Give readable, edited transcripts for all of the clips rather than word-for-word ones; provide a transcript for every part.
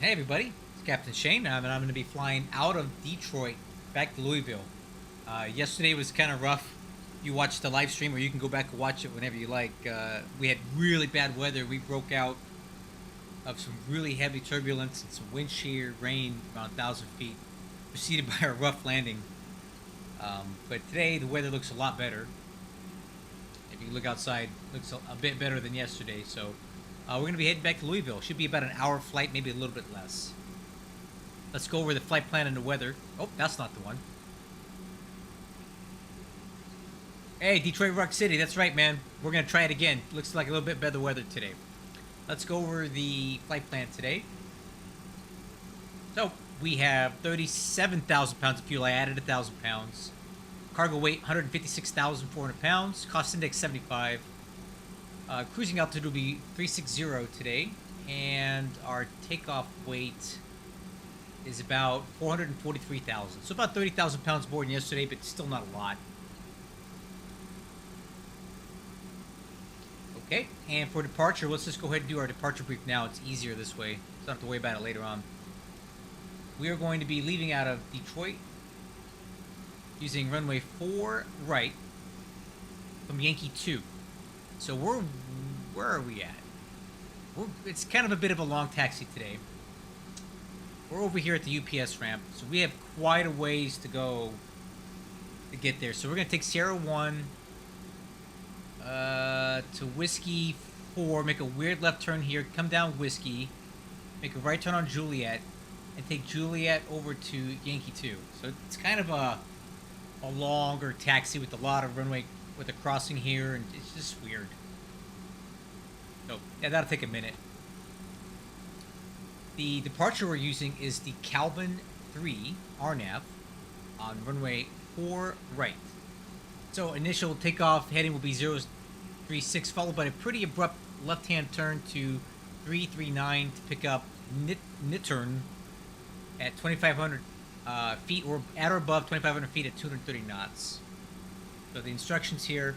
Hey everybody, it's Captain Shane, and I'm going to be flying out of Detroit back to Louisville. Yesterday was kind of rough. You watched the live stream, or you can go back and watch it whenever you like. We had really bad weather. We broke out of some really heavy turbulence and some wind shear, rain around 1,000 feet, preceded by a rough landing. But today the weather looks a lot better. If you look outside, it looks a bit better than yesterday. So we're going to be heading back to Louisville. Should be about an hour flight, maybe a little bit less. Let's go over the flight plan and the weather. Oh, that's not the one. Hey, Detroit Rock City. That's right, man. We're going to try it again. Looks like a little bit better weather today. Let's go over the flight plan today. So, we have 37,000 pounds of fuel. I added 1,000 pounds. Cargo weight, 156,400 pounds. Cost index, 75. Cruising altitude will be 360 today. And our takeoff weight is about 443,000. So about 30,000 pounds more than yesterday, but still not a lot. Okay, and for departure, let's just go ahead and do our departure brief now. It's easier this way, so I don't have to worry about it later on. We are going to be leaving out of Detroit using runway 4 right from Yankee 2. So where are we at? It's kind of a bit of a long taxi today. We're over here at the UPS ramp, so we have quite a ways to go to get there. So we're going to take Sierra 1 to Whiskey 4, make a weird left turn here, come down Whiskey, make a right turn on Juliet, and take Juliet over to Yankee 2. So it's kind of a longer taxi with a lot of runway, with a crossing here, and it's just weird. So, yeah, that'll take a minute. The departure we're using is the Calvin 3 RNAV on runway 4 right. So initial takeoff heading will be 036, followed by a pretty abrupt left-hand turn to 339 to pick up Nittern at 2,500 feet, or at or above 2,500 feet at 230 knots. So the instructions here: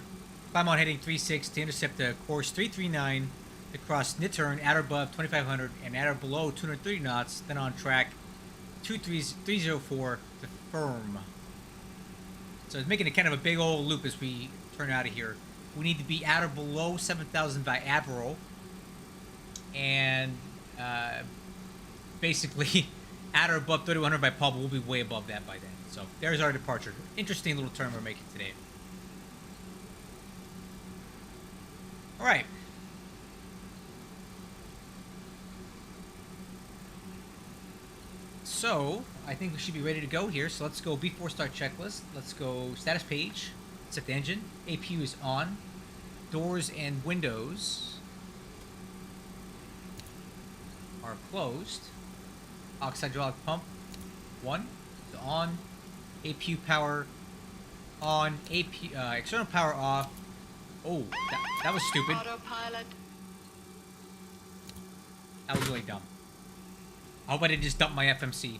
climb on heading 36 to intercept the course 339 to cross Nittern at or above 2,500 and at or below 230 knots, then on track 304 to firm. So it's making a kind of a big old loop as we turn out of here. We need to be at or below 7,000 by Averill, and basically at or above 3,100 by Paul, but we'll be way above that by then. So there's our departure. Interesting little turn we're making today. All right. So I think we should be ready to go here. So let's go before start checklist. Let's go status page. Set the engine. APU is on. Doors and windows are closed. Oxide hydraulic pump 1 is on. APU power on. External power off. Oh, that was stupid. Autopilot. That was really dumb. I hope I didn't just dump my FMC.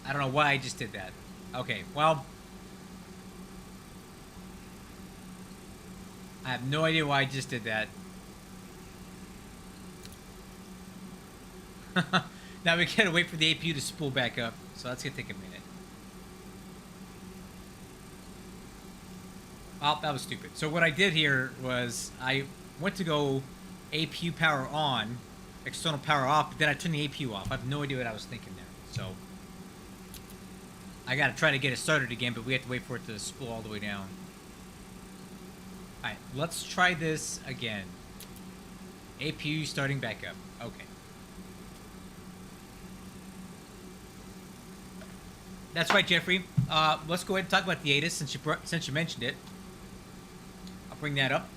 I don't know why I just did that. Okay, well, I have no idea why I just did that. Now we gotta wait for the APU to spool back up, so that's gonna take a minute. Oh, that was stupid. So what I did here was I went to go APU power on, external power off, but then I turned the APU off. I have no idea what I was thinking there. So I gotta try to get it started again, but we have to wait for it to spool all the way down. Alright, let's try this again. APU starting back up. Okay. That's right, Jeffrey. Let's go ahead and talk about the ATIS since you mentioned it. I'll bring that up.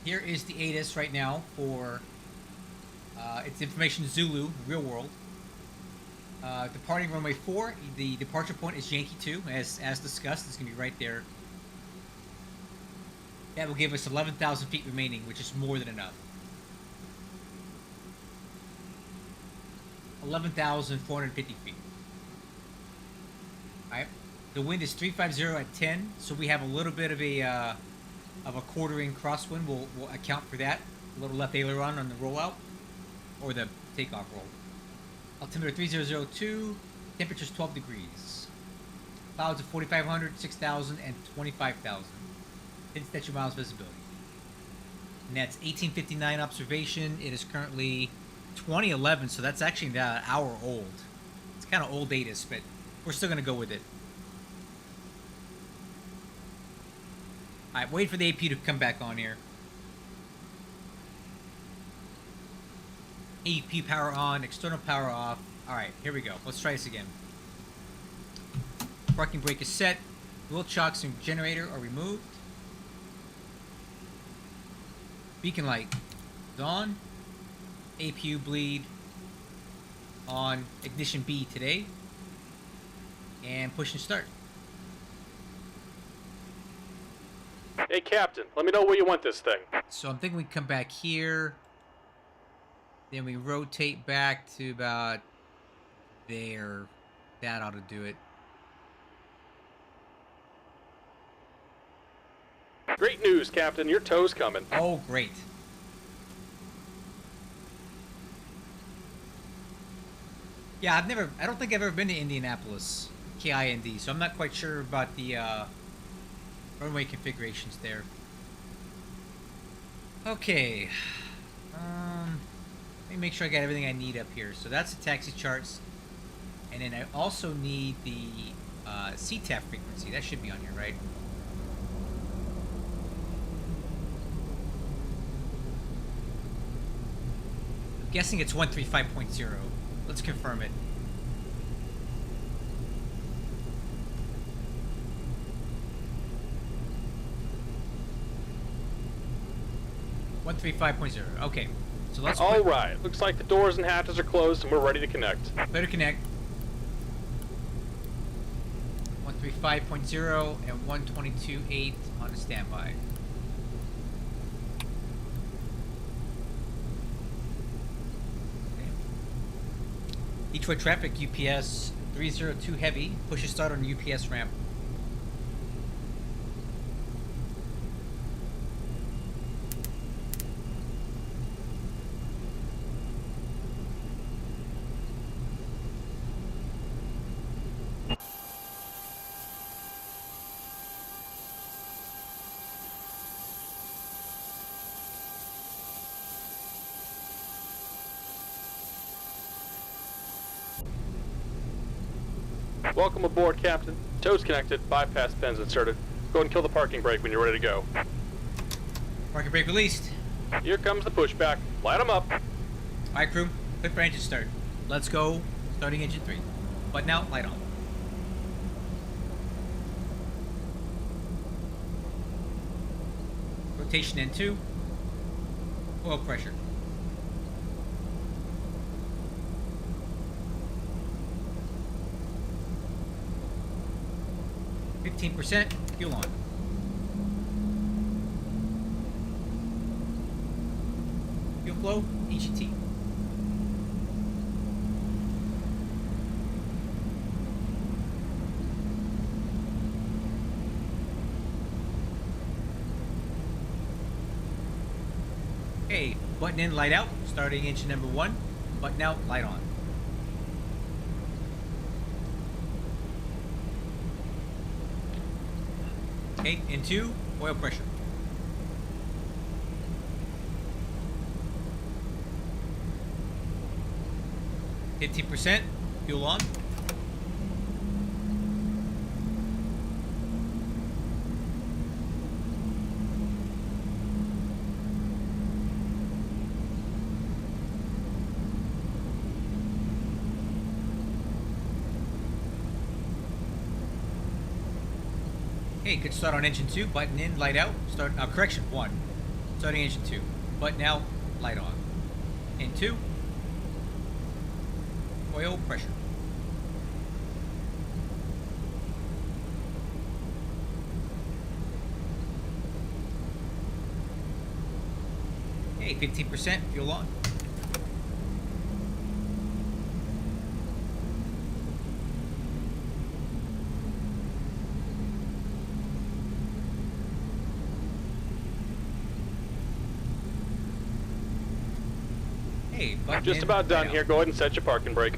Here is the ATIS right now for its information Zulu, real world. Departing runway 4, the departure point is Yankee 2, as discussed. It's going to be right there. That will give us 11,000 feet remaining, which is more than enough. 11,450 feet. Alright. The wind is 350 at 10, so we have a little bit of a quartering crosswind. We'll account for that. A little left aileron on the rollout. or the takeoff roll. Altimeter 3002, temperature's 12 degrees. Clouds of 4,500, 6,000, and 25,000. 10 statute miles visibility. And that's 1859 observation. It is currently 2011, so that's actually about an hour old. It's kind of old data, but we're still going to go with it. Alright, wait for the AP to come back on here. AP power on, external power off. Alright, here we go. Let's try this again. Parking brake is set. Wheel chocks and generator are removed. Beacon light is on. APU bleed on. Ignition B today. And push and start. Hey, Captain, let me know where you want this thing. So I'm thinking we come back here. Then we rotate back to about there. That ought to do it. Great news, Captain. Your tow's coming. Oh, great. Yeah, I don't think I've ever been to Indianapolis, KIND, so I'm not quite sure about the runway configurations there. Okay. Let me make sure I got everything I need up here. So that's the taxi charts. And then I also need the CTAF frequency. That should be on here, right? I'm guessing it's 135.0. Let's confirm it. Okay, so let's. All right. Looks like the doors and hatches are closed, and we're ready to connect. Better connect. 135.0 and 122.8 on a standby. Okay. Detroit traffic UPS 302 heavy. Push a start on the UPS ramp. Welcome aboard, Captain. Tow's connected, bypass pins inserted. Go ahead and kill the parking brake when you're ready to go. Parking brake released. Here comes the pushback. Light them up. Alright, crew. Click for engine start. Let's go. Starting engine 3. Button out, light on. Rotation N2. Oil pressure. %, fuel on. Fuel flow, EGT. Okay, button in, light out. Starting engine number 1. Button out, light on. Okay, into oil pressure. %, fuel on. Okay, good start on engine 2. Button in, light out. Start. Correction 1. Starting engine 2. Button out, light on. In 2. Oil pressure. Okay, 15%. Fuel on. button Just in, about done right here. out. Go ahead and set your parking brake.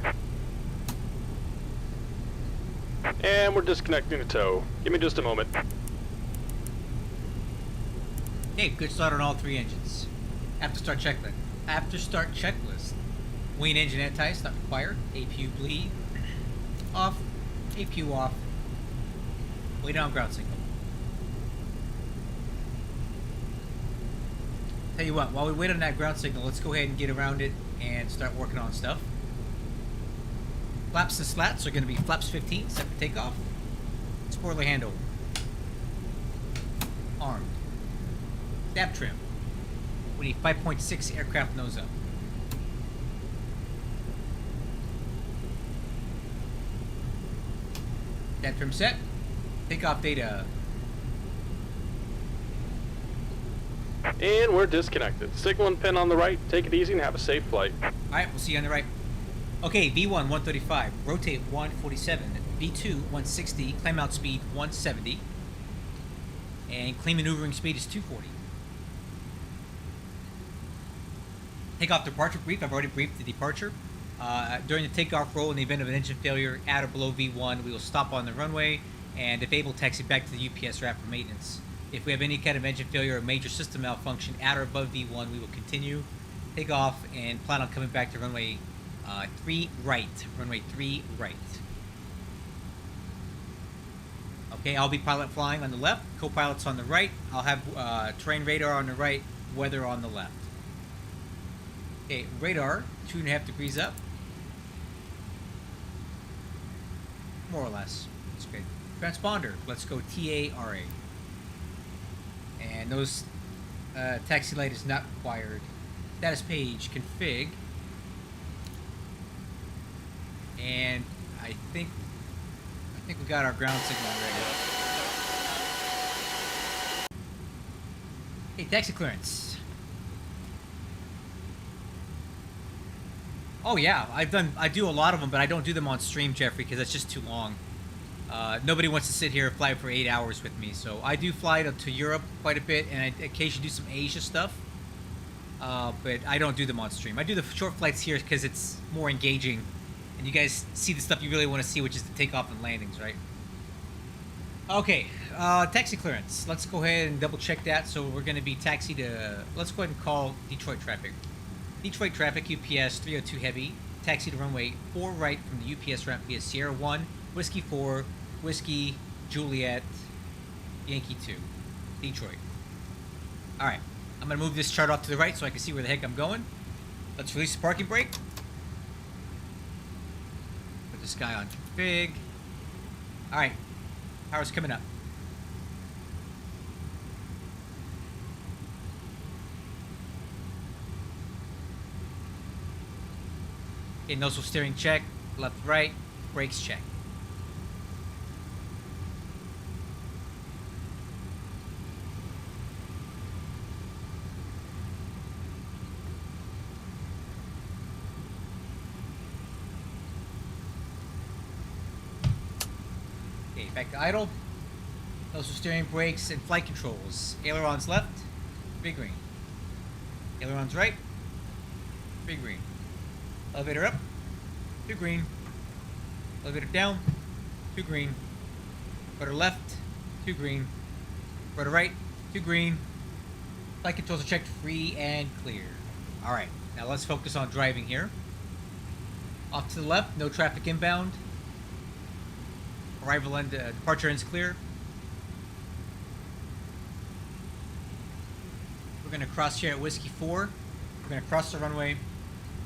And we're disconnecting the tow. Give me just a moment. Okay, good start on all 3 engines. After start checklist. After start checklist. Wing engine anti-ice not required. APU bleed. Off. APU off. Wait on ground signal. Tell you what, while we wait on that ground signal, let's go ahead and get around it and start working on stuff. Flaps and slats are going to be flaps 15, set for takeoff. Spoiler handover. Armed. Stab trim. We need 5.6 aircraft nose up. Stab trim set. Takeoff data. And we're disconnected. Signaling pin on the right. Take it easy and have a safe flight. Alright, we'll see you on the right. Okay, V1 135, rotate 147, V2 160, climb out speed 170, and clean maneuvering speed is 240. Takeoff departure brief, I've already briefed the departure. During the takeoff roll, in the event of an engine failure at or below V1, we will stop on the runway, and if able, taxi back to the UPS ramp for maintenance. If we have any kind of engine failure or major system malfunction at or above V1, we will continue, take off, and plan on coming back to runway 3 right. Runway 3 right. Okay, I'll be pilot flying on the left, co-pilot's on the right. I'll have terrain radar on the right, weather on the left. Okay, radar, 2.5 degrees up. More or less. That's good. Transponder, let's go TARA. And those taxi light is not required. Status page, config. And I think we got our ground signal ready. Hey, taxi clearance. Oh yeah, I do a lot of them, but I don't do them on stream, Jeffrey, because that's just too long. Nobody wants to sit here and fly for 8 hours with me, so I do fly to Europe quite a bit, and I occasionally do some Asia stuff. But I don't do them on stream. I do the short flights here because it's more engaging. And you guys see the stuff you really want to see, which is the takeoff and landings, right? Okay, taxi clearance. Let's go ahead and double check that. So we're going to be taxi to... Let's go ahead and call Detroit traffic. Detroit traffic, UPS 302 heavy. Taxi to runway 4 right from the UPS ramp via Sierra 1, Whiskey 4, Whiskey, Juliet, Yankee 2. Detroit. Alright, I'm going to move this chart off to the right so I can see where the heck I'm going. Let's release the parking brake. This guy on config. Alright, power's coming up. Okay, nozzle steering check, left, right, brakes check. Back to idle. Nozzle steering, brakes, and flight controls. Ailerons left, big green. Ailerons right, big green. Elevator up, 2 green. Elevator down, 2 green. Rudder left, 2 green. Rudder right, 2 green. Flight controls are checked free and clear. Alright, now let's focus on driving here. Off to the left, no traffic inbound. Arrival and departure ends clear. We're going to cross here at Whiskey 4. We're going to cross the runway,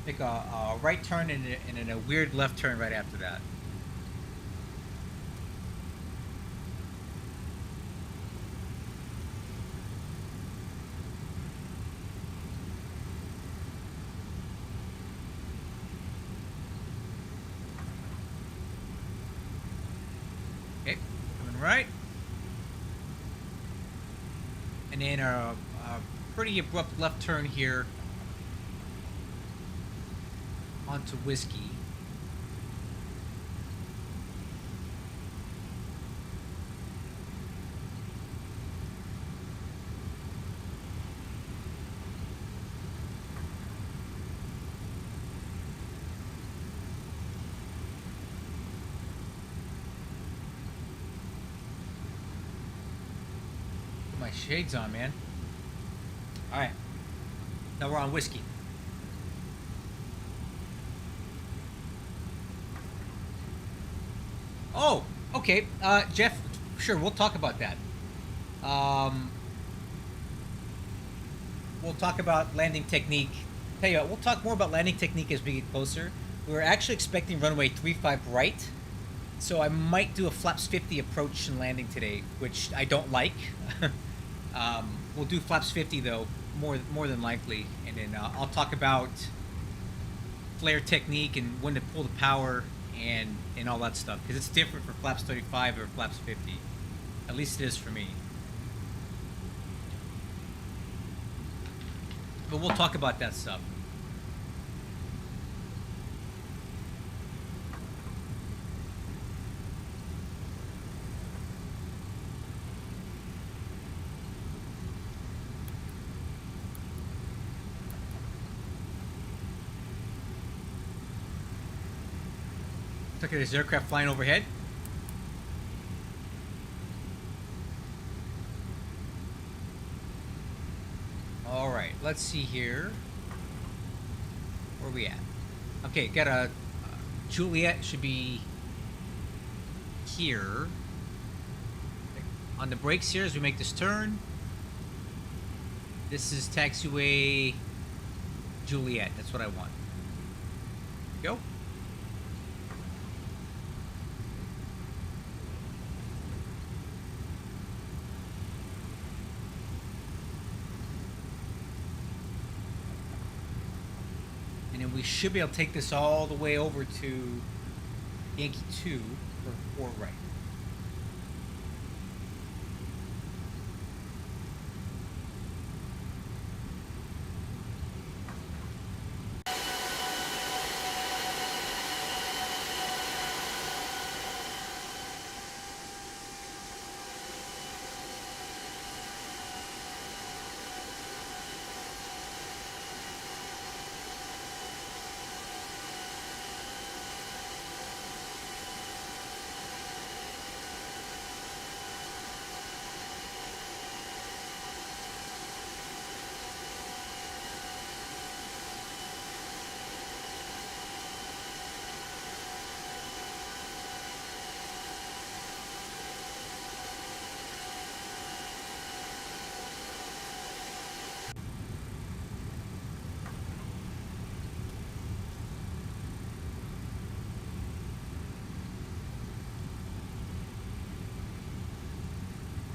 make a right turn and then a weird left turn right after that. Okay, coming right. And then a pretty abrupt left turn here onto Whiskey. my shades on, man. All right. Now we're on whiskey. Oh, okay. Jeff, sure, we'll talk about that. We'll talk about landing technique. Tell you what, we'll talk more about landing technique as we get closer. We're actually expecting runway 35 right. So I might do a flaps 50 approach and landing today, which I don't like. We'll do flaps 50 though, more than likely, and then I'll talk about flare technique and when to pull the power and all that stuff, because it's different for flaps 35 or flaps 50. At least it is for me. But we'll talk about that stuff. Look at this aircraft flying overhead. All right, let's see here. Where are we at? Okay, got a Juliet should be here. On the brakes here as we make this turn. This is taxiway Juliet. That's what I want. Go. And then we should be able to take this all the way over to Yankee 2 for 4 right.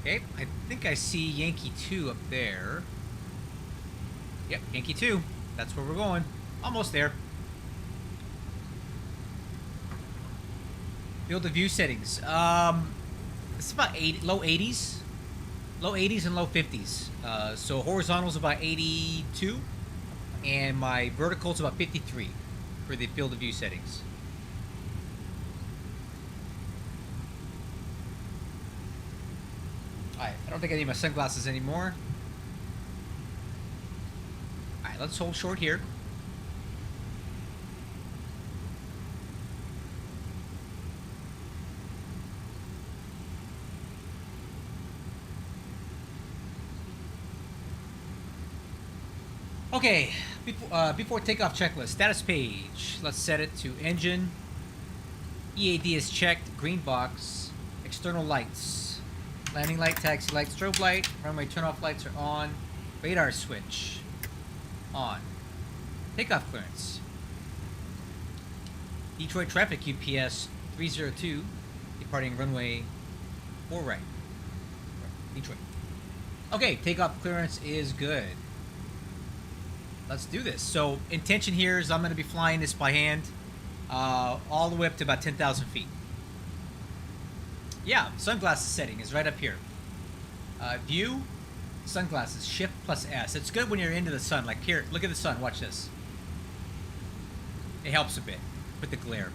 Okay, I think I see Yankee 2 up there. Yep, Yankee 2. That's where we're going. Almost there. Field of view settings. It's about low 80s. Low 80s and low 50s. So horizontal's about 82. And my vertical's about 53 for the field of view settings. Alright, I don't think I need my sunglasses anymore. Alright, let's hold short here. Okay, before takeoff checklist, status page. Let's set it to engine. EAD is checked, green box. External lights. Landing light, taxi light, strobe light. Runway turn-off lights are on. Radar switch. On. Takeoff clearance. Detroit traffic UPS 302. Departing runway 4 right. Detroit. Okay, takeoff clearance is good. Let's do this. So intention here is I'm going to be flying this by hand all the way up to about 10,000 feet. Yeah, sunglasses setting is right up here. View, sunglasses, shift plus S. It's good when you're into the sun. Like here, look at the sun. Watch this. It helps a bit with the glare.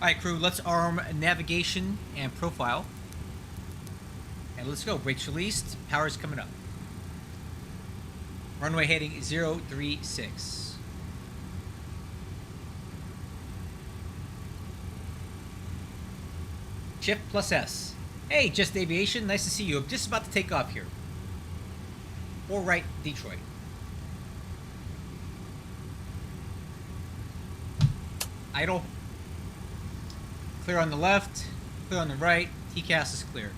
All right, crew, let's arm navigation and profile. And let's go. Brakes released. Power's coming up. Runway heading 036. Shift plus S. Hey, Just Aviation, nice to see you. I'm just about to take off here. or right Detroit. Idle. Clear on the left, clear on the right. TCAS is clear.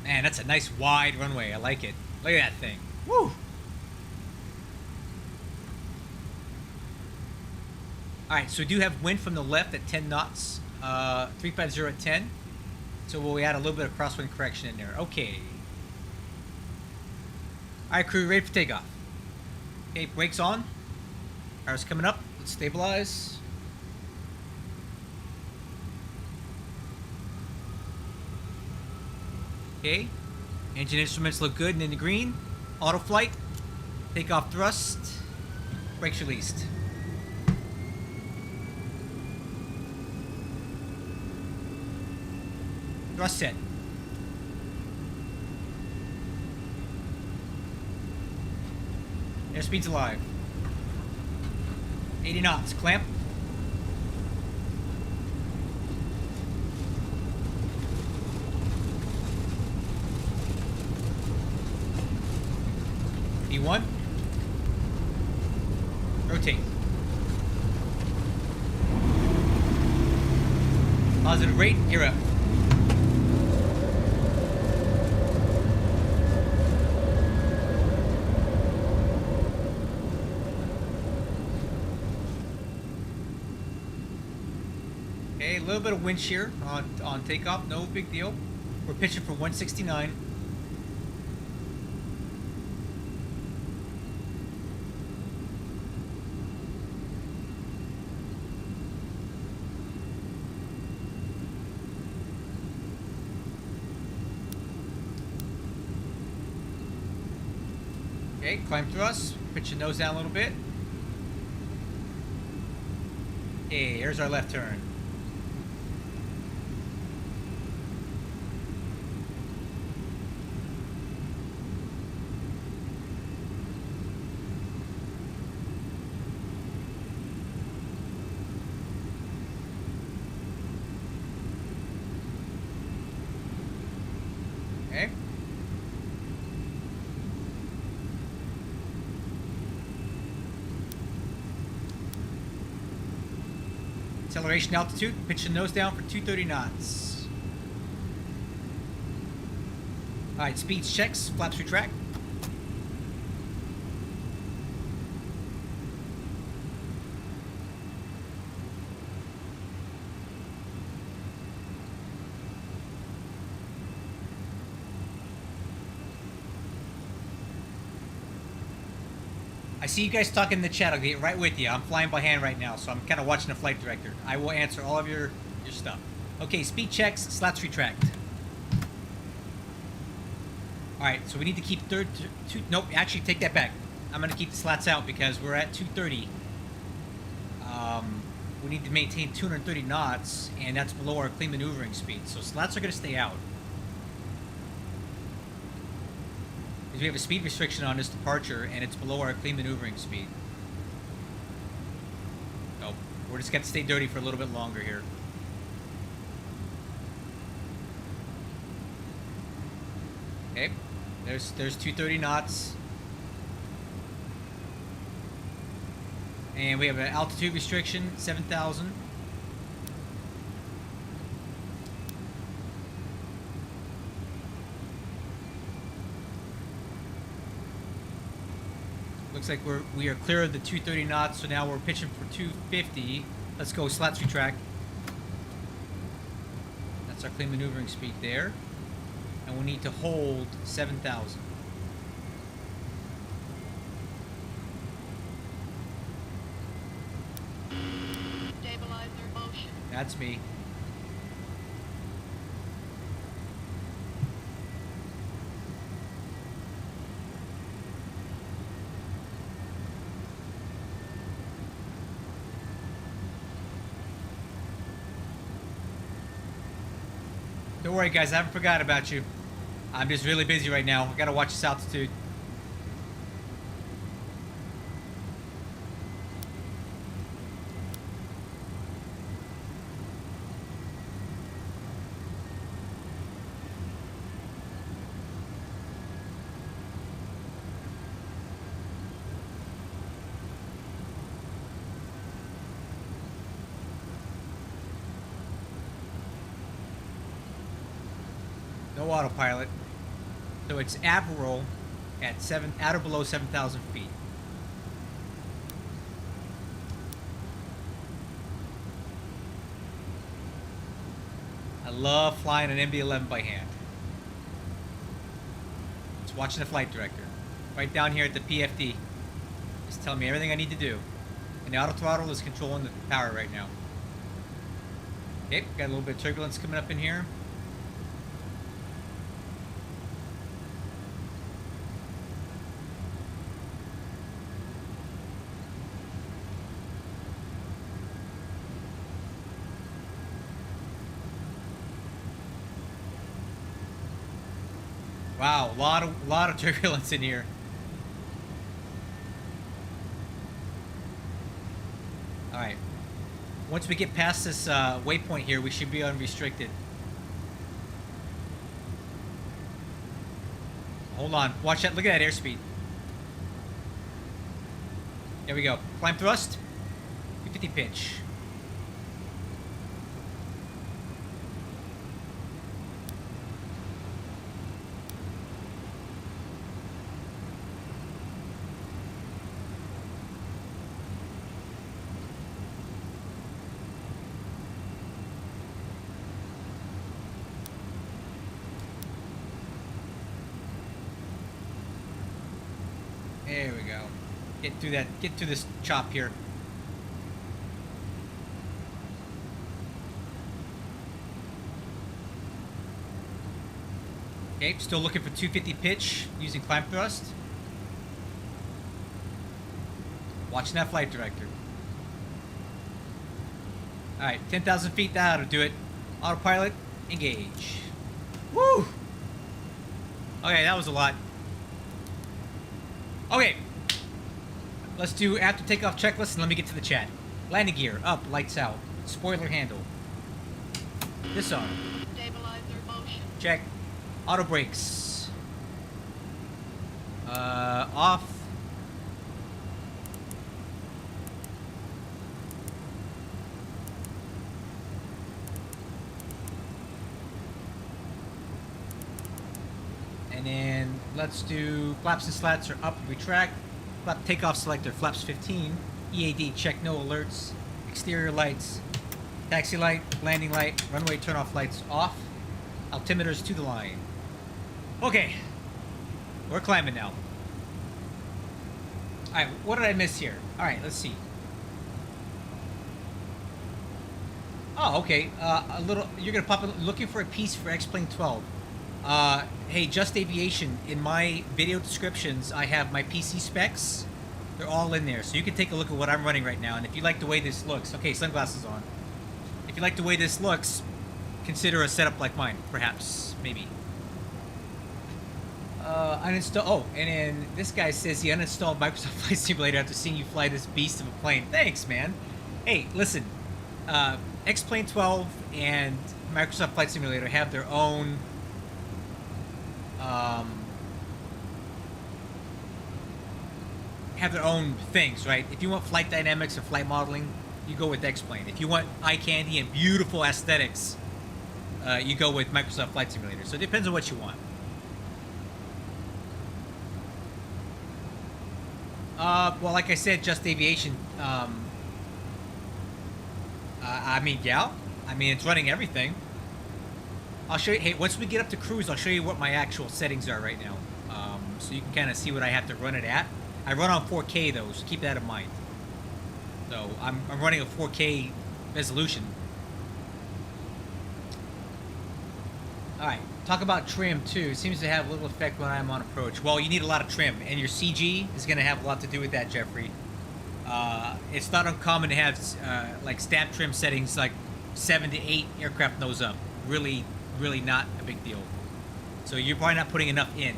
Man, that's a nice wide runway. I like it. Look at that thing. Woo! Alright, so we do have wind from the left at 10 knots. 350 at 10. So we'll add a little bit of crosswind correction in there. Okay. Alright, crew, ready for takeoff. Okay, brakes on. Power's coming up. Let's stabilize. Okay. Engine instruments look good and in the green. Auto flight. Takeoff thrust. Brakes released. Thrust set. Airspeed's alive. 80 knots. Clamp. D1. Rotate. Positive rate. Gear up. Okay, a little bit of wind shear on takeoff. No big deal. We're pitching for 169. Okay, climb thrust. Pitch your nose down a little bit. Okay, here's our left turn. Okay. Acceleration altitude, pitch the nose down for 230 knots. Alright, speeds checks, flaps retract. I see you guys talking in the chat. I'll get right with you. I'm flying by hand right now, so I'm kind of watching the flight director. I will answer all of your stuff. Okay, speed checks, slats retract. Alright, so we need to keep nope, actually take that back. I'm going to keep the slats out because we're at 230. We need to maintain 230 knots, and that's below our clean maneuvering speed. So slats are going to stay out. We have a speed restriction on this departure, and it's below our clean maneuvering speed. So we're just going to stay dirty for a little bit longer here. Okay, there's 230 knots. And we have an altitude restriction, 7,000. Looks like we are clear of the 230 knots, so now we're pitching for 250. Let's go slats retract. That's our clean maneuvering speed there. And we need to hold 7,000. Stabilizer motion. That's me. Don't worry, guys. I haven't forgot about you. I'm just really busy right now. I gotta watch this altitude. No autopilot. So it's Avro at or below 7,000 feet. I love flying an MD-11 by hand. Just watching the flight director. Right down here at the PFD. Just telling me everything I need to do. And the auto throttle is controlling the power right now. Okay, got a little bit of turbulence coming up in here. Wow, a lot of turbulence in here. All right. Once we get past this waypoint here, we should be unrestricted. Hold on. Watch that. Look at that airspeed. There we go. Climb thrust. 250 pitch. There we go. Get through this chop here. Okay, still looking for 250 pitch using climb thrust. Watching that flight director. Alright, 10,000 feet, that ought to do it. Autopilot, engage. Woo! Okay, that was a lot. Okay, let's do after takeoff checklist and let me get to the chat. Landing gear, up, lights out. Spoiler handle. Disarm. Stabilizer motion. Check. Auto brakes. Off. And then let's do flaps and slats are up, retract. Flap takeoff selector, flaps 15. EAD, check no alerts. Exterior lights, taxi light, landing light, runway turnoff lights off. Altimeters to the line. Okay, we're climbing now. Alright, what did I miss here? Alright, let's see. Oh, okay. A little. You're gonna pop in, looking for a piece for X-Plane 12. Hey, Just Aviation. In my video descriptions, I have my PC specs. They're all in there, so you can take a look at what I'm running right now. And if you like the way this looks, okay, sunglasses on. If you like the way this looks, consider a setup like mine, perhaps, maybe. Uninstall. Oh, and then this guy says he uninstalled Microsoft Flight Simulator after seeing you fly this beast of a plane. Thanks, man. Hey, listen. X-Plane 12 and Microsoft Flight Simulator have their own things, right? If you want flight dynamics or flight modeling, you go with X-Plane. If you want eye candy and beautiful aesthetics, you go with Microsoft Flight Simulator. So it depends on what you want. Well, like I said, Just Aviation. I mean, yeah. I mean, it's running everything. I'll show you. Hey, once we get up to cruise, I'll show you what my actual settings are right now. So you can kind of see what I have to run it at. I run on 4K though, so keep that in mind. So I'm running a 4K resolution. All right. Talk about trim too. It seems to have little effect when I'm on approach. Well, you need a lot of trim, and your CG is going to have a lot to do with that, Jeffrey. It's not uncommon to have like stab trim settings like 7 to 8 aircraft nose up. Really not a big deal. So you're probably not putting enough in.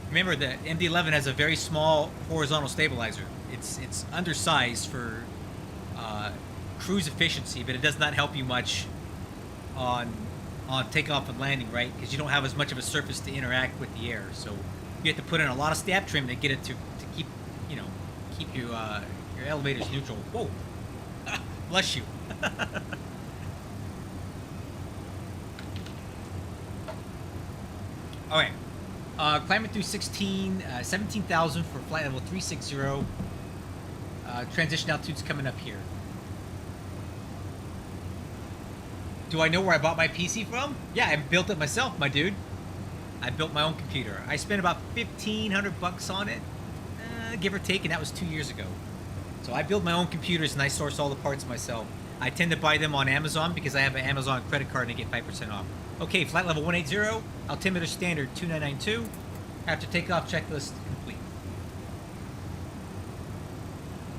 Remember, the MD-11 has a very small horizontal stabilizer. It's undersized for cruise efficiency, but it does not help you much on takeoff and landing, right? Because you don't have as much of a surface to interact with the air. So you have to put in a lot of stab trim to get it to keep your elevators neutral. Whoa, bless you. Okay. Climbing through 17,000 for flight level 360. Transition altitude's coming up here. Do I know where I bought my PC from? Yeah, I built it myself, my dude. I built my own computer. I spent about $1,500 on it, give or take, and that was 2 years ago. So I build my own computers and I source all the parts myself. I tend to buy them on Amazon because I have an Amazon credit card and I get 5% off. Okay, flight level 180, altimeter standard 2992. After takeoff, checklist complete.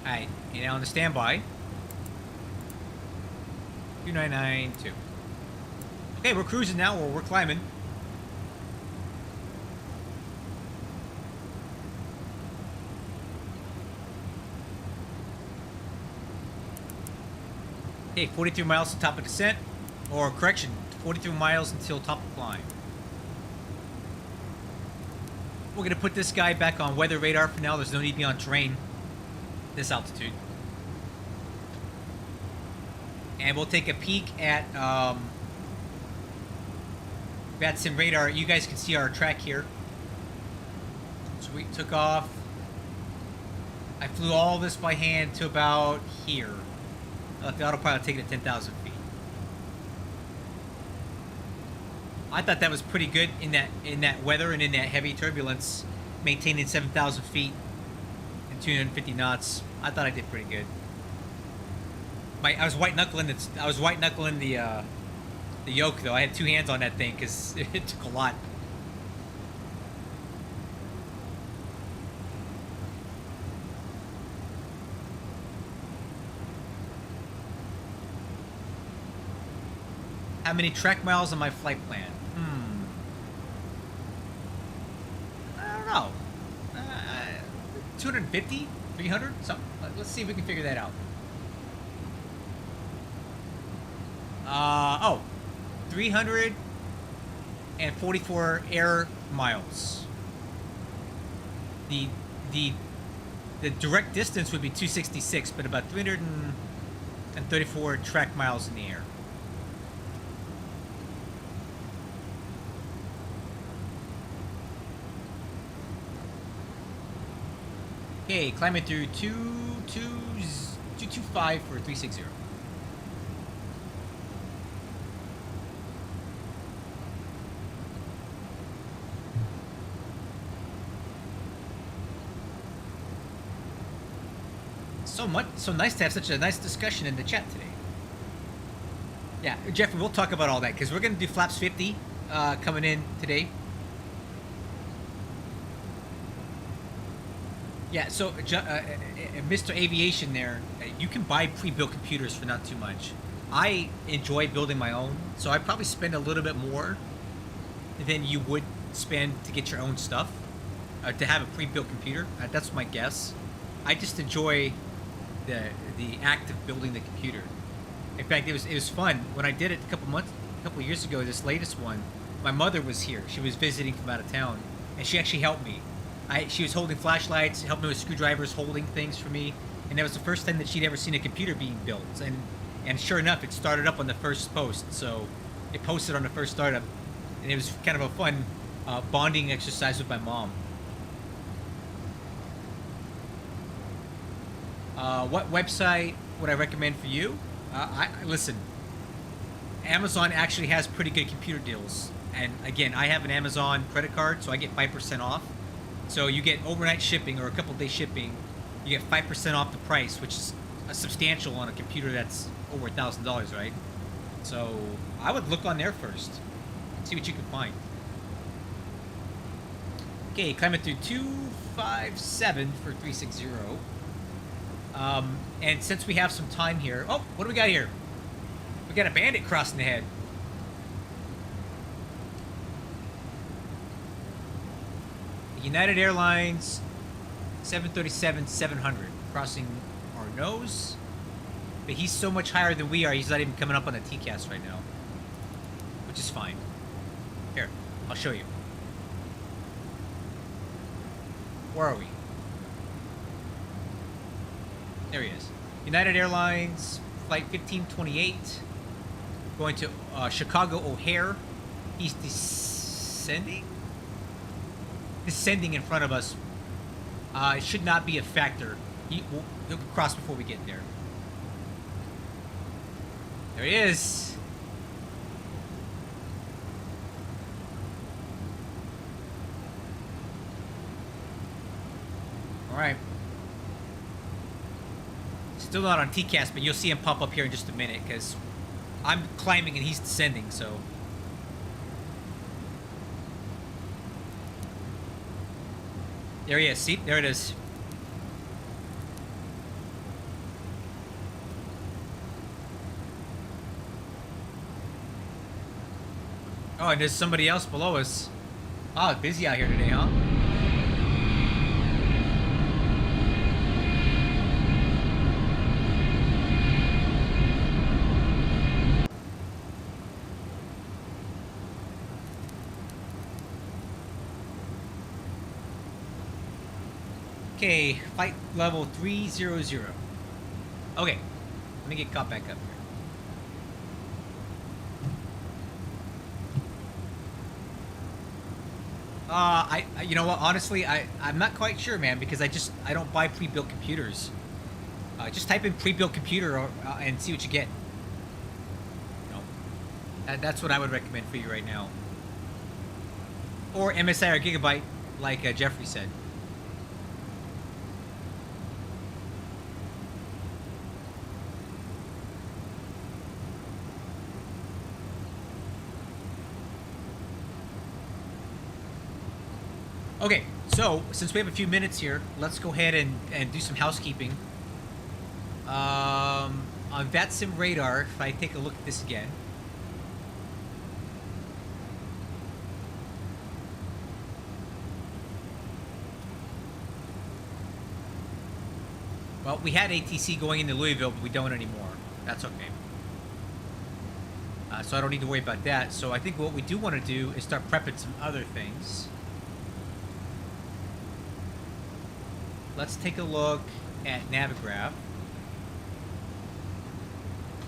Alright, and now on the standby. 2992. Okay, we're cruising now, or we're climbing. Okay, 43 miles to top of descent. Or, correction, 43 miles until top of climb. We're going to put this guy back on weather radar for now. There's no need to be on terrain this altitude. And we'll take a peek at VATSIM radar. You guys can see our track here. So we took off. I flew all this by hand to about here. I let the autopilot take it at 10,000 feet. I thought that was pretty good in that weather and in that heavy turbulence, maintaining 7,000 feet and 250 knots. I thought I did pretty good. I was white knuckling the yoke though. I had two hands on that thing because it took a lot. How many track miles on my flight plan? I don't know. 250? 300? Something? Let's see if we can figure that out. 344 air miles. The direct distance would be 266, but about 334 track miles in the air. Okay, climbing through 225 for 360. So nice to have such a nice discussion in the chat today. Yeah, Jeffrey, we'll talk about all that because we're going to do Flaps 50 coming in today. Yeah, so Mr. Aviation there, you can buy pre-built computers for not too much. I enjoy building my own, so I probably spend a little bit more than you would spend to get your own stuff, to have a pre-built computer. That's my guess. I just enjoy the act of building the computer. In fact, it was fun when I did it a couple years ago. This latest one, my mother was here. She was visiting from out of town, and she actually helped me. She was holding flashlights, helped me with screwdrivers, holding things for me, and that was the first time that she'd ever seen a computer being built. And sure enough, it started up on the first post. So it posted on the first startup, and it was kind of a fun bonding exercise with my mom. What website would I recommend for you? Listen, Amazon actually has pretty good computer deals. And again, I have an Amazon credit card, so I get 5% off. So you get overnight shipping or a couple day shipping, you get 5% off the price, which is substantial on a computer that's over $1,000, right? So I would look on there first, see what you can find. Okay, climbing through 257 for 360. And since we have some time here, oh, what do we got here? We got a bandit crossing the head. United Airlines 737-700 crossing our nose. But he's so much higher than we are, he's not even coming up on the TCAS right now. Which is fine. Here, I'll show you. Where are we? There he is. United Airlines flight 1528 going to Chicago O'Hare. He's descending. descending in front of us, it should not be a factor. He'll cross before we get there. There he is. All right. Still not on TCAS, but you'll see him pop up here in just a minute because I'm climbing and he's descending, so. There he is. See? There it is. Oh, and there's somebody else below us. Oh, busy out here today, huh? Okay, flight level 300. Okay, let me get caught back up here. You know what? Honestly, I'm not quite sure, man, because I don't buy pre-built computers. Just type in pre-built computer and see what you get. You know, that's what I would recommend for you right now. Or MSI or Gigabyte, like Jeffrey said. Okay, so since we have a few minutes here, let's go ahead and do some housekeeping. On VATSIM radar, if I take a look at this again. Well, we had ATC going into Louisville, but we don't anymore. That's okay. So I don't need to worry about that. So I think what we do want to do is start prepping some other things. Let's take a look at Navigraph.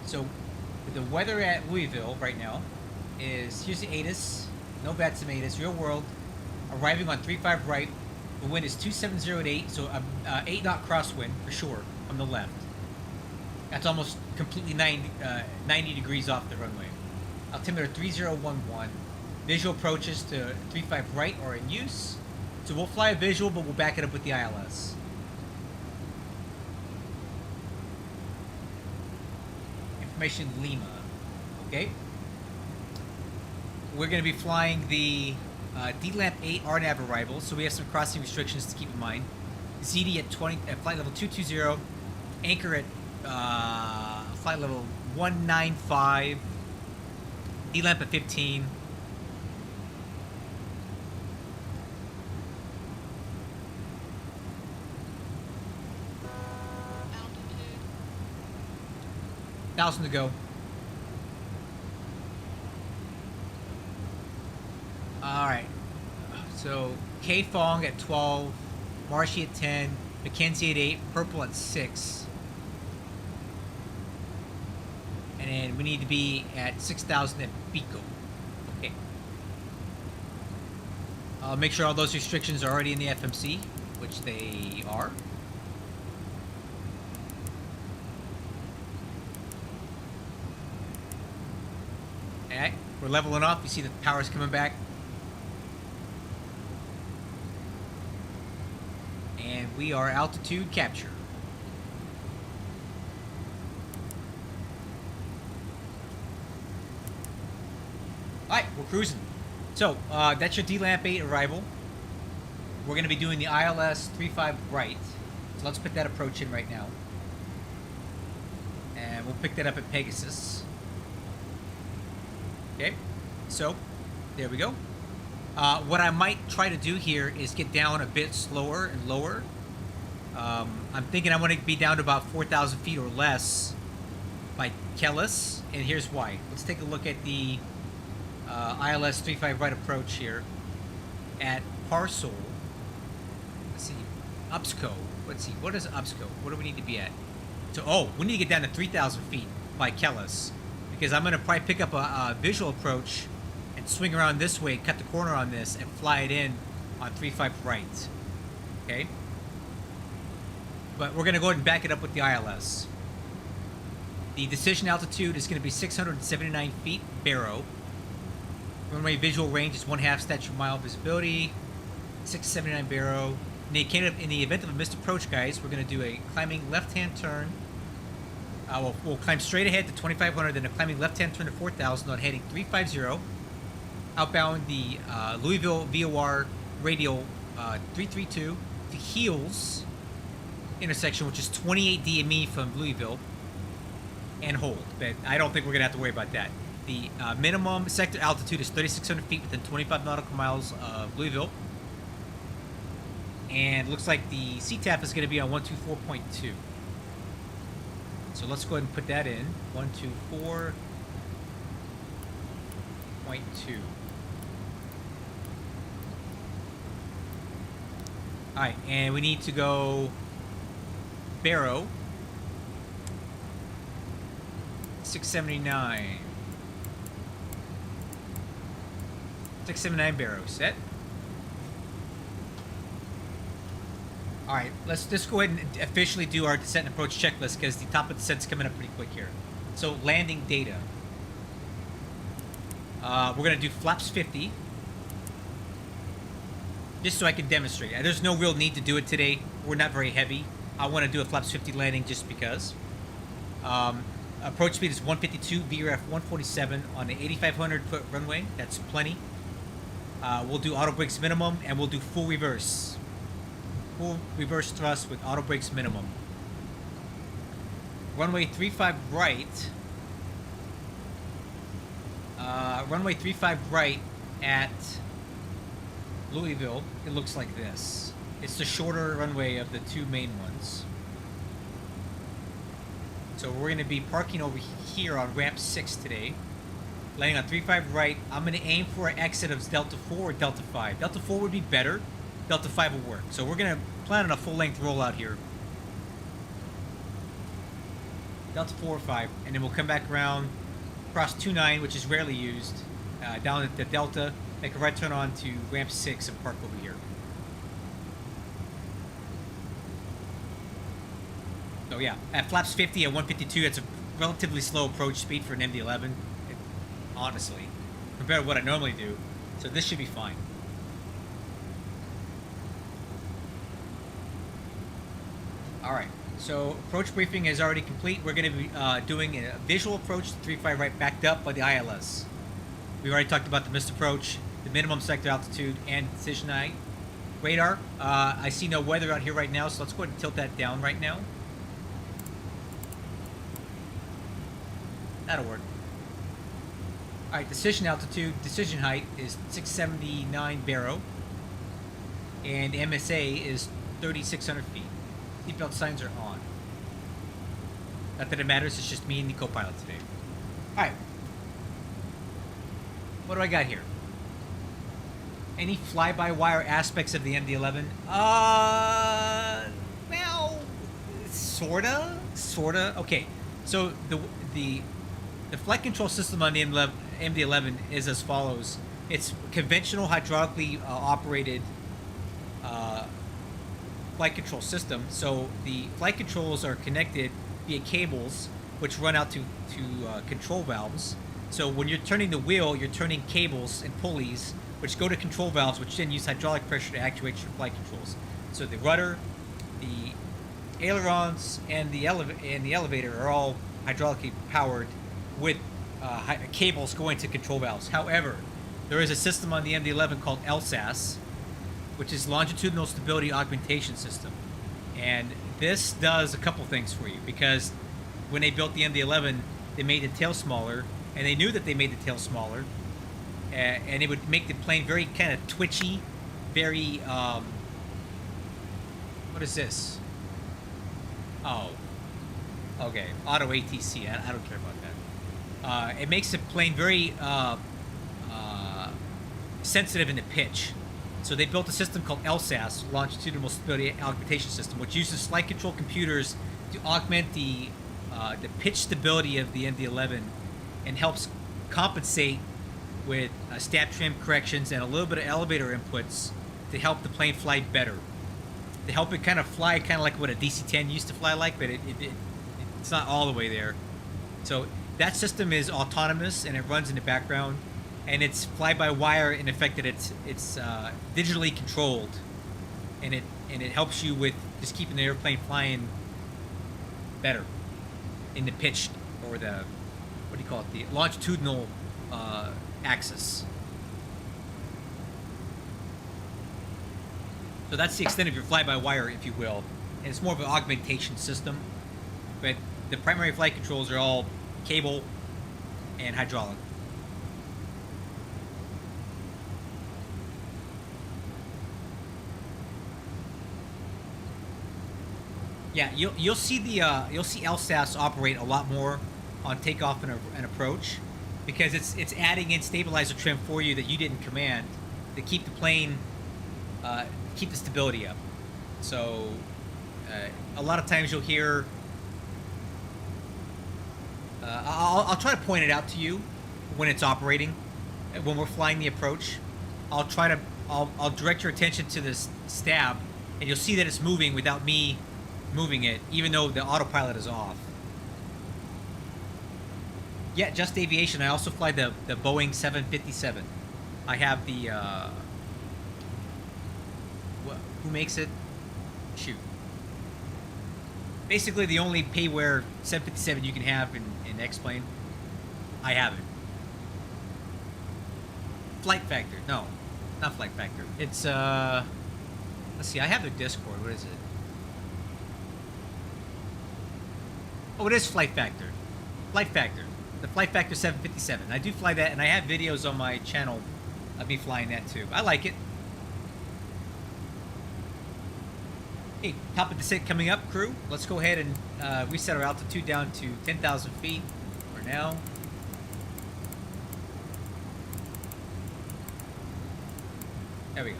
So the weather at Louisville right now is, here's the ATIS, no VATSIM ATIS, real world, arriving on 35 right. The wind is 270 at 8, so 8 knot crosswind for sure from the left. That's almost completely 90 degrees off the runway. Altimeter 3011. Visual approaches to 35 right are in use. So we'll fly a visual, but we'll back it up with the ILS. Information Lima. Okay. We're going to be flying the DLAMP 8 RNAV arrival, so we have some crossing restrictions to keep in mind. ZD at flight level 220, anchor at flight level 195, DLAMP at 15. Altitude. 1,000 to go. Alright, so K Fong at 12, Marshy at 10, Mackenzie at 8, Purple at 6. And then we need to be at 6,000 at Pico. Okay. I'll make sure all those restrictions are already in the FMC, which they are. Alright, we're leveling up. You see the power's coming back. And we are altitude capture. Alright, we're cruising. So, that's your DLAMP 8 arrival. We're going to be doing the ILS 35 right. So let's put that approach in right now. And we'll pick that up at Pegasus. Okay, so there we go. What I might try to do here is get down a bit slower and lower. I'm thinking I want to be down to about 4,000 feet or less by Kellis, and here's why. Let's take a look at the ILS 35 right approach here at Parcel. Let's see, UPSCO. Let's see, what is UPSCO? What do we need to be at? So, oh, we need to get down to 3,000 feet by Kellis, because I'm going to probably pick up a visual approach and swing around this way, cut the corner on this, and fly it in on 3.5 right. Okay? But we're going to go ahead and back it up with the ILS. The decision altitude is going to be 679 feet, Barrow. Runway visual range is 1/2 statute mile visibility, 679 Barrow. In the event of a missed approach, guys, we're going to do a climbing left-hand turn. We'll climb straight ahead to 2,500, then a climbing left-hand turn to 4,000 on heading 350. Outbound the Louisville VOR radial 332 to Heels intersection, which is 28 DME from Louisville, and hold. But I don't think we're going to have to worry about that. The minimum sector altitude is 3,600 feet within 25 nautical miles of Louisville. And it looks like the CTAF is going to be on 124.2. So let's go ahead and put that in. 124.2. Alright, and we need to go Barrow 679. 679 Barrow, set. Alright, let's just go ahead and officially do our descent and approach checklist because the top of the descent's coming up pretty quick here. So, landing data. We're going to do flaps 50. Just so I can demonstrate. There's no real need to do it today. We're not very heavy. I want to do a flaps 50 landing just because. Approach speed is 152, VRF 147 on an 8,500 foot runway. That's plenty. We'll do auto brakes minimum, and we'll do full reverse. Full reverse thrust with auto brakes minimum. Runway 35 right. Runway 35 right at Louisville. It looks like this. It's the shorter runway of the two main ones. So we're going to be parking over here on ramp 6 today. Landing on 35 right. I'm going to aim for an exit of Delta 4 or Delta 5. Delta 4 would be better. Delta 5 will work. So we're going to plan on a full-length rollout here. Delta 4 or 5. And then we'll come back around, cross 29, which is rarely used, down at the Delta, make a right turn on to ramp 6 and park over here. So yeah, at flaps 50 at 152, that's a relatively slow approach speed for an MD-11, honestly, compared to what I normally do. So this should be fine. Alright, so approach briefing is already complete. We're going to be doing a visual approach to 35 right backed up by the ILS. We already talked about the missed approach, the minimum sector altitude, and decision height. Radar, I see no weather out here right now, so let's go ahead and tilt that down right now. That'll work. Alright, decision altitude, decision height is 679 Barrow, and MSA is 3,600 feet. Seatbelt signs are on. Not that it matters, it's just me and the co-pilot today. Alright. What do I got here? Any fly-by-wire aspects of the MD-11? Well, sorta. Okay, so the flight control system on the MD-11 is as follows. It's conventional hydraulically operated flight control system. So the flight controls are connected via cables, which run out to control valves. So when you're turning the wheel, you're turning cables and pulleys, which go to control valves, which then use hydraulic pressure to actuate your flight controls. So the rudder, the ailerons, and the elevator are all hydraulically powered with cables going to control valves. However, there is a system on the MD-11 called LSAS, which is Longitudinal Stability Augmentation System. And this does a couple things for you, because when they built the MD-11, they made the tail smaller, and they knew that they made the tail smaller, and it would make the plane very kind of twitchy, very, what is this? Oh, okay, auto ATC, I don't care about that. It makes the plane very sensitive in the pitch. So they built a system called LSAS, Longitudinal Stability Augmentation System, which uses flight control computers to augment the pitch stability of the MD-11 and helps compensate with stab trim corrections and a little bit of elevator inputs to help the plane fly better, to help it kind of fly kind of like what a DC-10 used to fly like, but it's not all the way there. So that system is autonomous and it runs in the background, and it's fly-by-wire in the fact that it's digitally controlled, and it helps you with just keeping the airplane flying better in the pitch, or the, what do you call it, the longitudinal axis. So that's the extent of your fly-by-wire, if you will. And it's more of an augmentation system. But the primary flight controls are all cable and hydraulic. Yeah, you'll see the you'll see LSAS operate a lot more on takeoff and approach, because it's adding in stabilizer trim for you that you didn't command to keep the plane keep the stability up. So a lot of times you'll hear I'll try to point it out to you when it's operating, when we're flying the approach. I'll direct your attention to this stab, and you'll see that it's moving without me moving it, even though the autopilot is off. Yeah, Just Aviation. I also fly the Boeing 757. I have the who makes it? Shoot. Basically, the only payware 757 you can have in X-Plane. I have it. Flight Factor. No, not Flight Factor. It's let's see. I have their Discord. What is it? Oh, it is Flight Factor. Flight Factor. The Flight Factor 757. I do fly that, and I have videos on my channel of me flying that too. I like it. Hey, top of descent coming up, crew. Let's go ahead and reset our altitude down to 10,000 feet for now. There we go.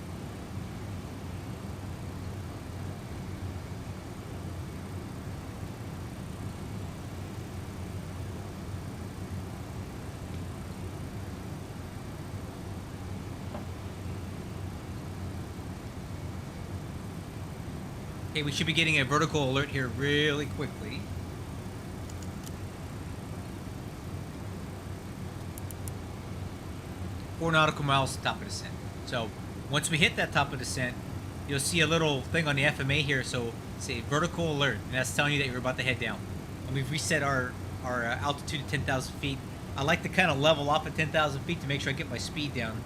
Okay, we should be getting a vertical alert here really quickly. Four nautical miles to top of descent. So once we hit that top of descent, you'll see a little thing on the FMA here. So say vertical alert, and that's telling you that you're about to head down. And we've reset our altitude to 10,000 feet. I like to kind of level off at 10,000 feet to make sure I get my speed down.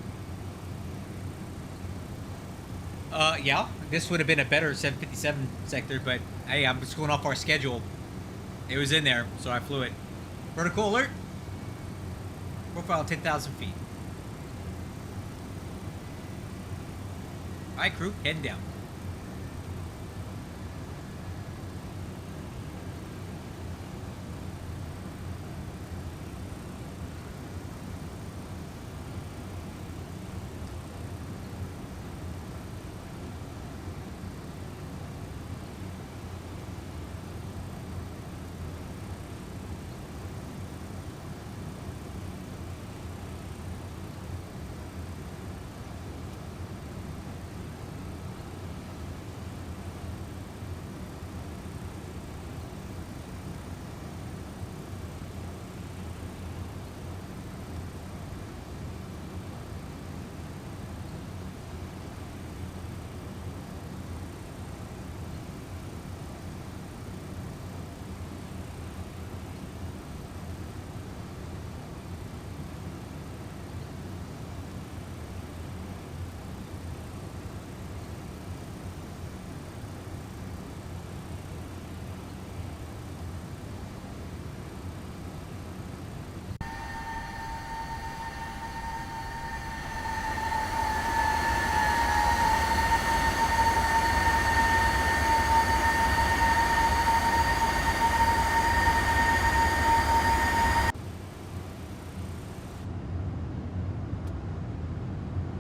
Yeah, this would have been a better 757 sector, but hey, I'm just going off our schedule. It was in there, so I flew it. Vertical alert. Profile 10,000 feet. All right, crew, heading down.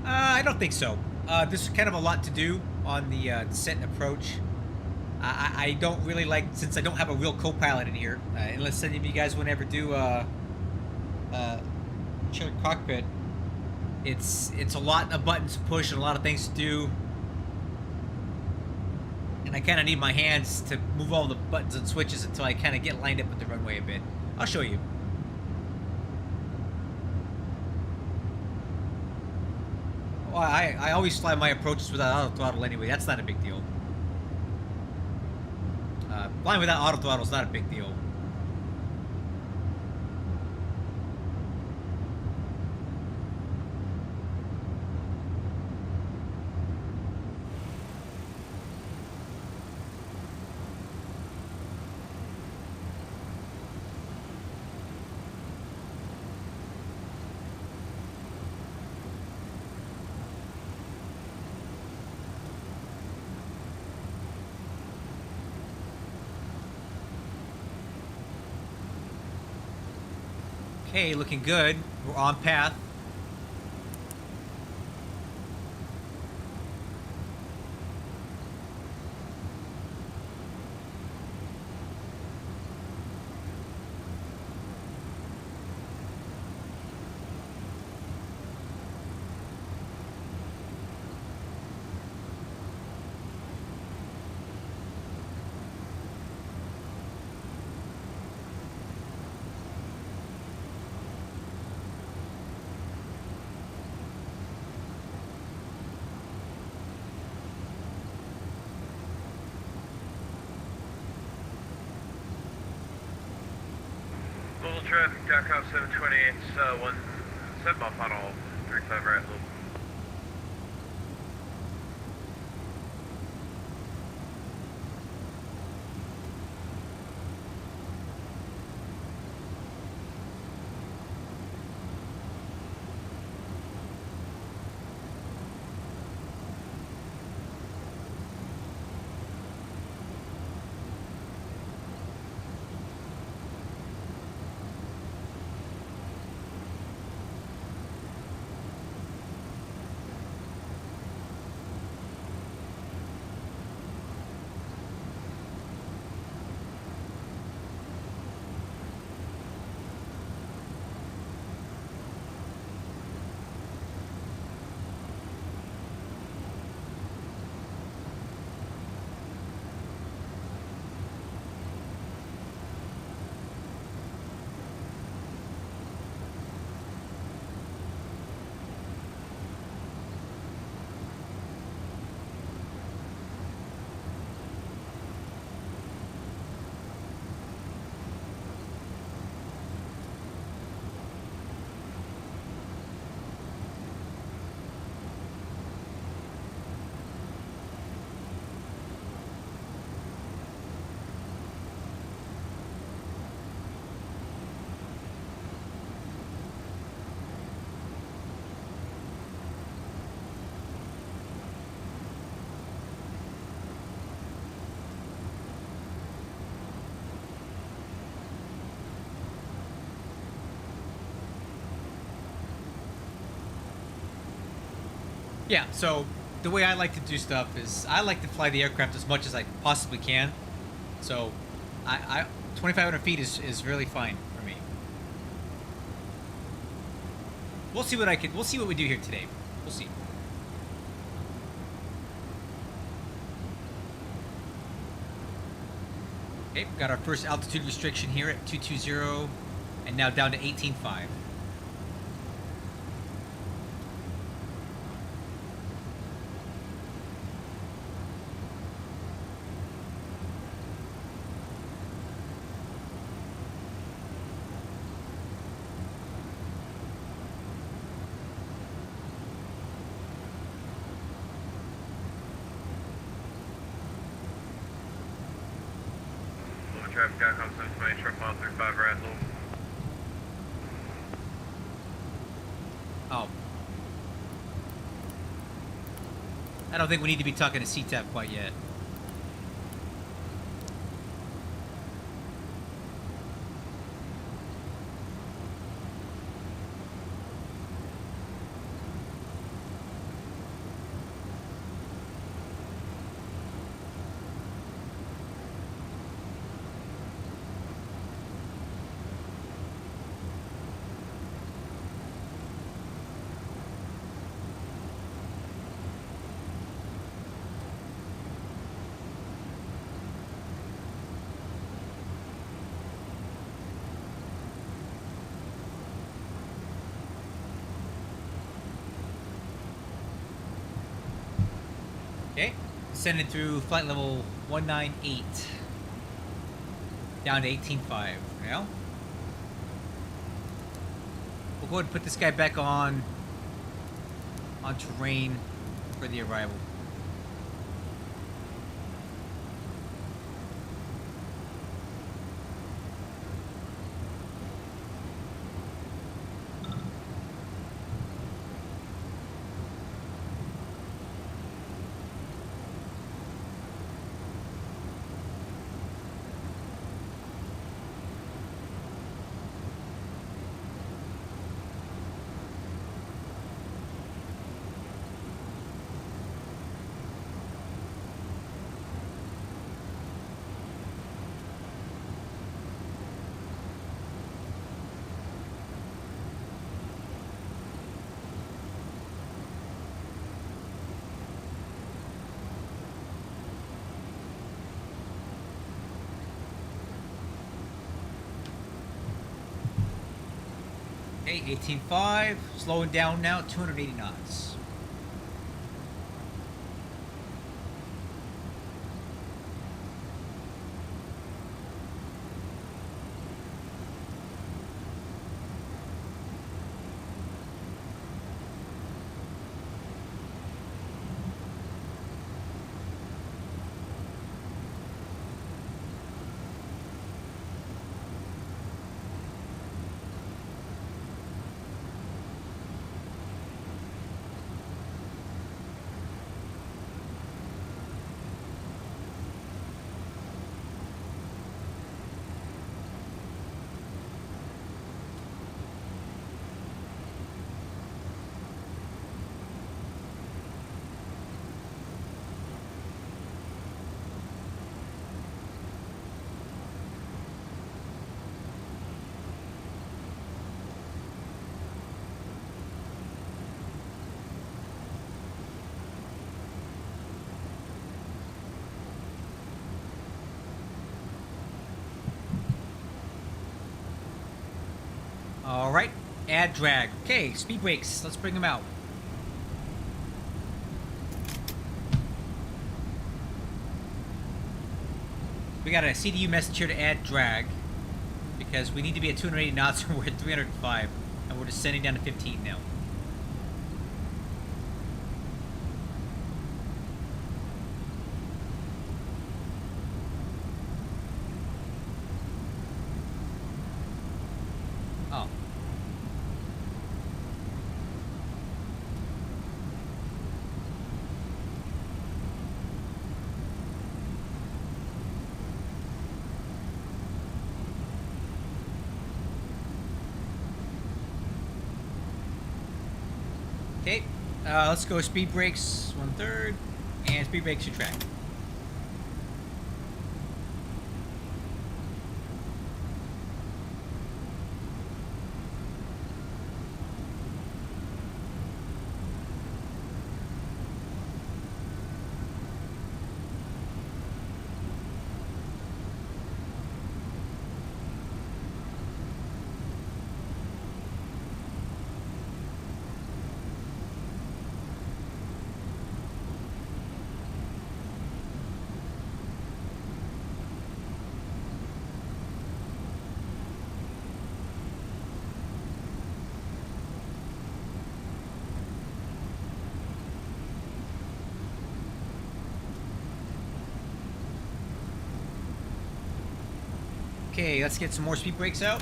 I don't think so. There's kind of a lot to do on the descent and approach. I don't really like, since I don't have a real co-pilot in here, unless any of you guys would ever do shared cockpit. It's a lot of buttons to push and a lot of things to do. And I kind of need my hands to move all the buttons and switches until I kind of get lined up with the runway a bit. I'll show you. Well, I always fly my approaches without auto throttle anyway. That's not a big deal. Flying without auto throttle is not a big deal. Okay, looking good. We're on path. Global traffic, DACOM 728, 7 mile final, 35 right, loop. Yeah, so the way I like to do stuff is I like to fly the aircraft as much as I possibly can. So 2,500 feet is really fine for me. We'll see what we do here today. We'll see. Okay, we've got our first altitude restriction here at 220 and now down to 18.5. Traffic, DACOM 728, short mile 35 right, loop. Oh. I don't think we need to be talking to CTAP quite yet. descending through flight level 198 down to 18.5. Now, we'll go ahead and put this guy back on terrain for the arrival. Okay, 18.5, slowing down now, 280 knots. All right, add drag. Okay, speed brakes. Let's bring them out. We got a CDU message here to add drag because we need to be at 280 knots and we're at 305 and we're descending down to 15 now. Oh. Okay, let's go speed brakes 1/3 and speed brakes to track. Okay, let's get some more speed brakes out.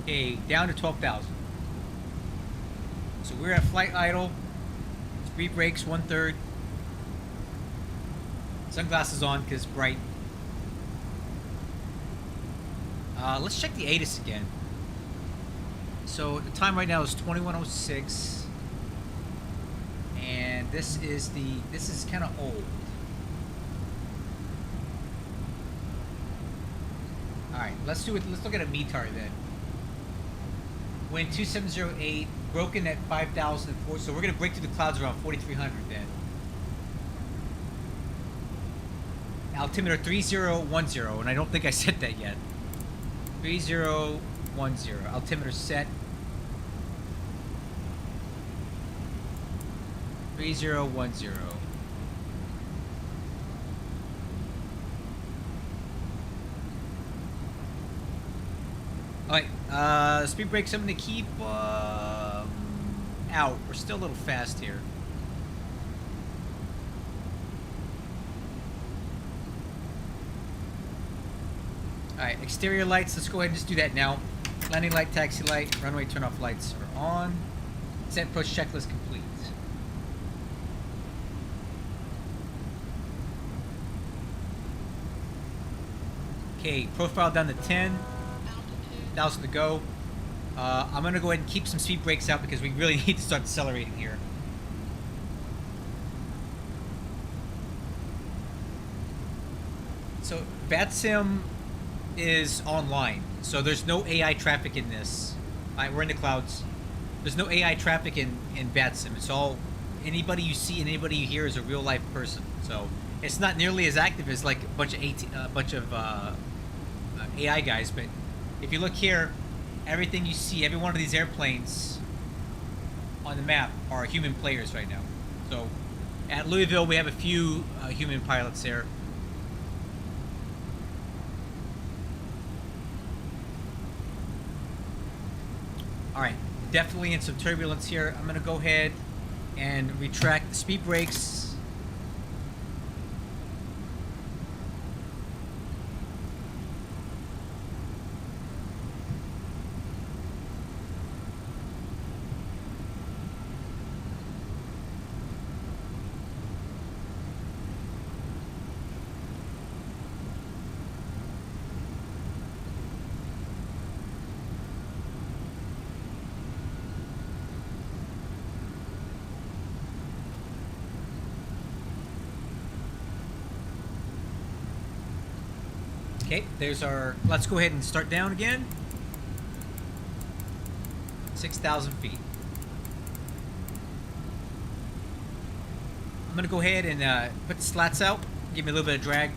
Okay, down to 12,000. So we're at flight idle. Speed brakes 1/3. Sunglasses on because it's bright. Let's check the ATIS again. So the time right now is 21:06, and this is kind of old. All right, let's do it. Let's look at a METAR then. Wind 2708, broken at 5,004. So we're gonna break through the clouds around 4,300 then. altimeter 3010, and I don't think I said that yet. 3010. Altimeter set. 3010. Alright, speed brakes I'm gonna keep out. We're still a little fast here. Alright, exterior lights, let's go ahead and just do that now. Landing light, taxi light, runway turn off lights are on. Set approach checklist complete. Okay, profile down to 10. 1,000 to go. I'm gonna go ahead and keep some speed brakes out because we really need to start accelerating here. So VATSIM is online, so there's no AI traffic in this. Alright, we're in the clouds. There's no AI traffic in VATSIM. It's all anybody you see and anybody you hear is a real life person. So it's not nearly as active as like a bunch of AI guys, but if you look here, everything you see, every one of these airplanes on the map are human players right now. So at Louisville, we have a few human pilots there. All right, definitely in some turbulence here. I'm gonna go ahead and retract the speed brakes. Okay, there's our, let's go ahead and start down again. 6,000 feet. I'm gonna go ahead and put the slats out, give me a little bit of drag.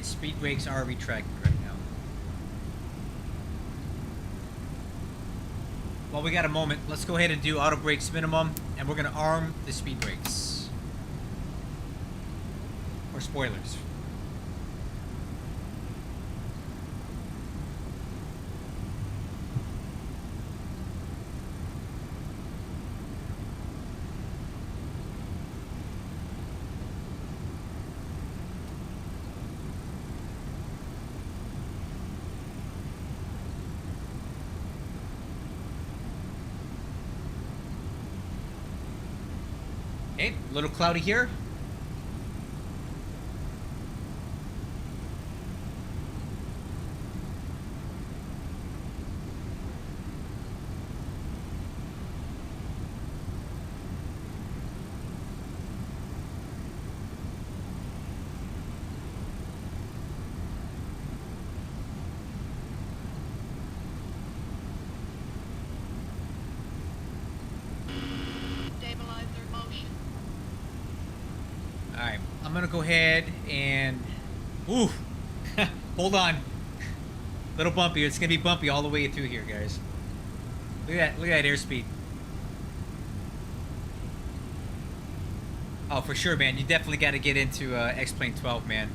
Speed brakes are retracted right now. While we got a moment, let's go ahead and do auto brakes minimum, and we're going to arm the speed brakes. Or spoilers. Okay, a little cloudy here. Alright, I'm gonna go ahead and... Ooh! Hold on. Little bumpy. It's gonna be bumpy all the way through here, guys. Look at that airspeed. Oh, for sure, man. You definitely got to get into X-Plane 12, man.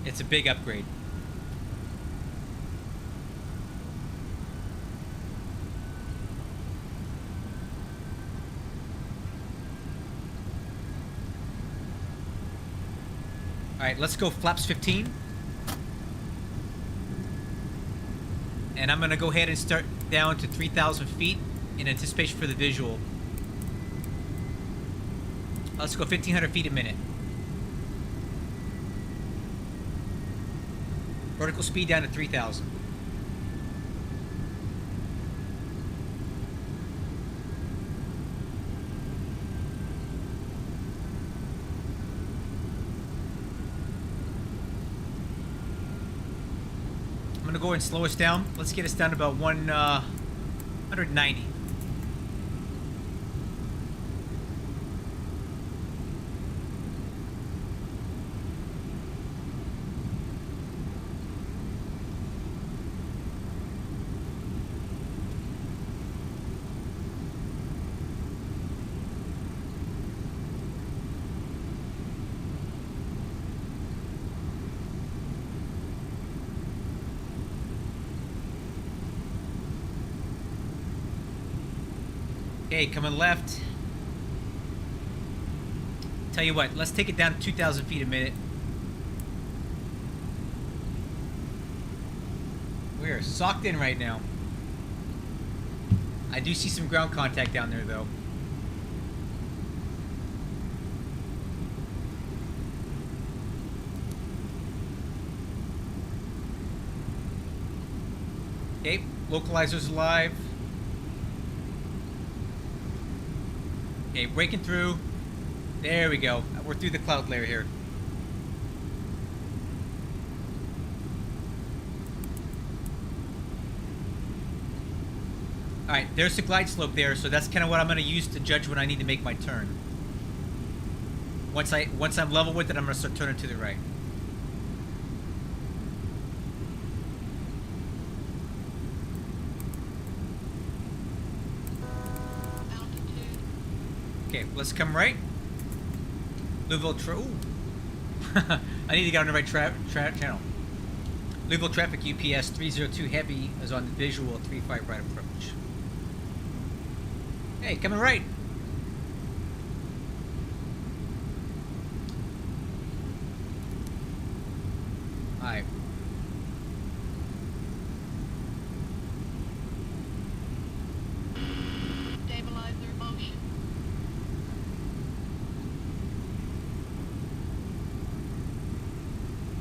It's a big upgrade. Alright, let's go flaps 15. And I'm going to go ahead and start down to 3,000 feet in anticipation for the visual. Let's go 1,500 feet a minute. Vertical speed down to 3,000. gonna go and slow us down. Let's get us down to about 190. Okay, coming left. Tell you what, let's take it down to 2,000 feet a minute. We're socked in right now. I do see some ground contact down there, though. Okay, localizer's alive. Okay, breaking through. There we go. We're through the cloud layer here. Alright, there's the glide slope there, so that's kind of what I'm going to use to judge when I need to make my turn. Once I'm level with it, I'm going to start turning to the right. Okay, let's come right. Louisville ooh. I need to get on the right channel. Louisville traffic UPS 302 heavy is on the visual 35 right approach. Hey, coming right. Alright. Stabilizer motion.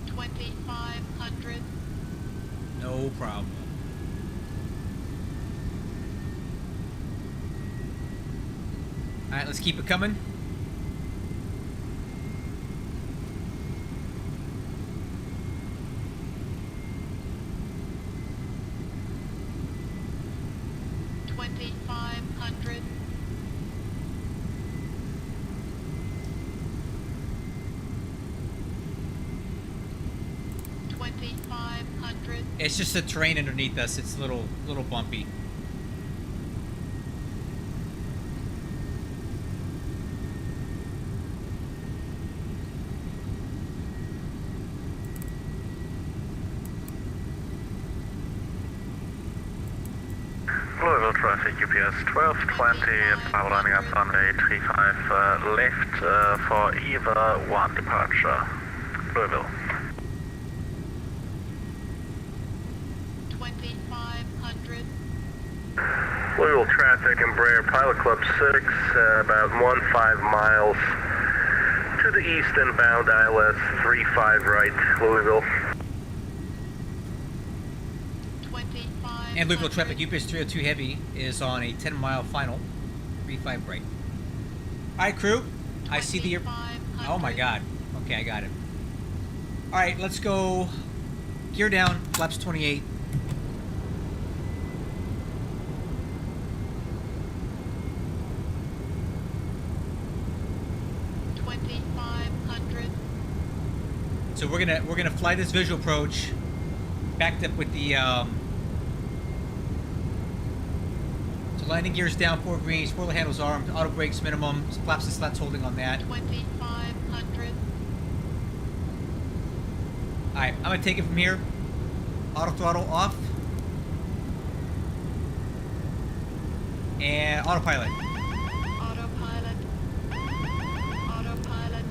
$2,500. No problem. Alright, let's keep it coming. $2,500. $2,500. It's just the terrain underneath us. It's a little bumpy. Louisville traffic UPS 1220, now lining up on a 35 left for EVA 1 departure. Louisville. 2,500. Louisville traffic, Embraer Pilot Club 6, about 15 miles to the east inbound, ILS 35 right, Louisville. 2,500. And Louisville traffic UPS 302 heavy is on a 10-mile final 35 right. Alright, crew. I see the... Oh my god. Okay, I got it. Alright, let's go. Gear down, flaps 28. So we're gonna fly this visual approach, backed up with the so landing gears down, 4 green, spoiler handles armed, auto brakes minimum, flaps and slats holding on that. 2,500. Alright, I'm gonna take it from here. Auto throttle off. And autopilot. Autopilot. Autopilot.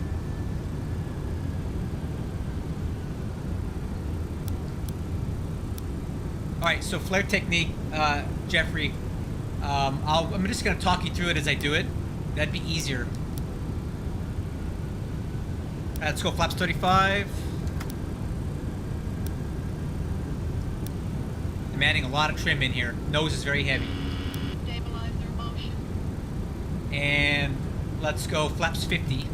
Alright, so flare technique, Jeffrey. I'm just gonna talk you through it as I do it. That'd be easier. Let's go flaps 35. Demanding a lot of trim in here. Nose is very heavy. Stabilizer motion. And let's go flaps 50.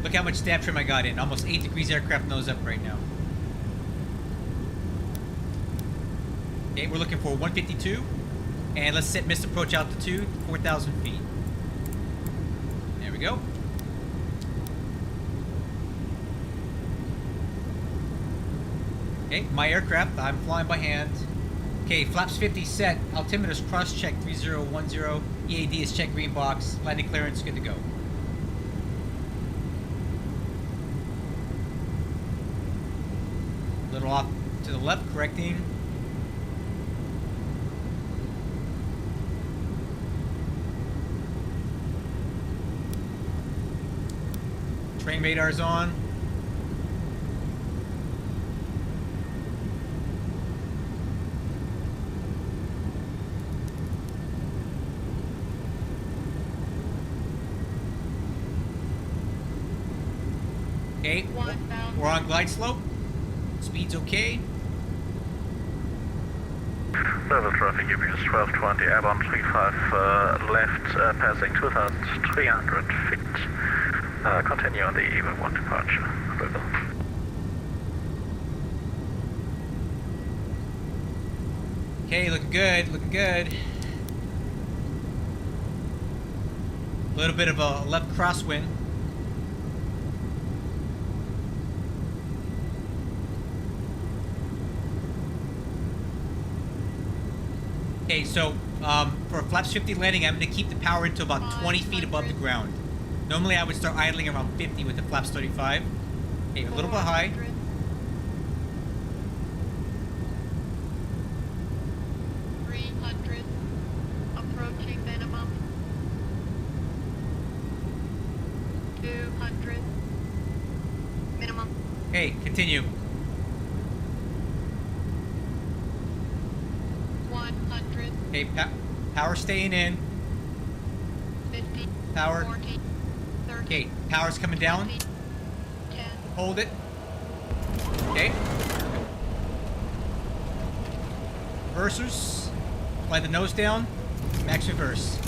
Look how much stab trim I got in. Almost 8 degrees aircraft nose up right now. Okay, we're looking for 152. And let's set missed approach altitude, 4,000 feet. There we go. Okay, my aircraft, I'm flying by hand. Okay, flaps 50 set, altimeter's cross-check 3010, EAD is check green box, landing clearance, good to go. A little off to the left, correcting. Train radar's on. Okay, 1,000. we're on glide slope. Speed's okay. Level traffic, UPS 1220, airborne 35 left, passing 2,300 feet. Continue on the EVA 1 departure. River. Okay, looking good, looking good. A little bit of a left crosswind. Okay, so for a flaps 50 landing, I'm going to keep the power into about 20 feet above the ground. Normally, I would start idling around 50 with the flaps 35. Okay, a little bit high. 400. 300. Approaching minimum. 200. Minimum. Okay, continue. 100. Okay, power staying in. 50. Power. 40. 30. Okay, power's coming down. 20, 10. Hold it. Okay. Reversers. Fly the nose down. Max reverse.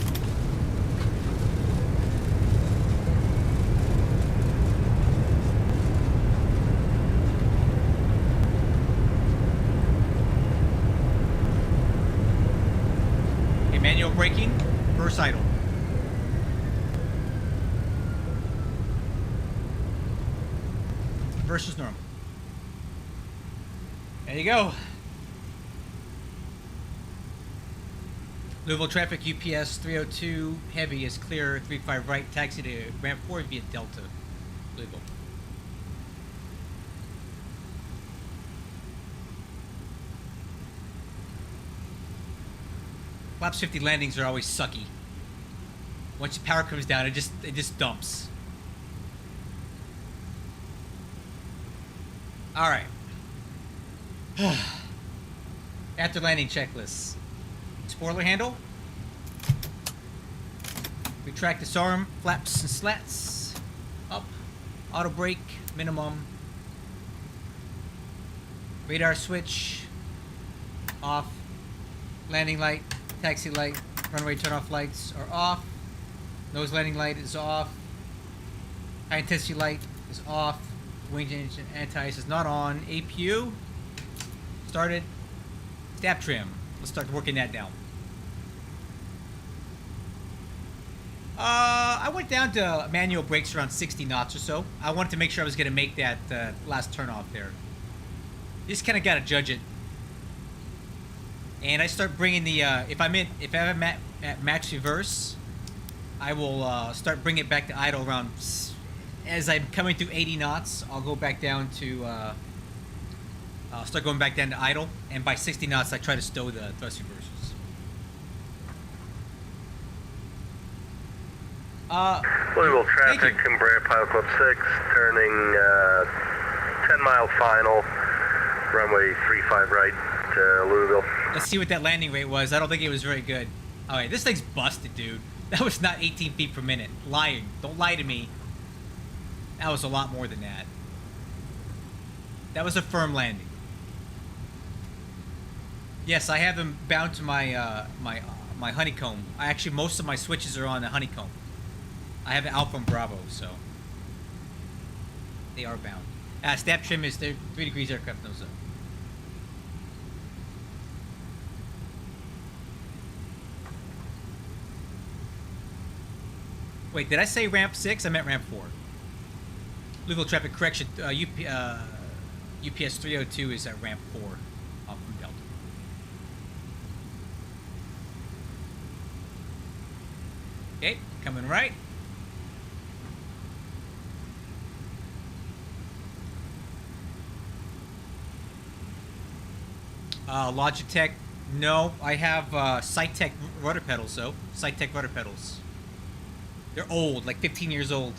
Okay, manual braking. Reverse idle. Versus normal. There you go. Louisville traffic UPS 302 heavy is clear, 35 right, taxi to ramp 4 via Delta, Louisville. Flaps 50 landings are always sucky. Once the power comes down, it just dumps. All right. After landing checklist. Spoiler handle. Retract disarm. Flaps and slats. Up. Auto brake. Minimum. Radar switch. Off. Landing light. Taxi light. Runway turn-off lights are off. Nose landing light is off. High intensity light is off. Wing engine anti-ice is not on. APU started. Stab trim. Let's start working that down. I went down to manual brakes around 60 knots or so. I wanted to make sure I was going to make that last turn off there. You just kind of got to judge it. And I start bringing the if I'm at max reverse, I will start bringing it back to idle around. As I'm coming through 80 knots, I'll go back down to, I'll start going back down to idle, and by 60 knots, I try to stow the thrust reversers. Louisville traffic, Embraer Pilot Club 6, turning 10 mile final, runway 35 right, Louisville. Let's see what that landing rate was. I don't think it was very good. Alright, this thing's busted, dude. That was not 18 feet per minute. Lying. Don't lie to me. That was a lot more than that. That was a firm landing. Yes, I have them bound to my my honeycomb. Most of my switches are on the honeycomb. I have an Alpha and Bravo, so They are bound. Snap trim is 3 degrees aircraft nose up. Wait, did I say ramp 6? I meant ramp 4. Louisville traffic correction. UPS 302 is at ramp 4 off from Delta. Okay, coming right. Logitech, no. I have Cytec rudder pedals though. Cytec rudder pedals. They're old, like 15 years old.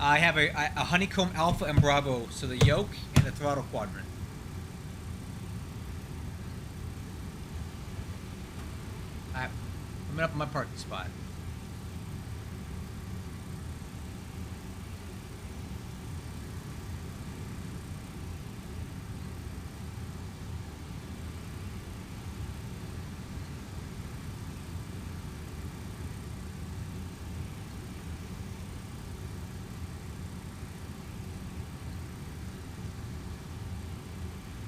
I have a Honeycomb Alpha and Bravo, so the yoke and the throttle quadrant. I'm coming up in my parking spot.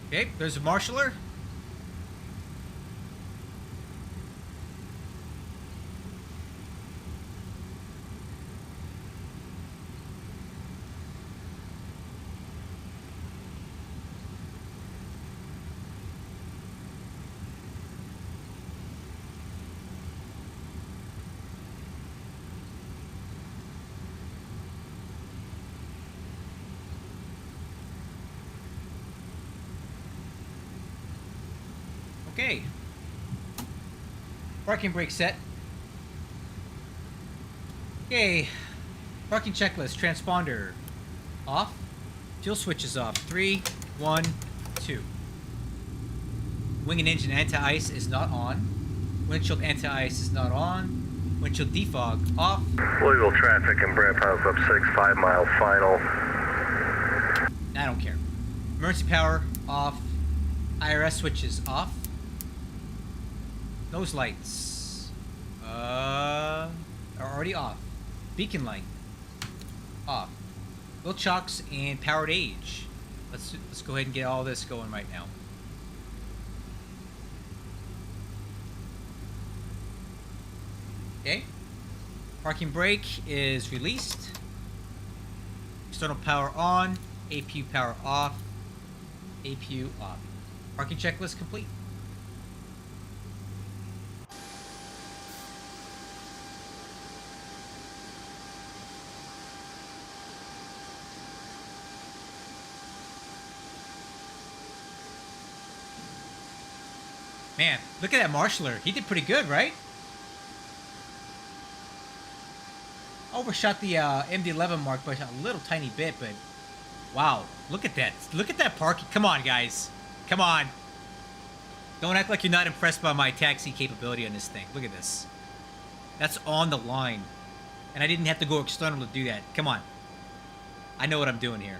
Okay, there's a marshaller. Okay. Parking brake set. Okay. Parking checklist. Transponder. Off. Fuel switch is off. 3, 1, 2. Wing and engine anti-ice is not on. Windshield anti-ice is not on. Windshield defog off. Louisville traffic and Brad Pilot Club 6, 5 mile final. I don't care. Emergency power off. IRS switch is off. Nose lights are already off. Beacon light off. Wheel chocks and powered age. Let's go ahead and get all this going right now. Okay. Parking brake is released. External power on. APU power off. APU off. Parking checklist complete. Man, look at that marshaller. He did pretty good, right? Overshot the MD-11 mark by a little tiny bit, but wow, look at that. Look at that parking. Come on, guys. Come on. Don't act like you're not impressed by my taxi capability on this thing. Look at this. That's on the line. And I didn't have to go external to do that. Come on. I know what I'm doing here.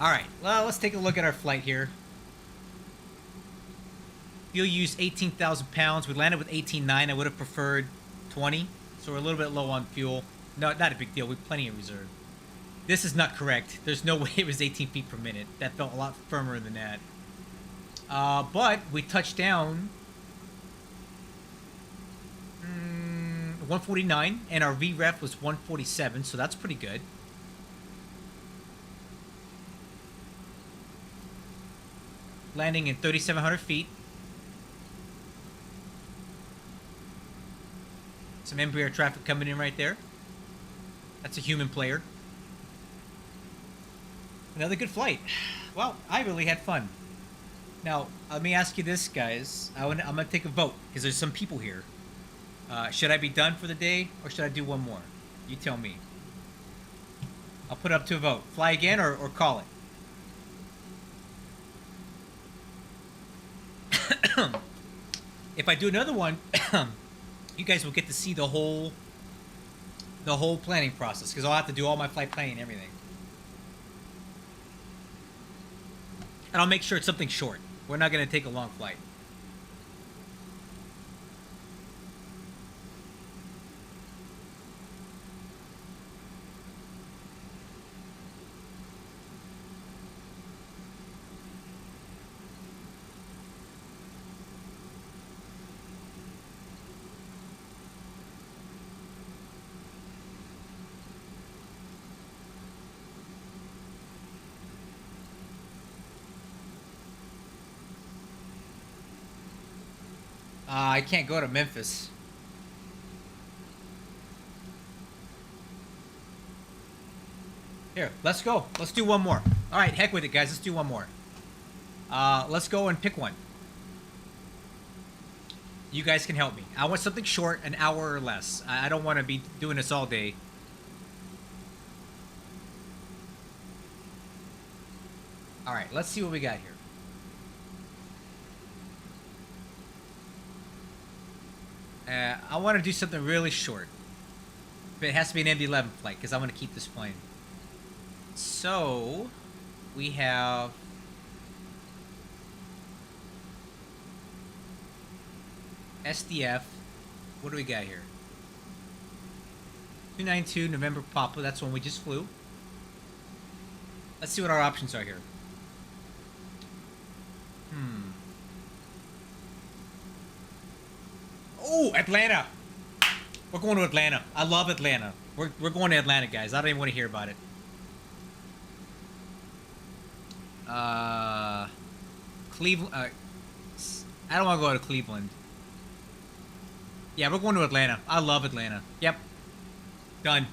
Alright, well, let's take a look at our flight here. Fuel use 18,000 pounds. We landed with 18.9. I would have preferred 20. So we're a little bit low on fuel. No, not a big deal. We have plenty of reserve. This is not correct. There's no way it was 18 feet per minute. That felt a lot firmer than that. But we touched down 149, and our VREF was 147, so that's pretty good. Landing in 3,700 feet. Some Embraer traffic coming in right there. That's a human player. Another good flight. Well, I really had fun. Now, let me ask you this, guys. I'm going to take a vote, because there's some people here. Should I be done for the day, or should I do one more? You tell me. I'll put it up to a vote. Fly again, or call it. If I do another one, you guys will get to see the whole planning process, because I'll have to do all my flight planning and everything. And I'll make sure it's something short. We're not going to take a long flight. I can't go to Memphis. Here, let's go. Let's do one more. All right, heck with it, guys. Let's do one more. Let's go and pick one. You guys can help me. I want something short, an hour or less. I don't want to be doing this all day. All right, let's see what we got here. I want to do something really short. But it has to be an MD-11 flight because I want to keep this plane. So, we have... SDF. What do we got here? 292 November Papa. That's one we just flew. Let's see what our options are here. Oh, Atlanta. We're going to Atlanta. I love Atlanta. We're going to Atlanta, guys. I don't even want to hear about it. Cleveland. I don't want to go to Cleveland. Yeah, we're going to Atlanta. I love Atlanta. Yep. Done.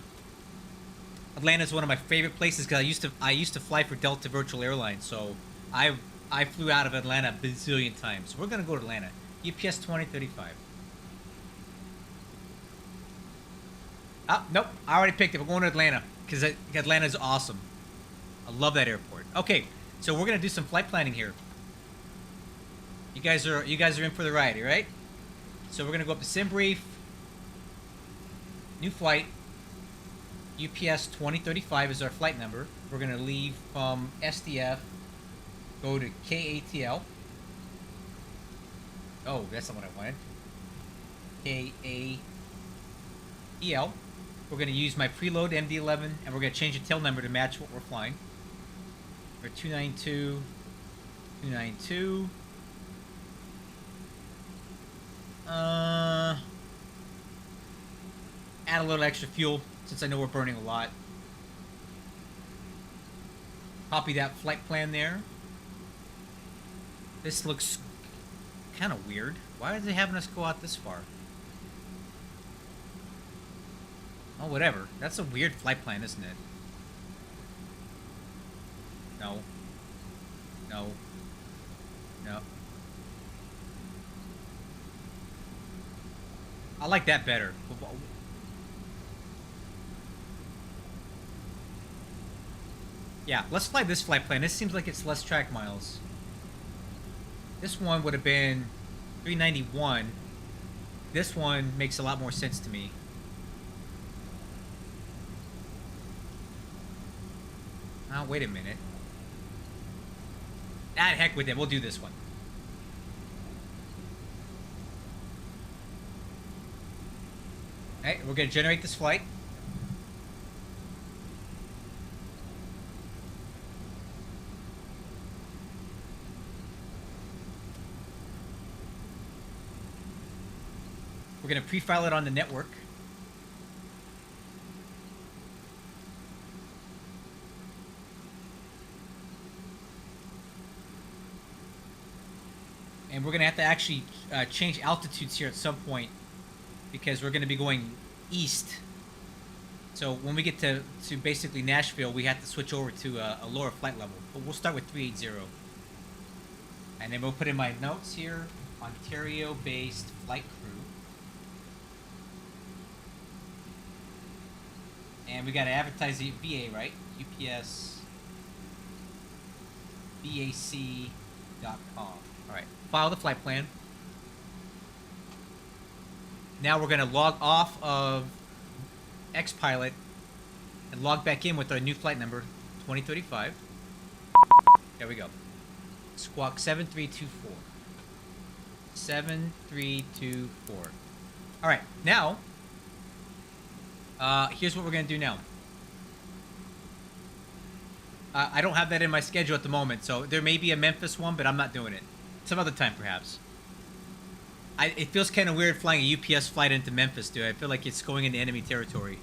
Atlanta is one of my favorite places because I used to fly for Delta Virtual Airlines, so I flew out of Atlanta a bazillion times. So we're gonna go to Atlanta. UPS 2035. Nope. I already picked it. We're going to Atlanta because Atlanta is awesome. I love that airport. Okay, so we're gonna do some flight planning here. You guys are in for the ride, right? So we're gonna go up to SimBrief. New flight. UPS 2035 is our flight number. We're gonna leave from SDF. Go to KATL. Oh, that's not what I wanted. KATL. We're gonna use my preload MD-11, and we're gonna change the tail number to match what we're flying. For 292, 292. Add a little extra fuel since I know we're burning a lot. Copy that flight plan there. This looks kind of weird. Why are they having us go out this far? Oh, whatever. That's a weird flight plan, isn't it? No. No. No. I like that better. Yeah, let's fly this flight plan. This seems like it's less track miles. This one would have been 391. This one makes a lot more sense to me. Oh, wait a minute. Heck with it. We'll do this one. Okay, we're going to generate this flight. We're going to pre-file it on the network. And we're going to have to actually change altitudes here at some point because we're going to be going east. So when we get to basically Nashville, we have to switch over to a lower flight level. But we'll start with 380. And then we'll put in my notes here, Ontario-based flight crew. And we got to advertise the VA, right? UPS BAC.com. All right, file the flight plan. Now we're going to log off of XPilot and log back in with our new flight number, 2035. There we go. Squawk 7324. 7324. All right, now, here's what we're going to do now. I don't have that in my schedule at the moment, so there may be a Memphis one, but I'm not doing it. Some other time, perhaps. It feels kind of weird flying a UPS flight into Memphis, dude. I feel like it's going into enemy territory.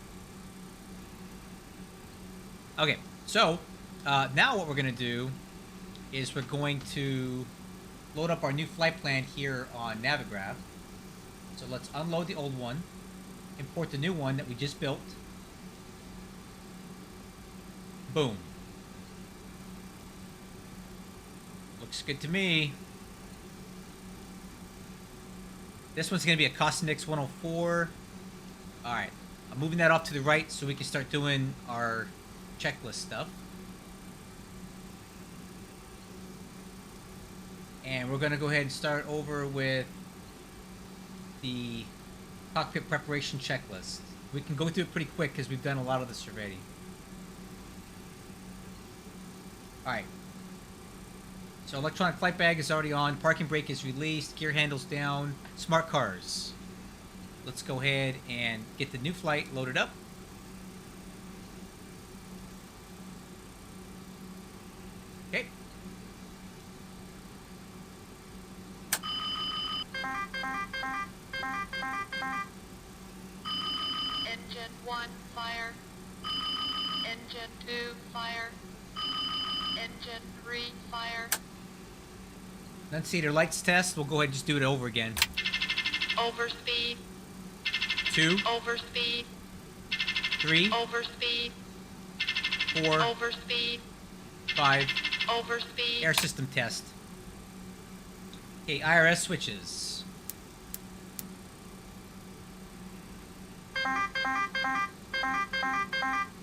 Okay, so now what we're going to do is we're going to load up our new flight plan here on Navigraph. So let's unload the old one, import the new one that we just built. Boom. Looks good to me. This one's going to be a Cost Index 104. Alright. I'm moving that off to the right so we can start doing our checklist stuff. And we're going to go ahead and start over with the cockpit preparation checklist. We can go through it pretty quick because we've done a lot of this already. Alright. So electronic flight bag is already on. Parking brake is released. Gear handles down. Smart cars. Let's go ahead and get the new flight loaded up. Okay. Engine 1, fire. Engine 2, fire. Engine 3, fire. Enunciator lights test. We'll go ahead and just do it over again. Overspeed. 2, Overspeed. 3, Overspeed. 4, Overspeed. 5. Overspeed. Air system test. Okay, IRS switches.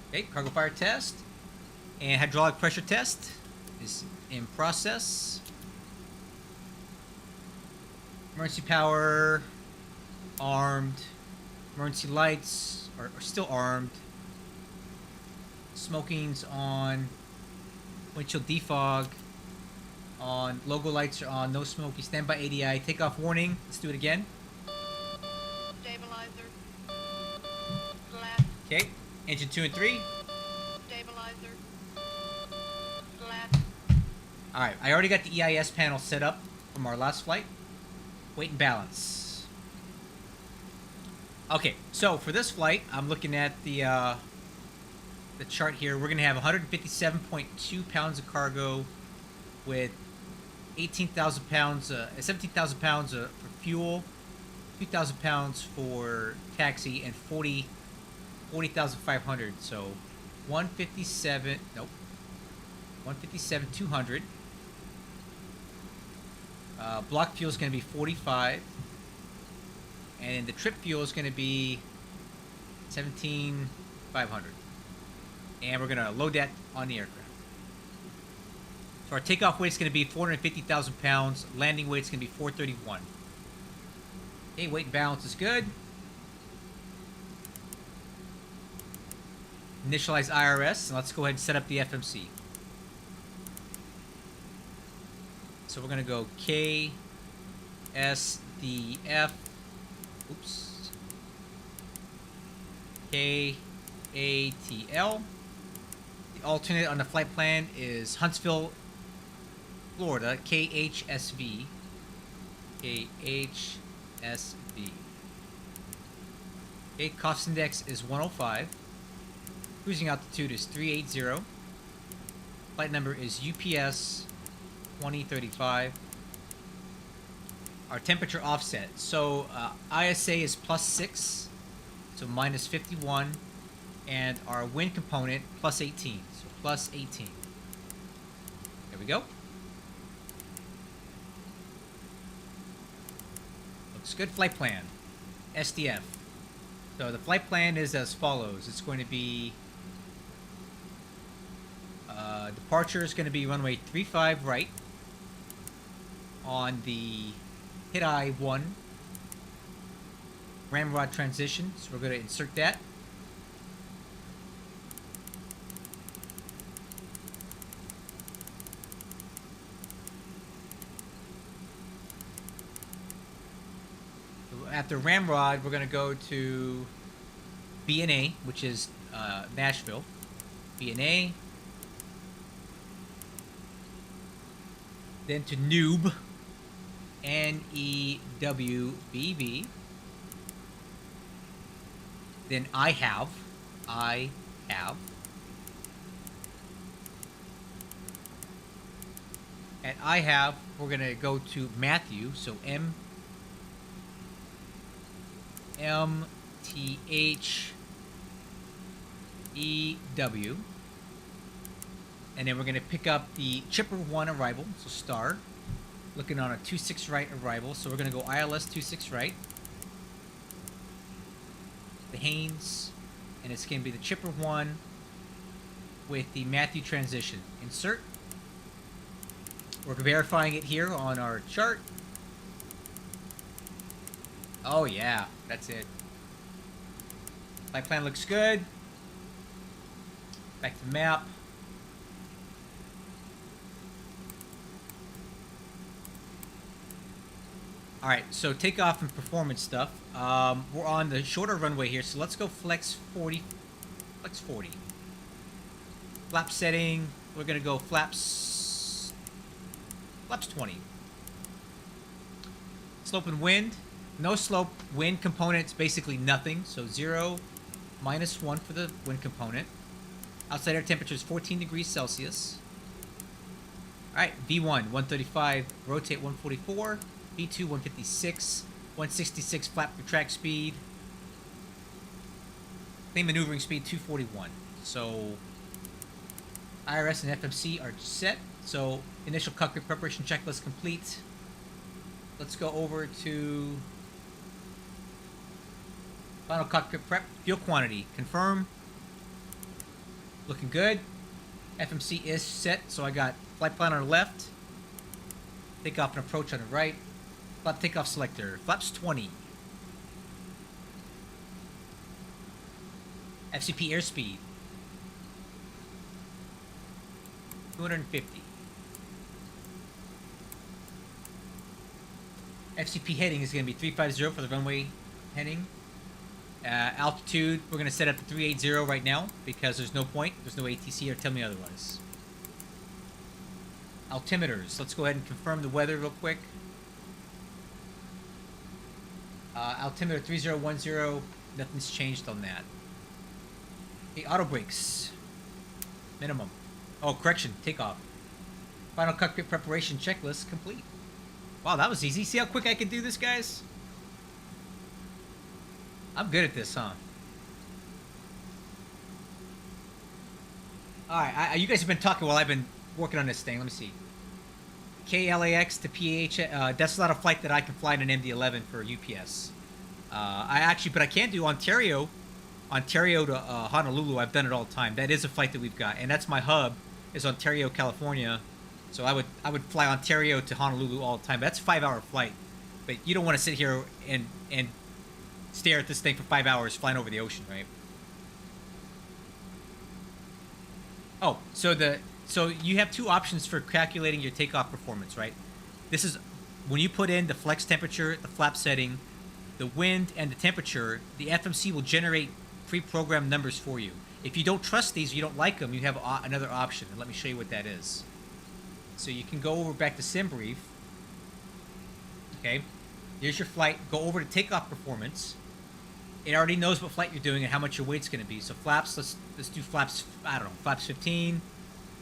Okay, cargo fire test. And hydraulic pressure test is in process. Emergency power, armed. Emergency lights are still armed. Smoking's on. Windshield defog on. Logo lights are on. No smoking. Standby ADI. Takeoff warning. Let's do it again. Stabilizer. Flat. Okay. Engine 2 and 3. Stabilizer. Flat. Alright. I already got the EIS panel set up from our last flight. Weight and balance. Okay. So for this flight, I'm looking at the chart here. We're going to have 157.2 pounds of cargo with 18,000 pounds, 17,000 pounds for fuel, 2,000 pounds for taxi, and 40,500. So 157,200. Block fuel is going to be 45. And the trip fuel is going to be 17,500. And we're going to load that on the aircraft. So our takeoff weight is going to be 450,000 pounds. Landing weight is going to be 431. Okay, weight and balance is good. Initialize IRS, and let's go ahead and set up the FMC. So we're going to go KSDF. Oops. KATL. The alternate on the flight plan is Huntsville, Florida, KHSV. KHSV. Okay, cost index is 105. Cruising altitude is 380. Flight number is UPS 2035. Our temperature offset. So ISA is +6, so -51. And our wind component +18, so +18. There we go. Looks good. Flight plan. SDF. So the flight plan is as follows. It's going to be departure is going to be runway 35 right on the hit-eye 1 ramrod transition. So we're going to insert that. After ramrod, we're going to go to BNA, which is Nashville. BNA. Then to Noob. NEWBB. Then I have. At I have, we're going to go to Matthew, so MTHEW. And then we're going to pick up the Chipper 1 arrival, so star. Looking on a 26 right arrival, so we're going to go ILS 26 right. The Haynes, and it's going to be the Chipper 1 with the Matthew transition. Insert. We're verifying it here on our chart. Oh yeah, that's it. Flight plan looks good. Back to map. Alright, so takeoff and performance stuff. We're on the shorter runway here, so let's go flex 40. Flex 40. Flap setting, we're going to go flaps 20. Slope and wind. No slope. Wind component's basically nothing, so 0, -1 for the wind component. Outside air temperature is 14 degrees Celsius. Alright, V1, 135, rotate 144. V2, 156, 166 flap retract speed. Clean maneuvering speed, 241. So, IRS and FMC are set. So, initial cockpit preparation checklist complete. Let's go over to final cockpit prep. Fuel quantity, confirm. Looking good. FMC is set, so I got flight plan on the left. Takeoff and approach on the right. Flap takeoff selector. Flaps 20. FCP airspeed. 250. FCP heading is going to be 350 for the runway heading. Altitude, we're going to set up to 380 right now because there's no point. There's no ATC or tell me otherwise. Altimeters. Let's go ahead and confirm the weather real quick. Altimeter 3010, nothing's changed on that. The auto brakes, minimum. Oh, correction, takeoff. Final cockpit preparation checklist complete. Wow, that was easy. See how quick I can do this, guys? I'm good at this, huh? Alright, you guys have been talking while I've been working on this thing. Let me see. KLAX to PH, that's not a flight that I can fly in an MD-11 for UPS. But I can do Ontario to Honolulu. I've done it all the time. That is a flight that we've got, and that's my hub is Ontario, California. So I would fly Ontario to Honolulu all the time. That's a 5-hour flight, but you don't want to sit here and stare at this thing for 5 hours flying over the ocean, right? Oh, so you have two options for calculating your takeoff performance, right? This is when you put in the flex temperature, the flap setting, the wind, and the temperature, the FMC will generate pre-programmed numbers for you. If you don't trust these, you don't like them, you have another option. And let me show you what that is. So you can go over back to SimBrief. Okay, here's your flight. Go over to takeoff performance. It already knows what flight you're doing and how much your weight's going to be. So flaps, let's do flaps, I don't know, flaps 15,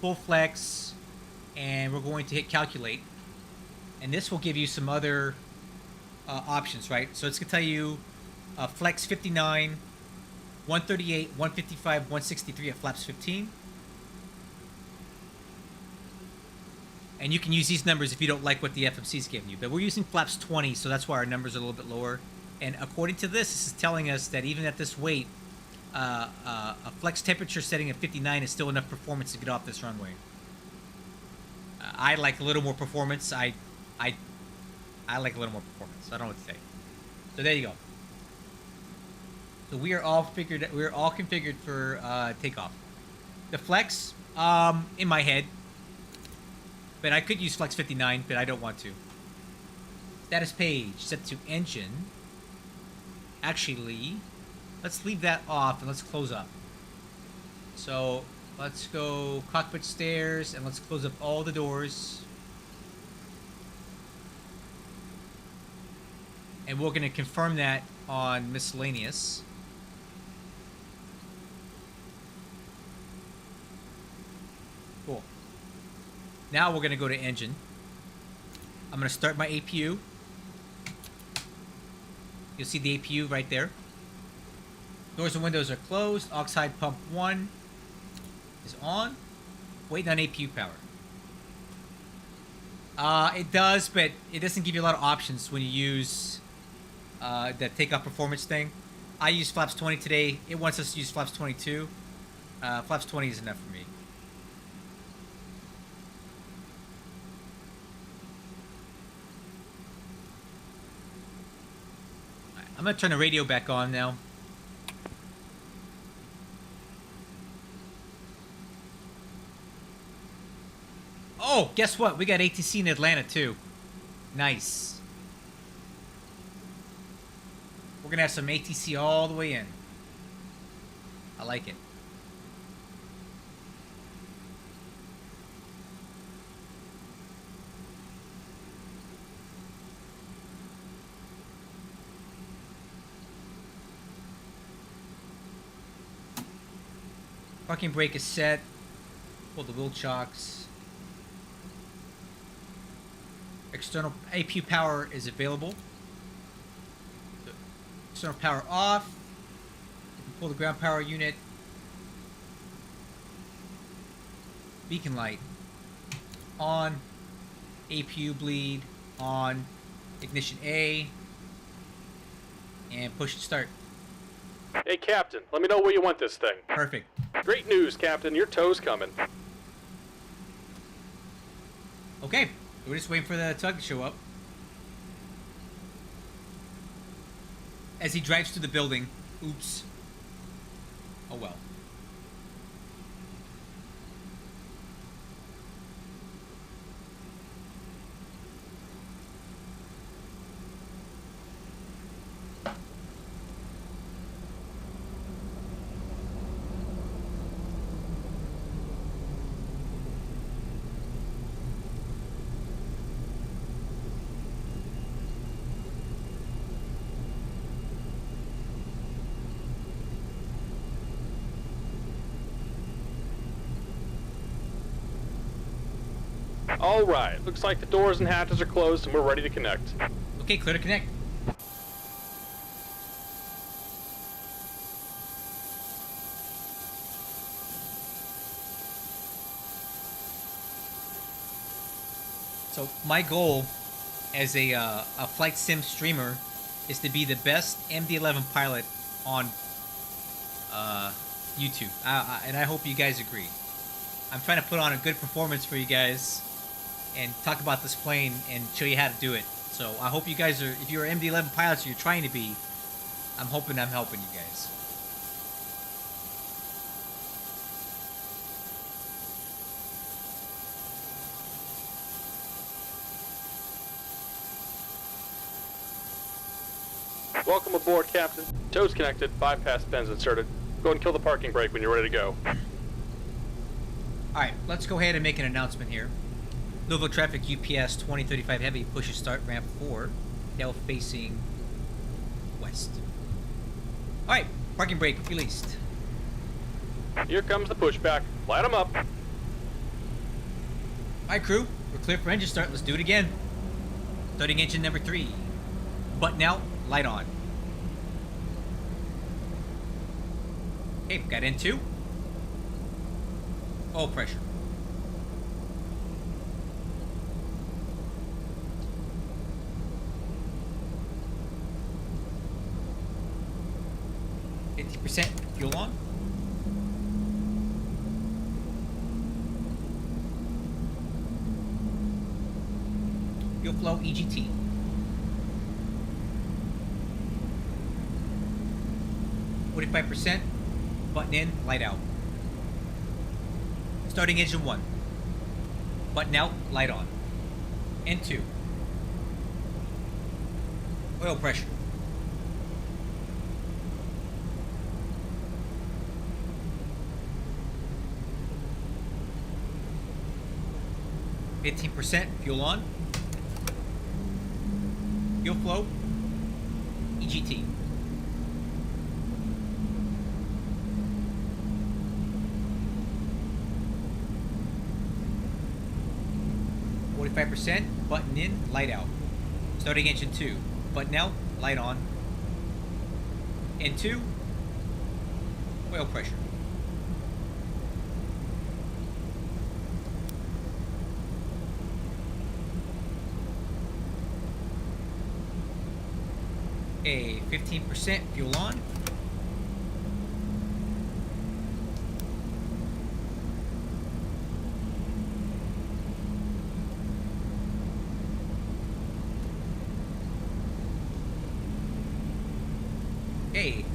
full flex, and we're going to hit calculate. And this will give you some other options, right? So it's going to tell you flex 59, 138, 155, 163 at flaps 15. And you can use these numbers if you don't like what the FMC is giving you. But we're using flaps 20, so that's why our numbers are a little bit lower. And according to this is telling us that even at this weight, a flex temperature setting at 59 is still enough performance to get off this runway. I like a little more performance. I like a little more performance. I don't know what to say. So there you go. So we are all configured for takeoff. The flex, in my head, but I could use flex 59, but I don't want to. Status page set to engine. Actually, let's leave that off and let's close up. So let's go cockpit stairs and let's close up all the doors. And we're going to confirm that on miscellaneous. Cool. Now we're going to go to engine. I'm going to start my APU. You'll see the APU right there. Doors and windows are closed. Oxide pump 1 is on. Waiting on APU power. It does, but it doesn't give you a lot of options when you use the takeoff performance thing. I use flaps 20 today. It wants us to use flaps 22. Flaps 20 is enough for me. Alright, I'm gonna turn the radio back on now. Oh, guess what? We got ATC in Atlanta too. Nice. We're gonna have some ATC all the way in. I like it. Parking brake is set. Pull the wheel chocks. External APU power is available. So, external power off. You can pull the ground power unit. Beacon light on. APU bleed on. Ignition A. And push to start. Hey, Captain, let me know where you want this thing. Perfect. Great news, Captain. Your tow's coming. Okay. We're just waiting for the tug to show up. As he drives through the building. Oops. Oh well. All right. Looks like the doors and hatches are closed and we're ready to connect. Okay, clear to connect. So my goal as a flight sim streamer is to be the best MD-11 pilot on YouTube, and I hope you guys agree. I'm trying to put on a good performance for you guys and talk about this plane and show you how to do it. So I hope you guys are, if you're MD-11 pilots or you're trying to be, I'm hoping I'm helping you guys. Welcome aboard, Captain. Tow's connected, bypass pins inserted. Go and kill the parking brake when you're ready to go. Alright, let's go ahead and make an announcement here. Louisville traffic UPS 2035 heavy pushes start ramp 4, tail facing west. Alright, parking brake released. Here comes the pushback. Light them up. Alright crew, we're clear for engine start, let's do it again. Starting engine number 3. Button out, light on. Okay, got N2. Oil pressure. %, fuel on. Fuel flow EGT. %, button in, light out. Starting engine 1. Button out, light on. N2. Oil pressure. %, fuel on. Fuel flow EGT. %, button in, light out. Starting engine 2. Button out, light on. Into oil pressure. Okay, 15% fuel on. Okay.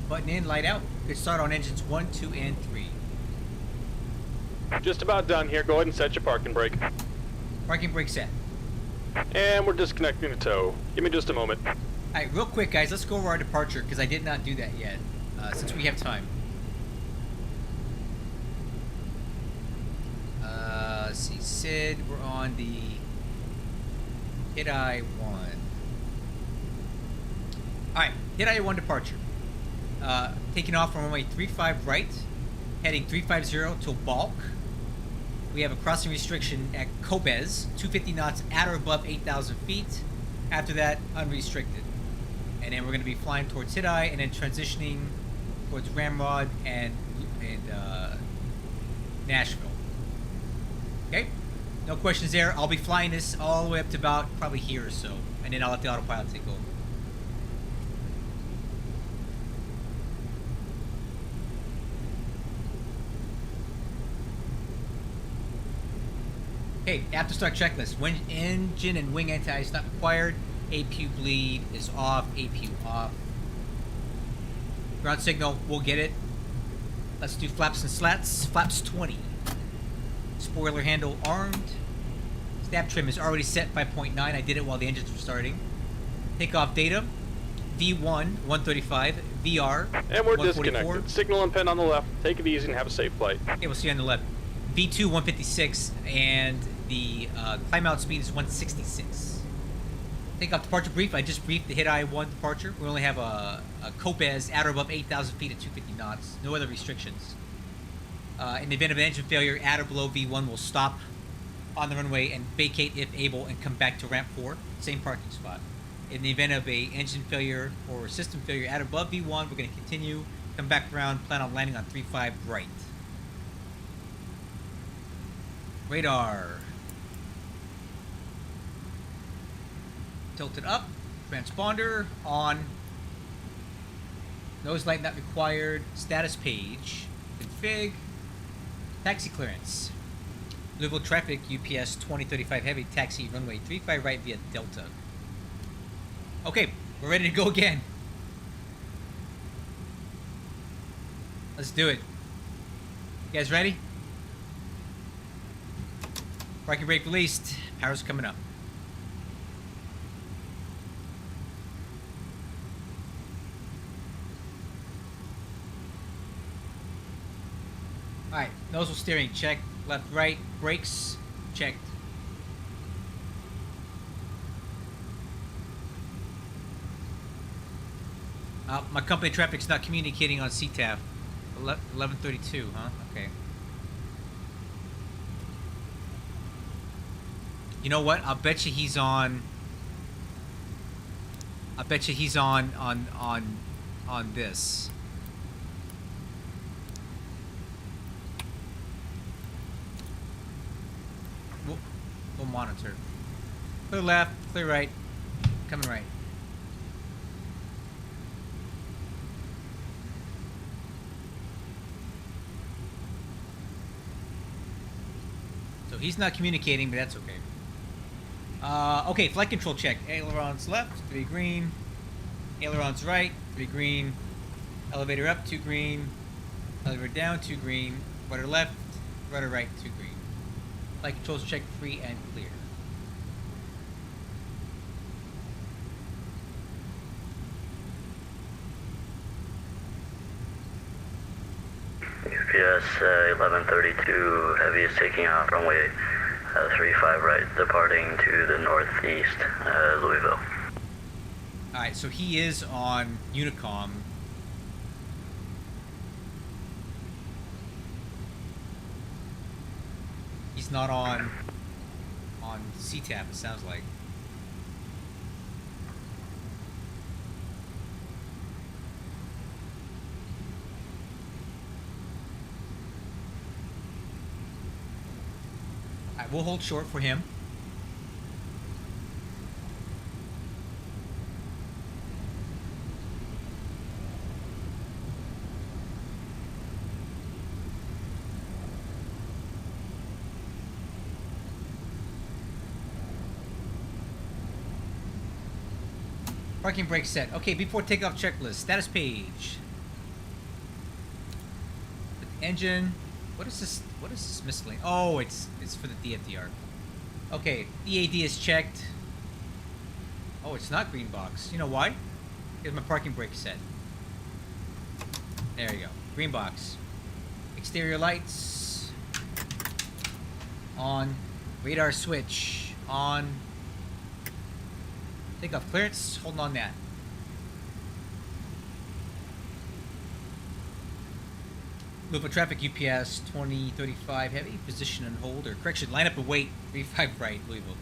Button in, light out. Good start on engines 1, 2, and 3. Just about done here. Go ahead and set your parking brake. Parking brake set. And we're disconnecting the tow. Give me just a moment. Alright, real quick, guys, let's go over our departure, because I did not do that yet, since we have time. Let's see, Sid, we're on the Hit-I 1. Alright, Hit-I 1 departure. Taking off from runway 35 right, heading 350 to Balk. We have a crossing restriction at Kobez, 250 knots at or above 8,000 feet. After that, unrestricted. And then we're going to be flying towards Hit-I and then transitioning towards Ramrod and Nashville. Okay? No questions there. I'll be flying this all the way up to about probably here or so. And then I'll let the autopilot take over. Okay, after start checklist. When engine and wing anti-ice not required. APU bleed is off. APU off. Ground signal, we'll get it. Let's do flaps and slats. Flaps 20. Spoiler handle armed. Snap trim is already set 5.9. I did it while the engines were starting. Takeoff data. V1, 135. VR, And we're 144. disconnected. Signal and pin on the left. Take it easy and have a safe flight. Okay, we'll see you on the left. V2, 156. And the climb out speed is 166. Takeoff departure brief. I just briefed the Hit-I 1 departure. We only have a Kobez at or above 8,000 feet at 250 knots. No other restrictions. In the event of an engine failure, at or below V1 will stop on the runway and vacate if able and come back to ramp 4. Same parking spot. In the event of a engine failure or system failure at or above V1, we're going to continue, come back around, plan on landing on 35 right. Radar. Tilted up. Transponder on. Nose light not required. Status page. Config. Taxi clearance. Louisville traffic UPS 2035 heavy taxi runway 35 right via Delta. Okay, we're ready to go again. Let's do it. You guys ready? Parking brake released. Power's coming up. Alright, nozzle steering checked. Left, right, brakes checked. My company traffic's not communicating on CTAF. 1132, huh? Okay. You know what? I'll bet you he's on. I bet you he's on this. We'll monitor. Clear left, clear right, coming right. So he's not communicating, but that's okay. Okay, flight control check. Ailerons left, 3 green. Ailerons right, 3 green. Elevator up, 2 green. Elevator down, 2 green. Rudder left, rudder right, 2 green. Flight controls check, free and clear. UPS 1132 heavy is taking off runway 35 right, departing to the northeast, Louisville. Alright, so he is on Unicom. He's not on CTAP, it sounds like. Alright, we'll hold short for him. Parking brake set. Okay, before takeoff checklist. Status page. Engine. What is this? What is this miscellaneous? Oh, it's for the DFDR. Okay, EAD is checked. Oh, it's not green box. You know why? Here's my parking brake set. There you go. Green box. Exterior lights. On. Radar switch. On. Takeoff clearance. Holding on that. Move a traffic UPS 2035 heavy. Position and hold. Or correction, line up and wait. 35 right, Louisville.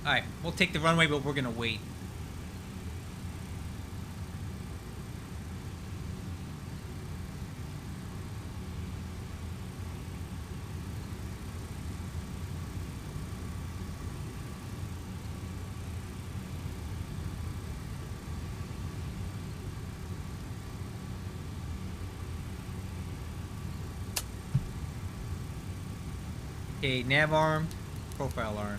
Alright, we'll take the runway, but we're going to wait. Okay, nav armed, profile armed.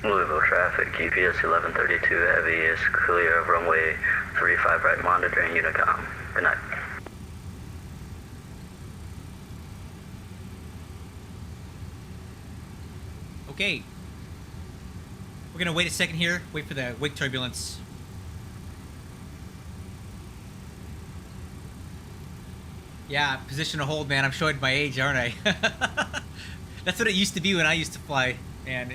Louisville traffic, GPS 1132 heavy is clear of runway 35 right, monitoring Unicom. Good night. Okay. We're gonna wait a second here, wait for the wake turbulence. Yeah, position to hold, man. I'm showing my age, aren't I? That's what it used to be when I used to fly, and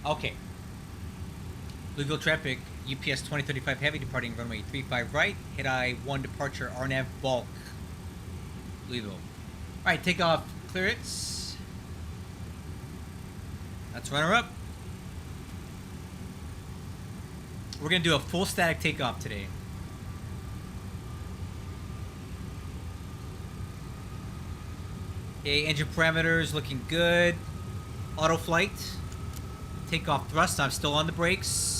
okay. Louisville traffic, UPS 2035 heavy, departing runway 35 right, hit I-1 departure, RNAV bulk, Louisville. Alright, takeoff clearance. That's runner up. We're going to do a full static takeoff today. Okay, engine parameters looking good. Auto flight. Takeoff thrust, I'm still on the brakes.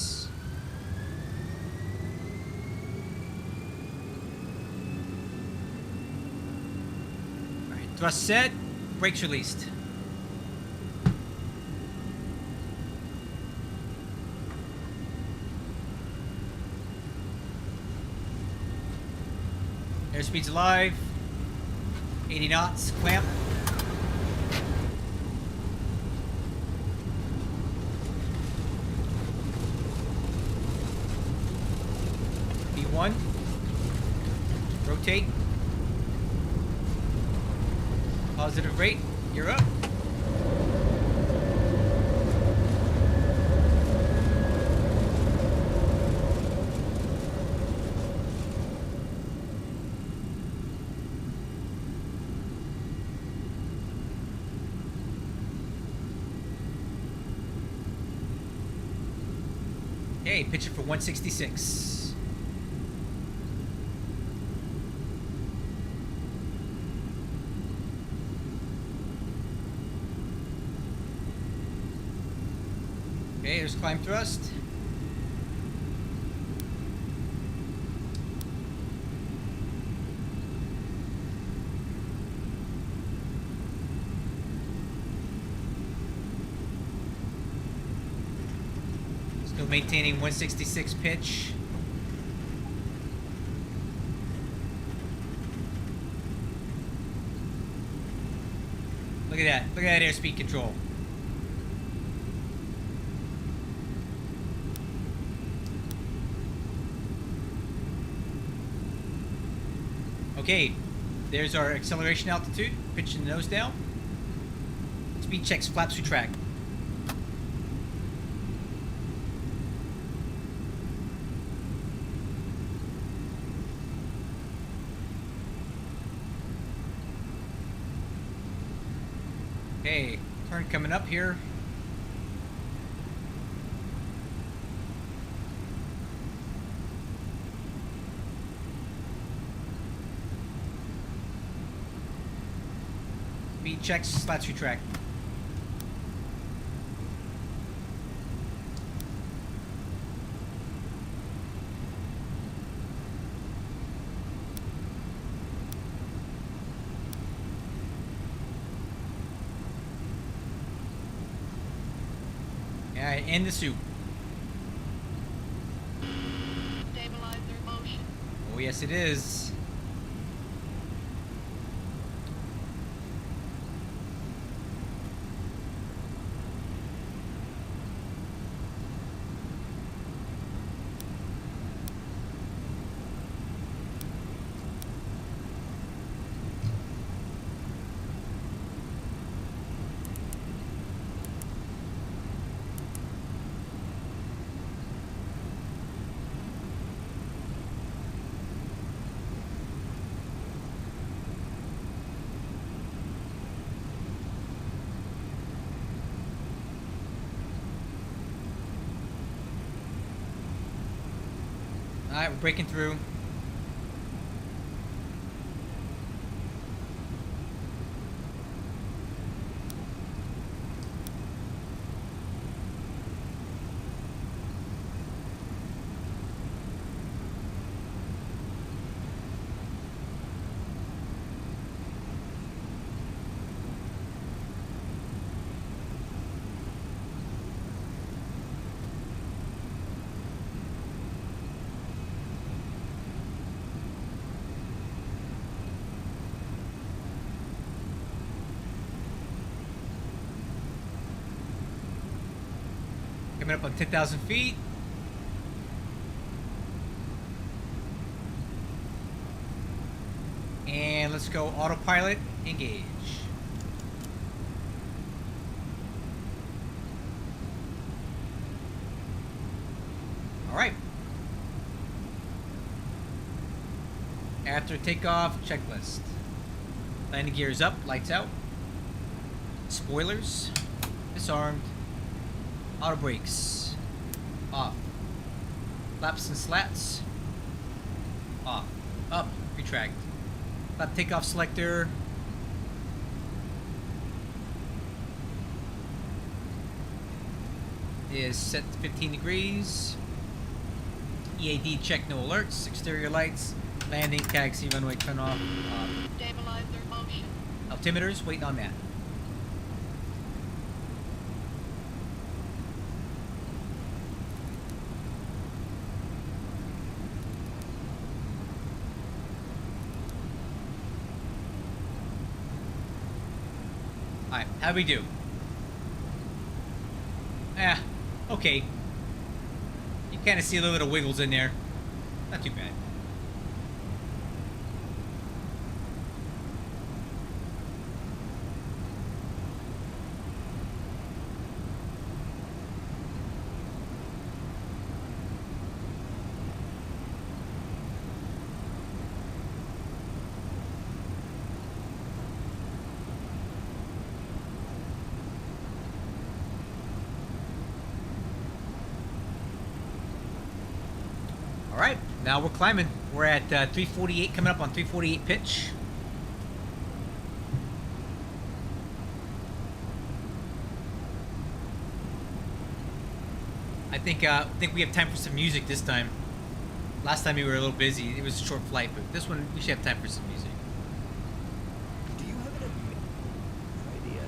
Thrust set, brakes released. Airspeed's alive. 80 knots, clamp. B1. Rotate. Positive rate, you're up. Okay, pitch it for 166. Okay, here's climb thrust. Still maintaining 166 pitch. Look at that. Look at that airspeed control. Okay, there's our acceleration altitude, pitching the nose down. Speed checks, flaps to track. Okay, turn coming up here. Speed checks, slats retract. Alright, and the soup. Stabilizer motion. Oh yes it is. Alright, we're breaking through. Coming up on 10,000 feet. And let's go autopilot, engage. All right. After takeoff, checklist. Landing gears up, lights out. Spoilers, disarmed. Auto brakes, off. Flaps and slats, off. Up, retract. Flap takeoff selector. Is set to 15 degrees. EAD check, no alerts. Exterior lights. Landing, taxi, runway turn off. Stabilizer motion. Altimeters, waiting on that. Alright, how'd we do? Okay. You kind of see a little bit of wiggles in there. Not too bad. Alright, now we're climbing. We're at 348, coming up on 348 pitch. I think we have time for some music this time. Last time we were a little busy. It was a short flight, but this one we should have time for some music. Do you have an idea?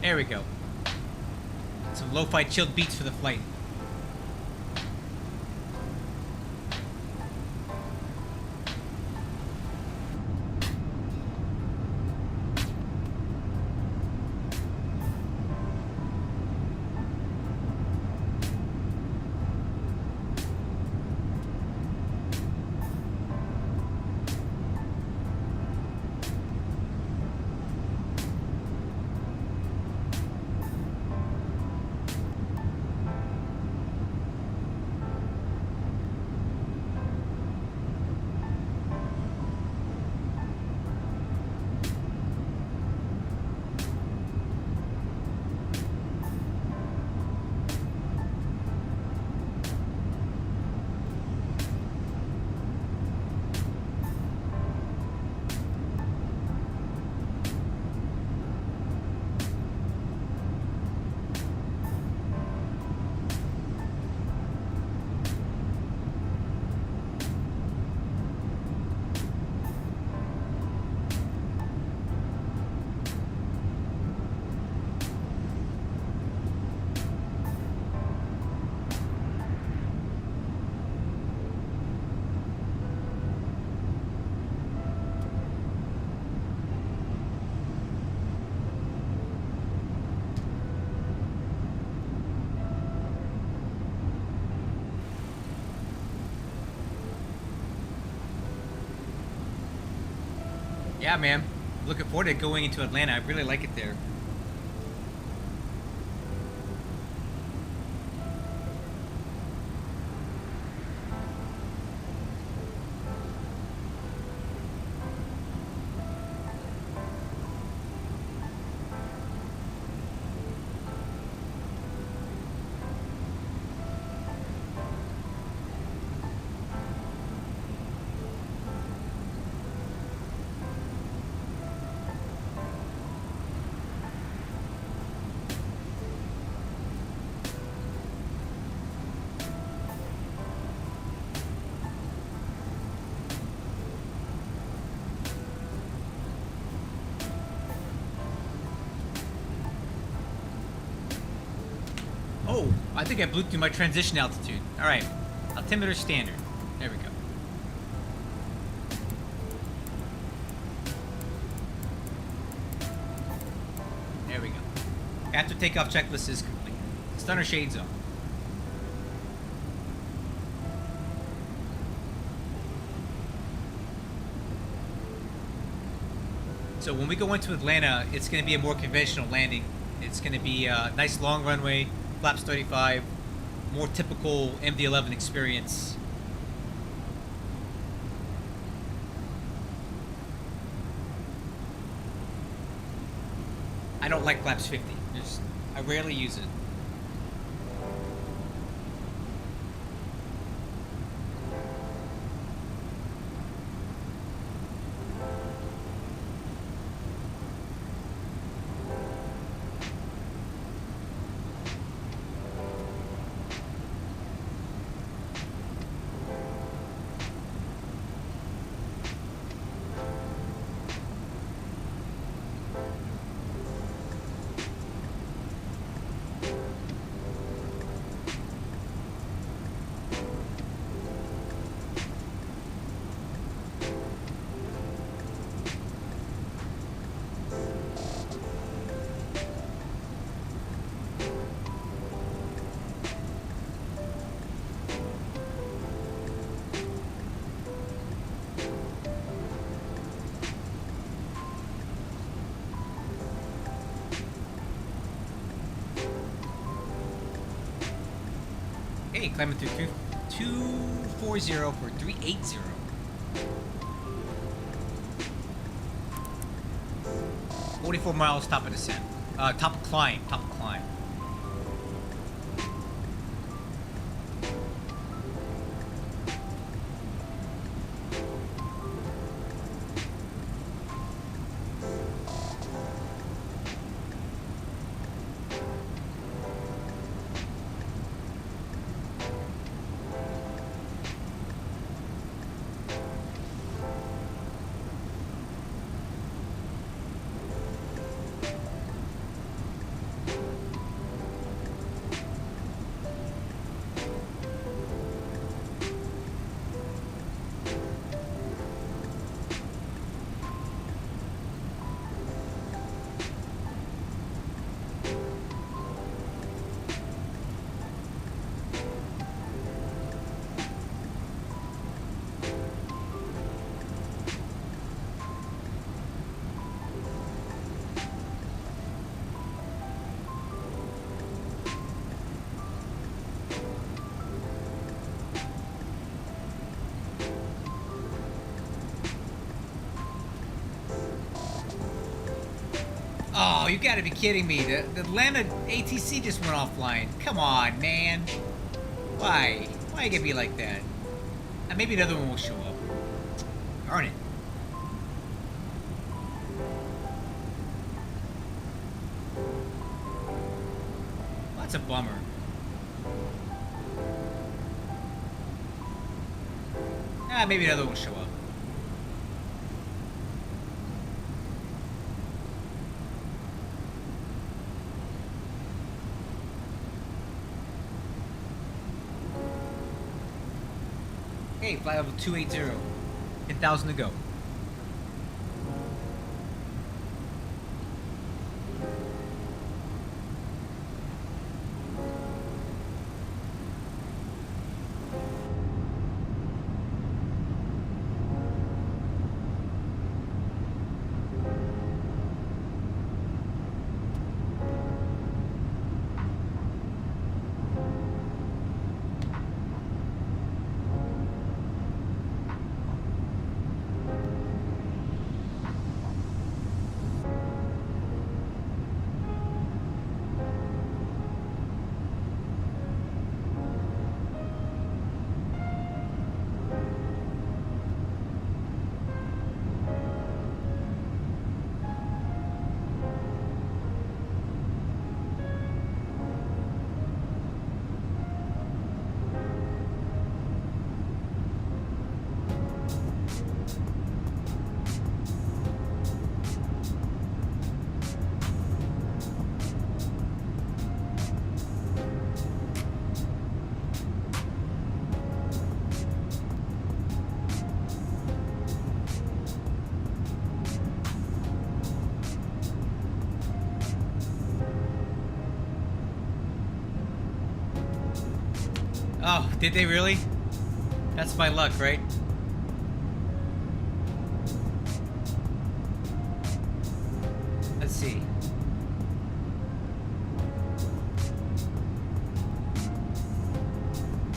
There we go. Some lo-fi chilled beats for the flight. Yeah, man. Looking forward to going into Atlanta. I really like it there. Oh, I think I blew through my transition altitude. All right, altimeter standard. There we go. There we go. After takeoff checklist is complete. Stunner shades on. So when we go into Atlanta, it's going to be a more conventional landing. It's going to be a nice long runway, flaps 35, more typical MD-11 experience. I don't like flaps 50. I rarely use it. Hey, climbing through 240 for 380. $44 miles top of descent. Top of climb. Oh, you gotta be kidding me. The Atlanta ATC just went offline. Come on, man. Why? Why you gonna be like that? Maybe another one will show up. Darn it. That's a bummer. Maybe another one will show up. Hey, flight level 280. 10,000 to go. Oh, did they really? That's my luck, right? Let's see.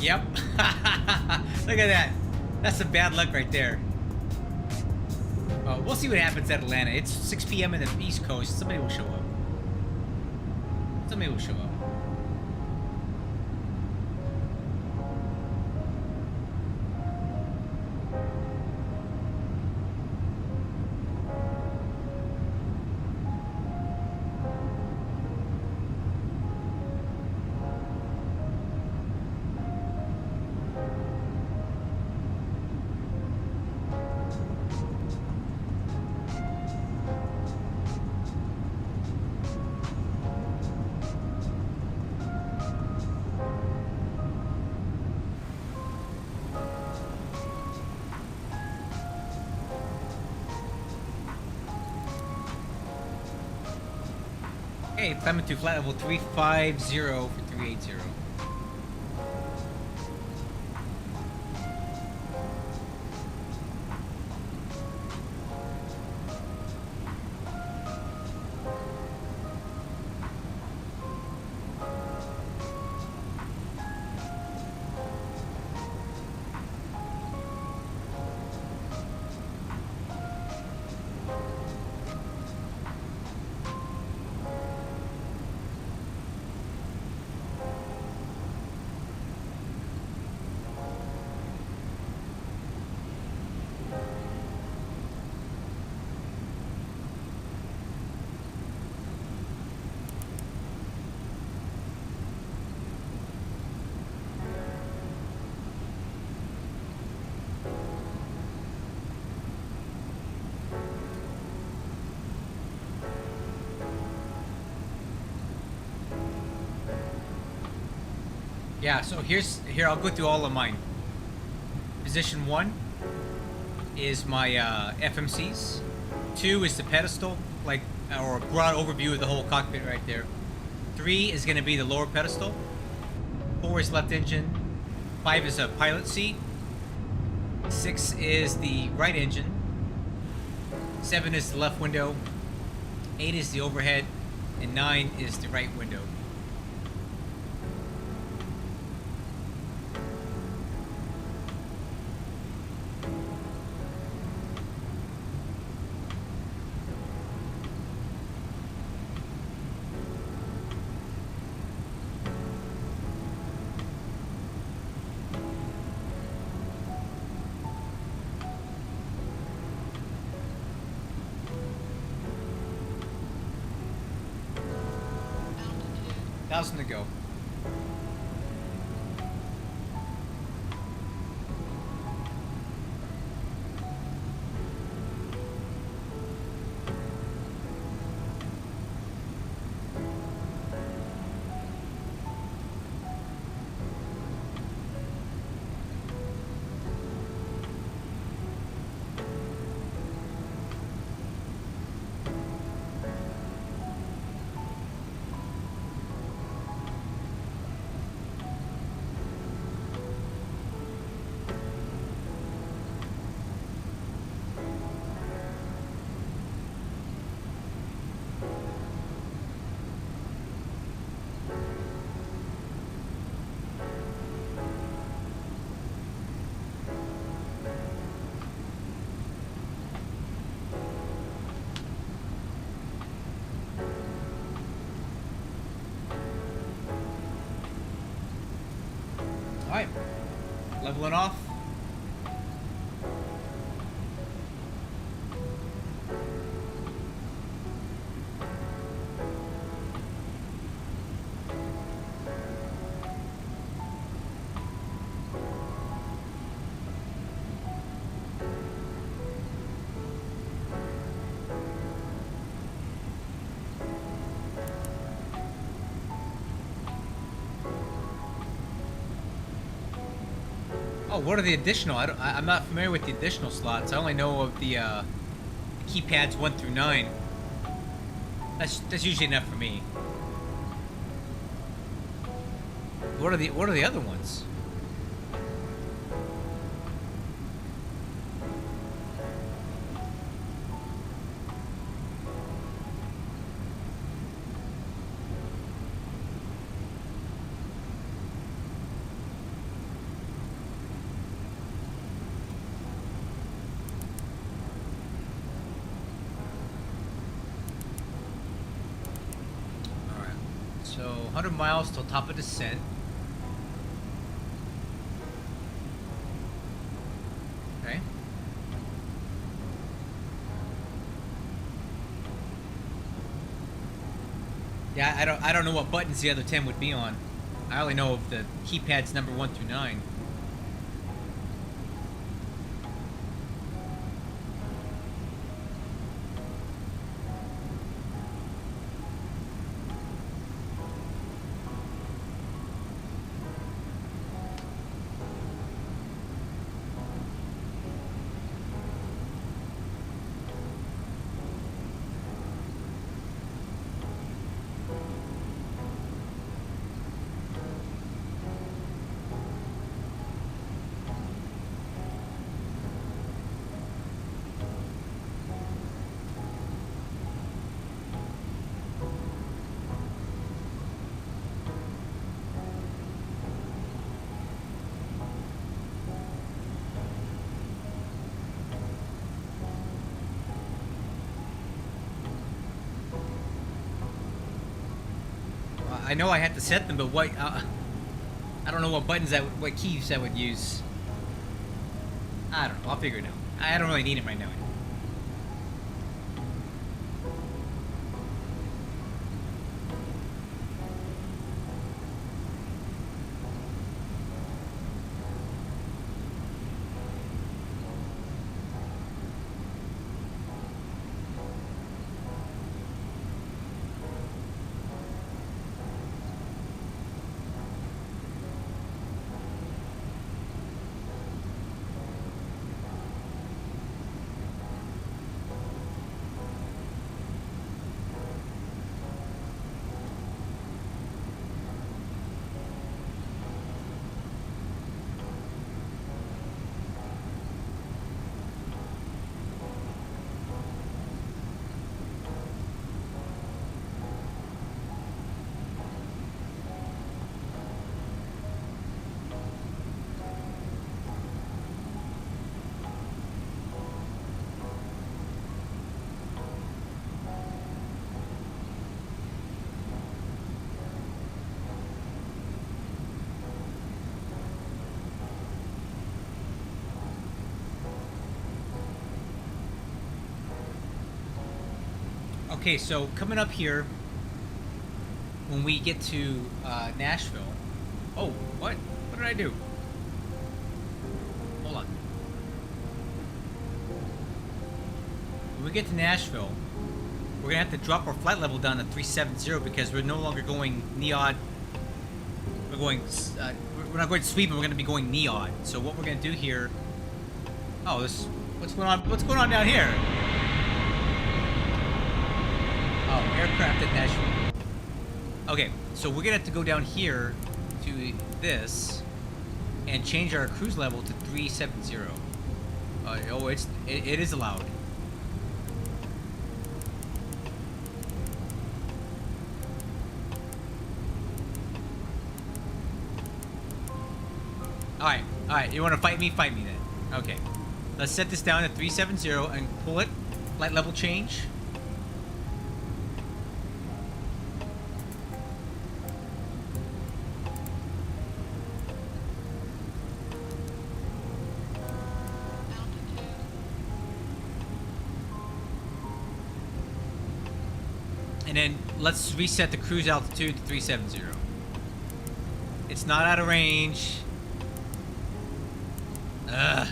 Yep. Look at that. That's some bad luck right there. We'll see what happens at Atlanta. It's 6 p.m. in the East Coast. Somebody will show up. Somebody will show up. Okay, climbing to flight level 350 for 380. Yeah, so here I'll go through all of mine. Position 1 is my FMCs. 2 is the pedestal, like, or a broad overview of the whole cockpit right there. 3 is going to be the lower pedestal. 4 is left engine. 5 is a pilot seat. 6 is the right engine. 7 is the left window. 8 is the overhead. And 9 is the right window. Altitude. 1,000 to go. Alright, leveling off. Oh, what are the additional? I'm not familiar with the additional slots. I only know of the keypads 1 through 9. That's usually enough for me. What are the other ones? 100 miles till top of descent. Okay. Yeah, I don't know what buttons the other 10 would be on. I only know of the keypads number 1 through 9. I know I had to set them, but what? I don't know what buttons what keys I would use. I don't know. I'll figure it out. I don't really need them right now. Okay, so coming up here, when we get to Nashville. Oh, what? What did I do? Hold on. When we get to Nashville, we're gonna have to drop our flight level down to 370 because we're no longer going NEOD. We're going. We're not going to sweep, but we're gonna be going NEOD. So what we're gonna do here? Oh, this. What's going on? What's going on down here? Oh, aircraft at Nashville. Okay, so we're gonna have to go down here to this and change our cruise level to 370. Oh, it is allowed. All right. You want to fight me? Fight me then. Okay. Let's set this down to 370 and pull it. Flight level change. And then let's reset the cruise altitude to 370. It's not out of range. Ugh.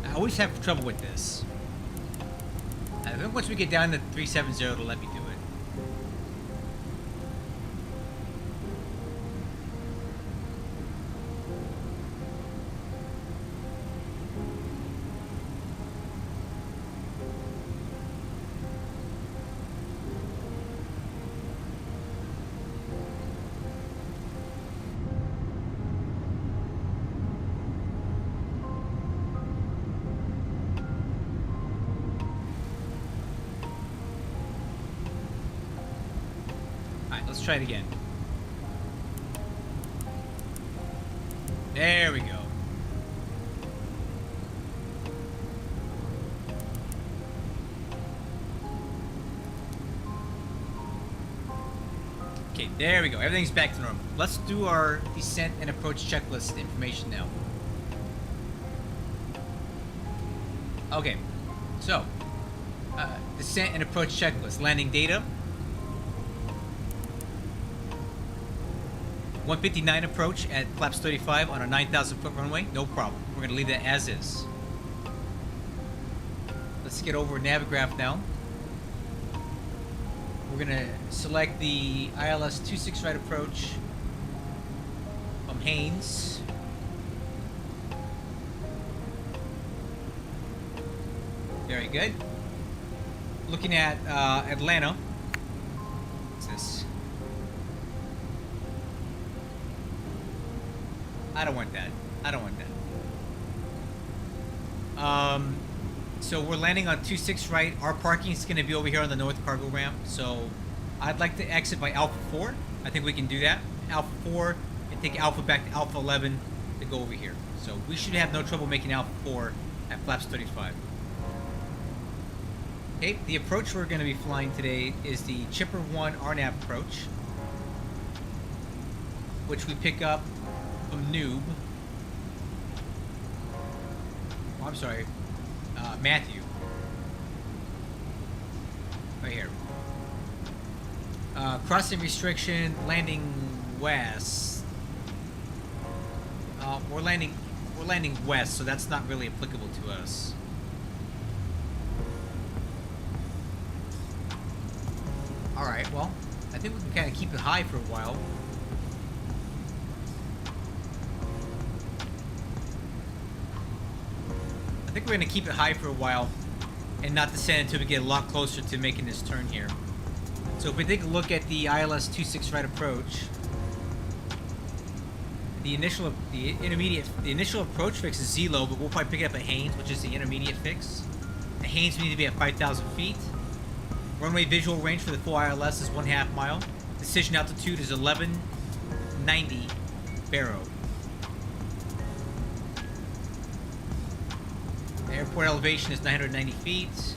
I always have trouble with this. I think once we get down to 370, it'll let me do it. try it again. There we go. Okay, there we go. Everything's back to normal. Let's do our descent and approach checklist information now. Okay, so descent and approach checklist. Landing data. 159 approach at flaps 35 on a 9,000 foot runway. No problem. We're going to leave that as is. Let's get over Navigraph now. We're going to select the ILS 26 right approach from Haynes. Very good. Looking at Atlanta. What's this? I don't want that. I don't want that. So we're landing on 26 right. Our parking is going to be over here on the north cargo ramp. So I'd like to exit by Alpha 4. I think we can do that. Alpha 4 and take Alpha back to Alpha 11 to go over here. So we should have no trouble making Alpha 4 at flaps 35. Okay, the approach we're going to be flying today is the Chipper 1 RNAV approach, which we pick up from Noob. Oh, I'm sorry, Matthew. Right here. Crossing restriction, landing west. We're landing west, so that's not really applicable to us. All right, well, I think we can kind of keep it high for a while. I think we're going to keep it high for a while and not descend until we get a lot closer to making this turn here. So if we take a look at the ILS 26 right approach, the initial approach fix is Z-low, but we'll probably pick it up at Haynes, which is the intermediate fix. At Haynes, we need to be at 5,000 feet. Runway visual range for the full ILS is 1/2 mile. Decision altitude is 1190 baro. The airport elevation is 990 feet.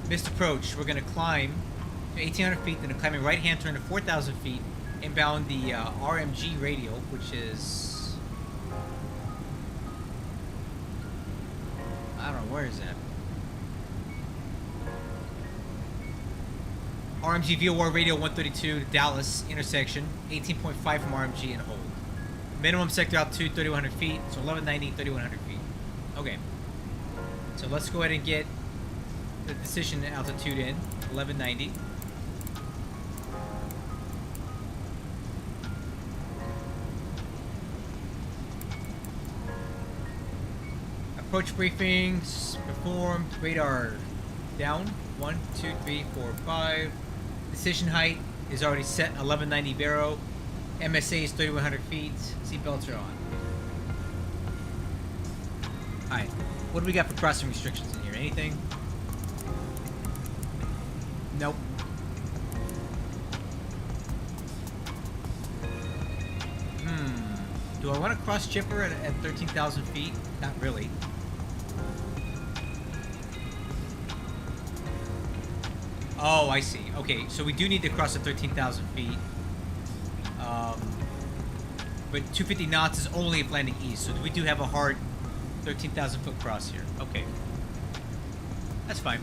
Missed approach, we're going to climb to 1,800 feet, then a climbing right-hand turn to 4,000 feet, inbound the RMG radial, which is... I don't know, where is that? RMG VOR radial 132 to Dallas intersection, 18.5 from RMG and hold. Minimum sector altitude 3,100 feet, so 1190, 3,100 feet. Okay, so let's go ahead and get the decision altitude in, 1190. Approach briefings performed, radar down, 1, 2, 3, 4, 5. Decision height is already set, 1190 baro. MSA is 3,100 feet. Seatbelts are on. Alright, what do we got for crossing restrictions in here? Anything? Nope. Do I want to cross Chipper at 13,000 feet? Not really. Oh, I see. Okay, so we do need to cross at 13,000 feet. But 250 knots is only if landing east, so we do have a hard 13,000 foot cross here. Okay. That's fine.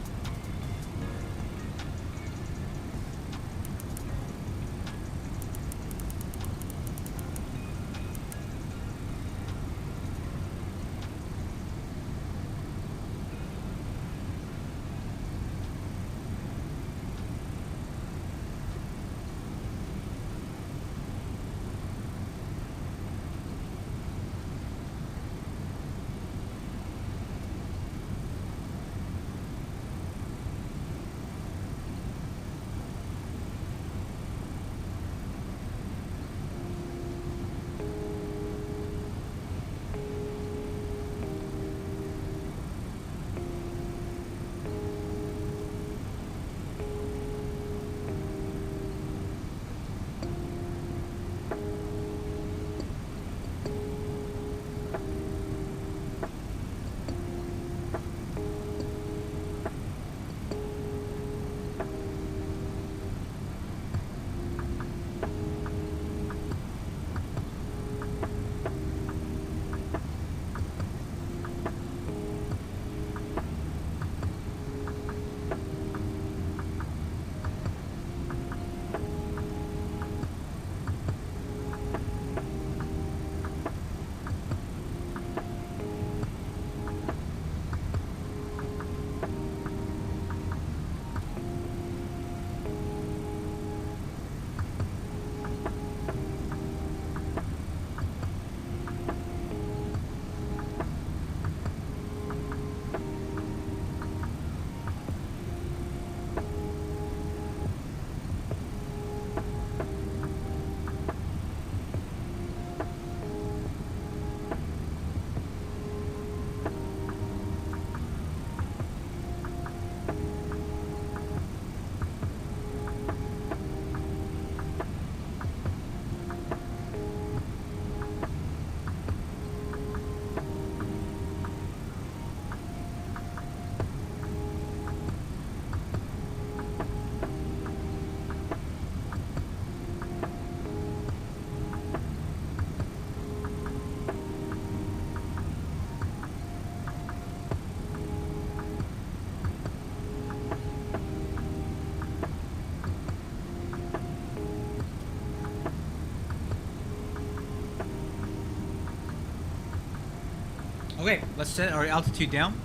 Okay, let's set our altitude down.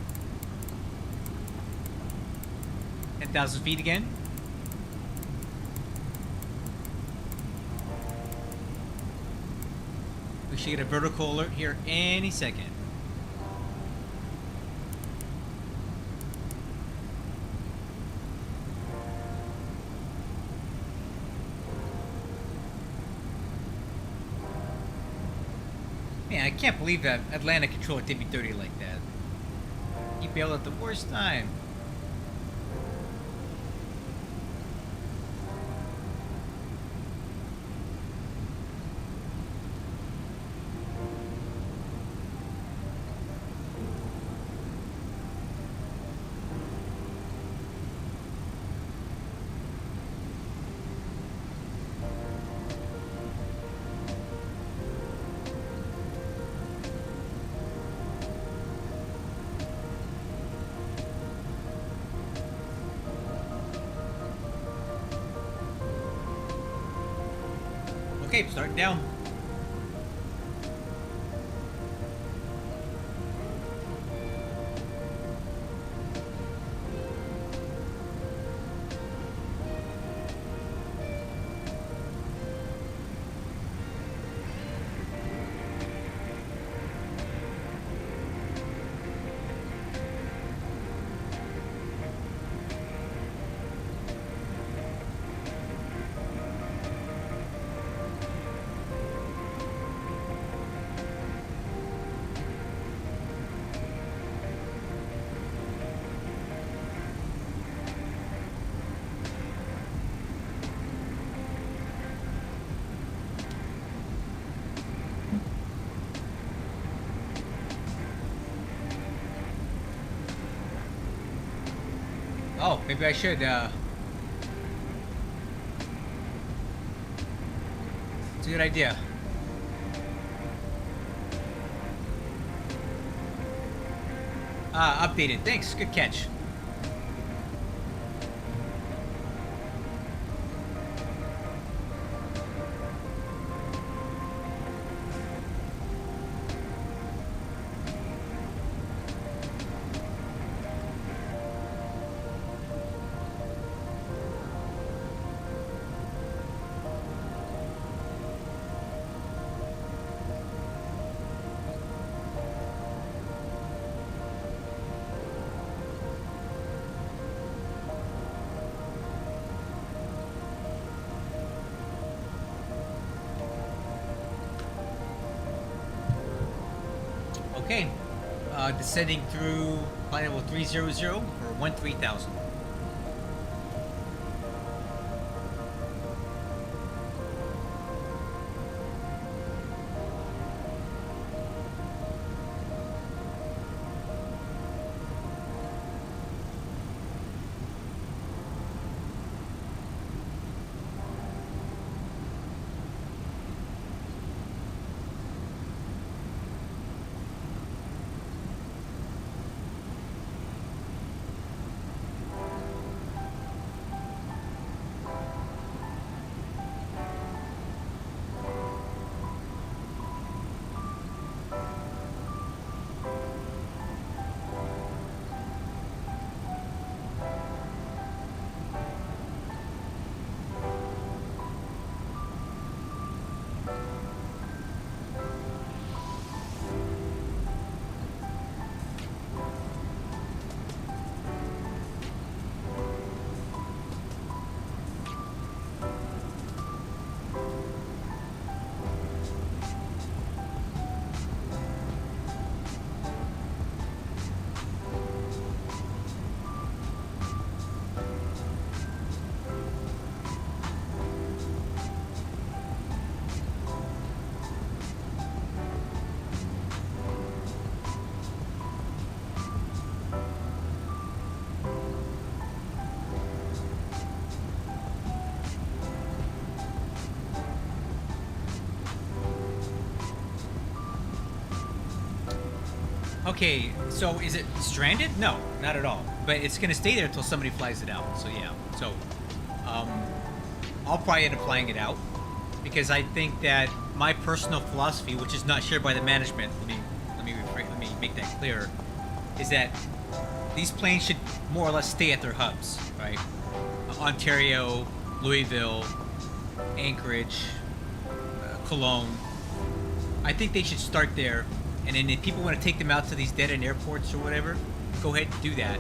10,000 feet again. We should get a vertical alert here any second. Man, I can't believe that Atlanta controller did me dirty like that. He bailed at the worst time. Okay, starting down. Oh, maybe I should, it's a good idea. Updated. Thanks. Good catch. Okay, descending through flight level 300 for 13,000. Okay, so is it stranded? No, not at all. But it's gonna stay there until somebody flies it out. So yeah. So, I'll probably end up flying it out because I think that my personal philosophy, which is not shared by the management, let me me make that clear, is that these planes should more or less stay at their hubs, right? Ontario, Louisville, Anchorage, Cologne. I think they should start there, and then if people want to take them out to these dead-end airports or whatever, go ahead and do that.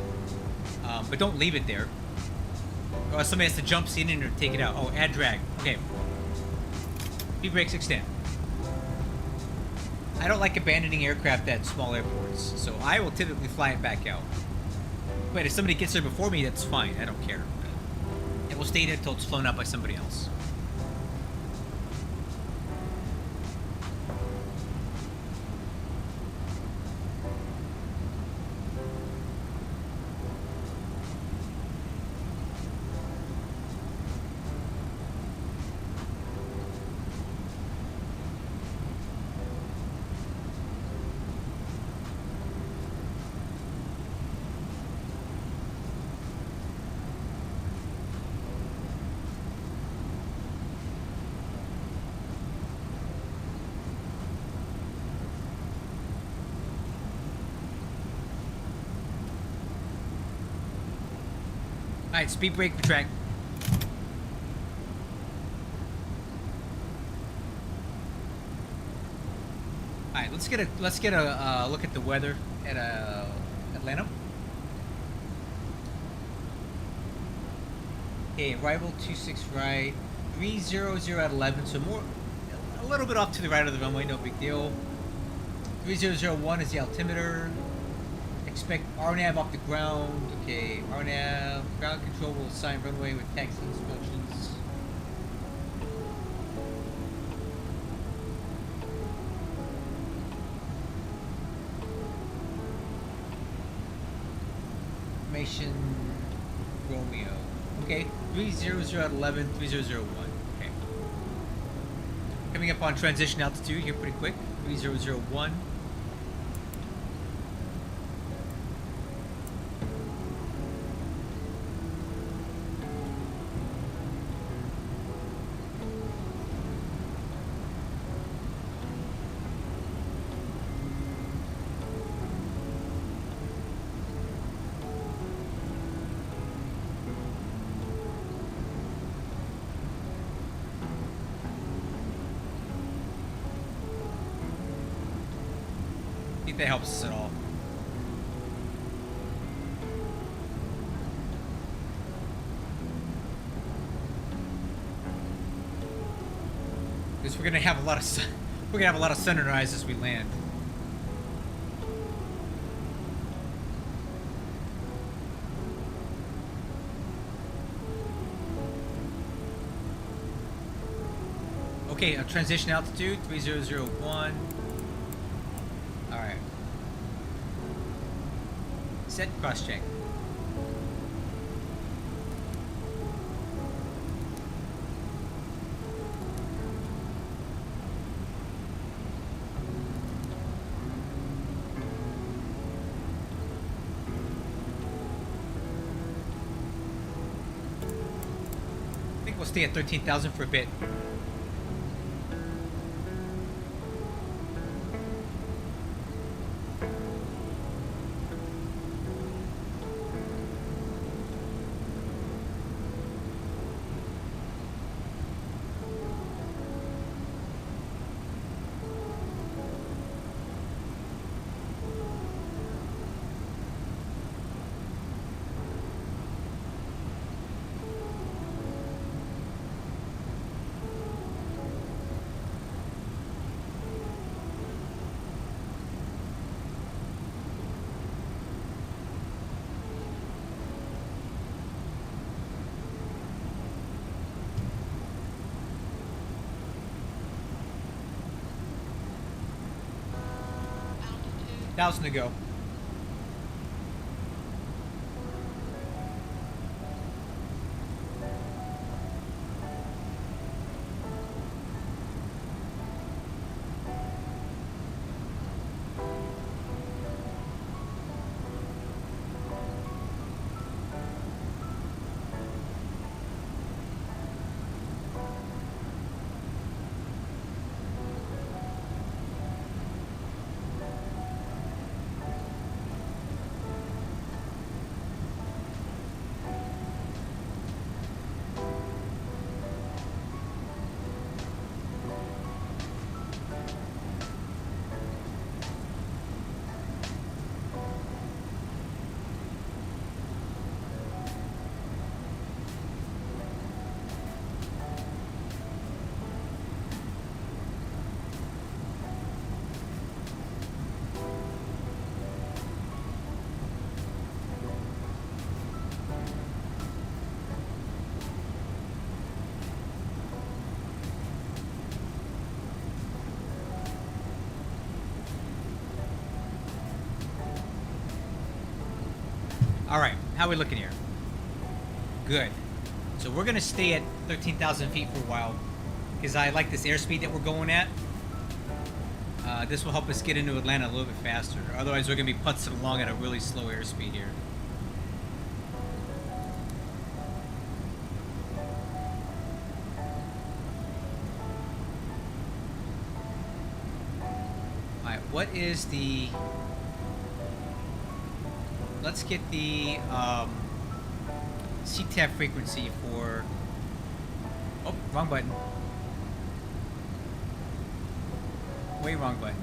But don't leave it there. Or else somebody has to jump in or take it out. Oh, add drag. Okay. Speed brakes extend. I don't like abandoning aircraft at small airports, so I will typically fly it back out. But if somebody gets there before me, that's fine. I don't care. It will stay there until it's flown out by somebody else. Alright, speed brake, retract. Alright, let's get a look at the weather at Atlanta. Okay, arrival 26 right, 300 at 11, so a little bit off to the right of the runway, no big deal. 3001 is the altimeter. Expect RNAV off the ground. Okay, RNAV. Ground control will assign runway with taxi instructions. Information Romeo. Okay, 300 at 11, 3001. Okay. Coming up on transition altitude here pretty quick. 3001. If that helps us at all. Because we're gonna have a lot of sun. We're gonna have a lot of sunrise as we land. Okay, transition altitude 3001. Alright. Set cross check. I think we'll stay at 13,000 for a bit. Altitude. 1,000 to go. All right, how are we looking here? Good. So we're gonna stay at 13,000 feet for a while, because I like this airspeed that we're going at. This will help us get into Atlanta a little bit faster. Otherwise, we're gonna be putzing along at a really slow airspeed here. All right, what is the? Let's get the CTAF frequency for. Oh, wrong button. Way wrong button.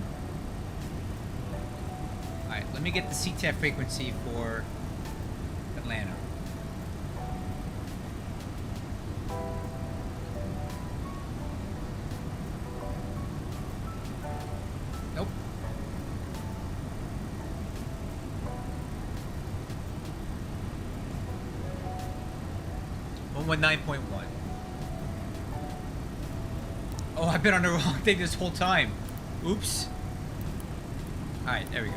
Alright, let me get the CTAF frequency for Atlanta. Nope. 119.1. Oh, I've been on the wrong thing this whole time. Oops. Alright, there we go.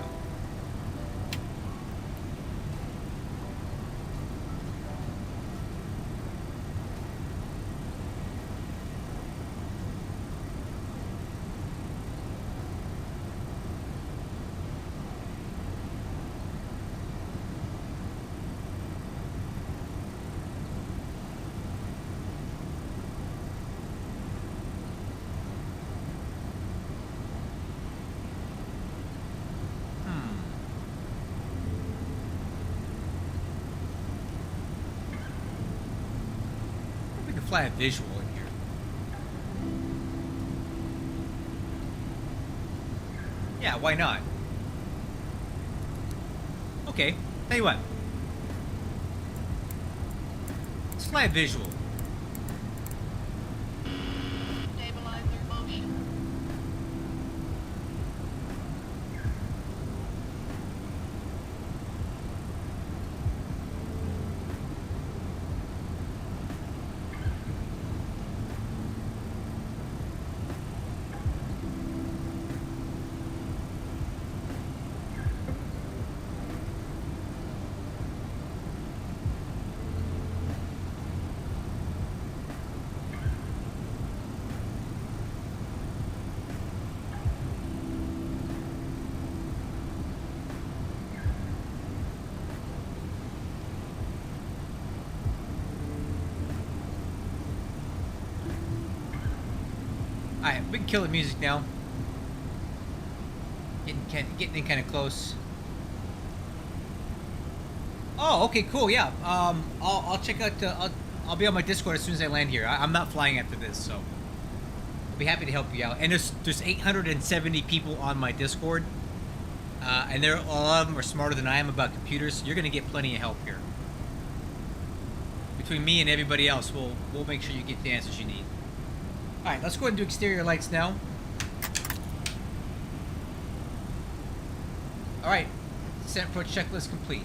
Fly a visual in here. Yeah, why not? Okay, tell you what. Let's fly a visual. Stabilizer motion. Alright, we can kill the music now. Getting in kind of close. Oh, okay, cool. Yeah. I'll check out. I'll be on my Discord as soon as I land here. I'm not flying after this, so I'll be happy to help you out. And there's 870 people on my Discord, and a lot of them are smarter than I am about computers. So you're gonna get plenty of help here. Between me and everybody else, we'll make sure you get the answers you need. All right, let's go ahead and do exterior lights now. All right, descent approach checklist complete.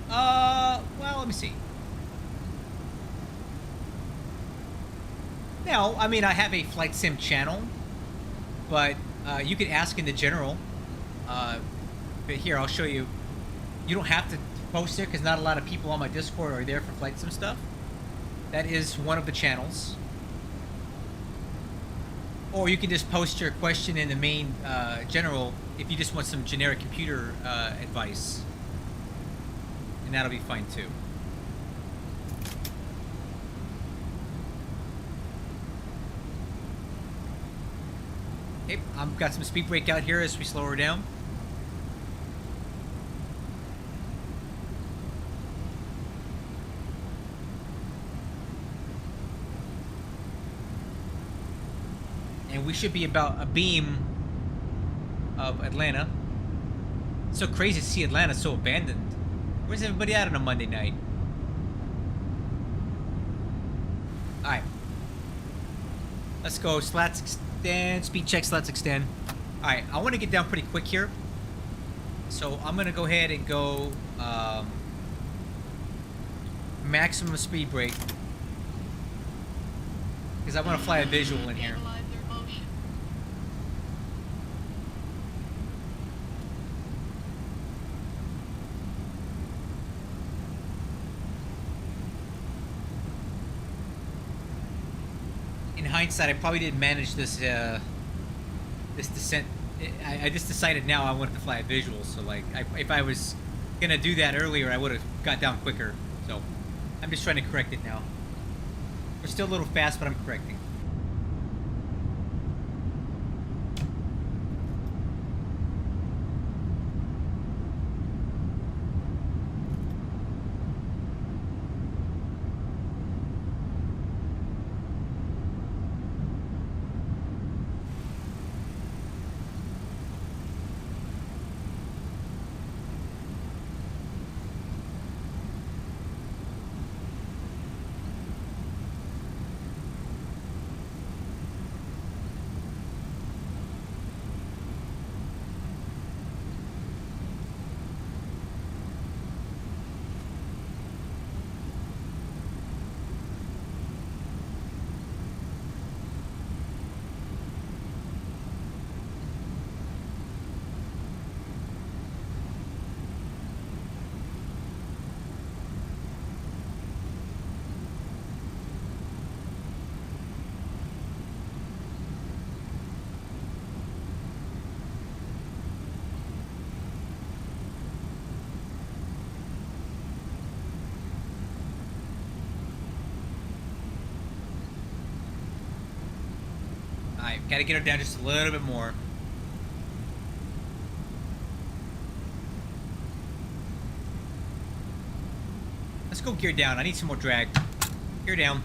Well, let me see. Now, I mean, I have a flight sim channel, but you can ask in the general. But here, I'll show you. You don't have to post there because not a lot of people on my Discord are there for flight sim stuff. That is one of the channels. Or you can just post your question in the main general if you just want some generic computer advice. And that'll be fine too. Okay, I've got some speed brake out here as we slow her down. And we should be about a beam of Atlanta. It's so crazy to see Atlanta so abandoned. Where's everybody at on a Monday night? Alright. Let's go. Slats extend. Speed check. Slats extend. Alright. I want to get down pretty quick here. So I'm going to go ahead and go maximum speed brake. Because I want to fly a visual in here. Stabilizer motion. hindsight, I probably didn't manage this this descent. I just decided now I wanted to fly a visual. So like, if I was gonna do that earlier, I would have got down quicker. So I'm just trying to correct it now. We're still a little fast, but I'm correcting. Alright, gotta get her down just a little bit more. Let's go gear down. I need some more drag. Gear down.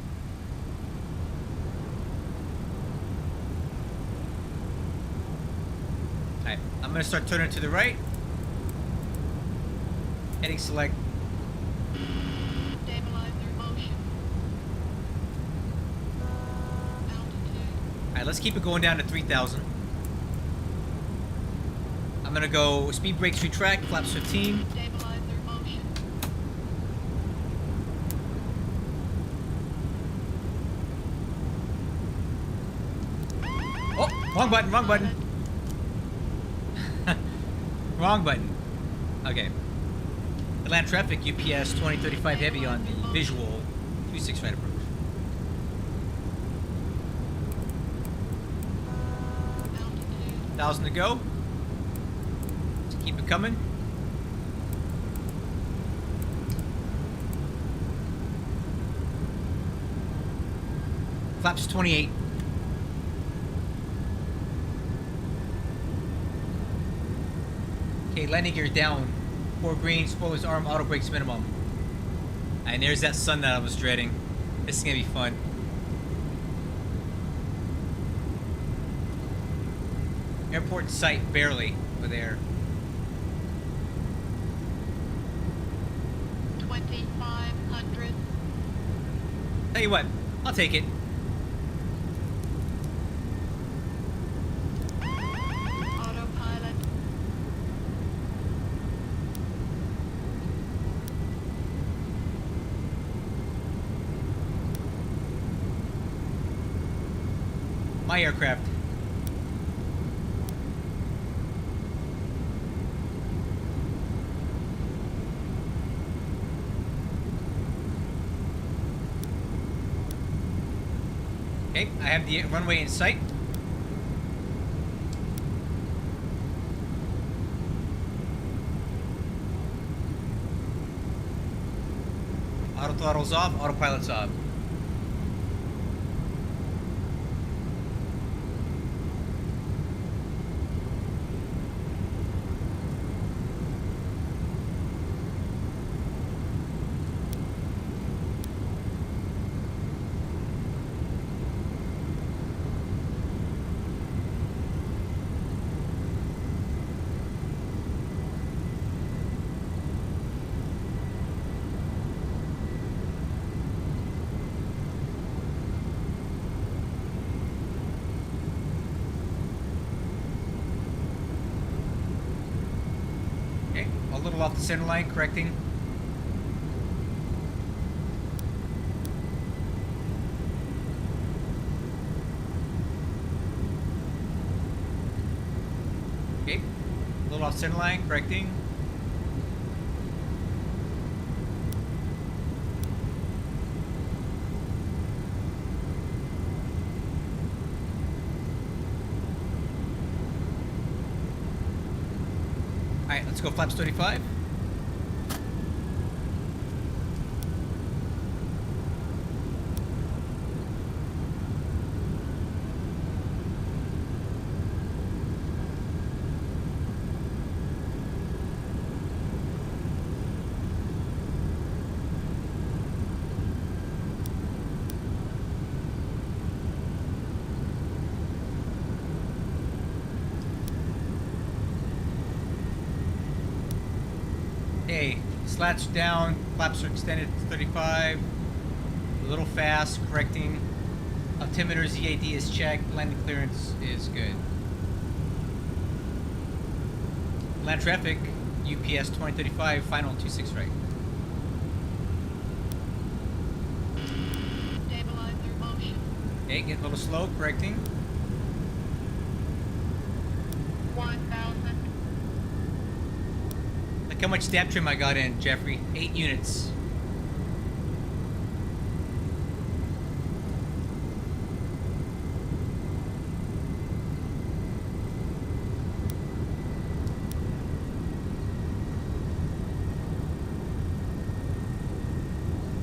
Alright, I'm gonna start turning to the right. Heading select. Stabilizer motion. Altitude. Alright, let's keep it going down to 3,000. I'm gonna go speed brakes retract, flaps 15. Stabilizer motion. Oh, wrong button, wrong button. Wrong button. Okay. Atlanta traffic, UPS 2035 heavy on the visual 26 right approach. Altitude. 1,000 to go. Let's keep it coming. Flaps 28. Okay, landing gear down. 4 green, spoilers arm, auto brakes minimum. And there's that sun that I was dreading. This is gonna be fun. Airport sight, barely, over there. 2,500. Tell you what, I'll take it. Autopilot. My aircraft. Okay, I have the runway in sight. Auto throttle's off, autopilot's off. Okay, a little off the center line, correcting. Okay, a little off center line, correcting. Alright, let's go flaps 35. Okay, slats are down, flaps are extended to 35. A little fast, correcting. Altimeter ZAD is checked, landing clearance is good. Land traffic, UPS 2035, final 26 right. Stabilizer motion. Okay, getting a little slow, correcting. 1,000. Look how much stab trim I got in, Jeffrey. 8 units.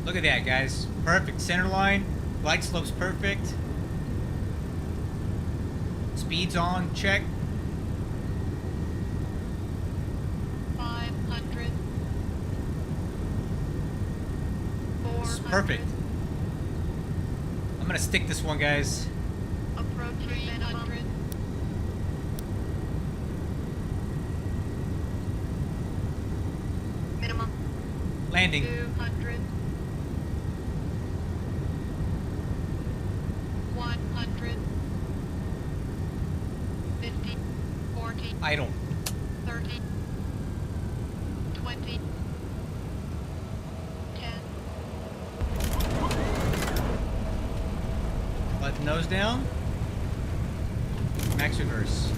Look at that, guys. Perfect center line. Glide slope's perfect. Speed's on, check. 500. This is 400. perfect. I'm gonna stick this one, guys. Approach 300. Minimum. Landing. 200. 100. 50. 40. Idle. 30. 20. 10. Let the nose down. Max reverse.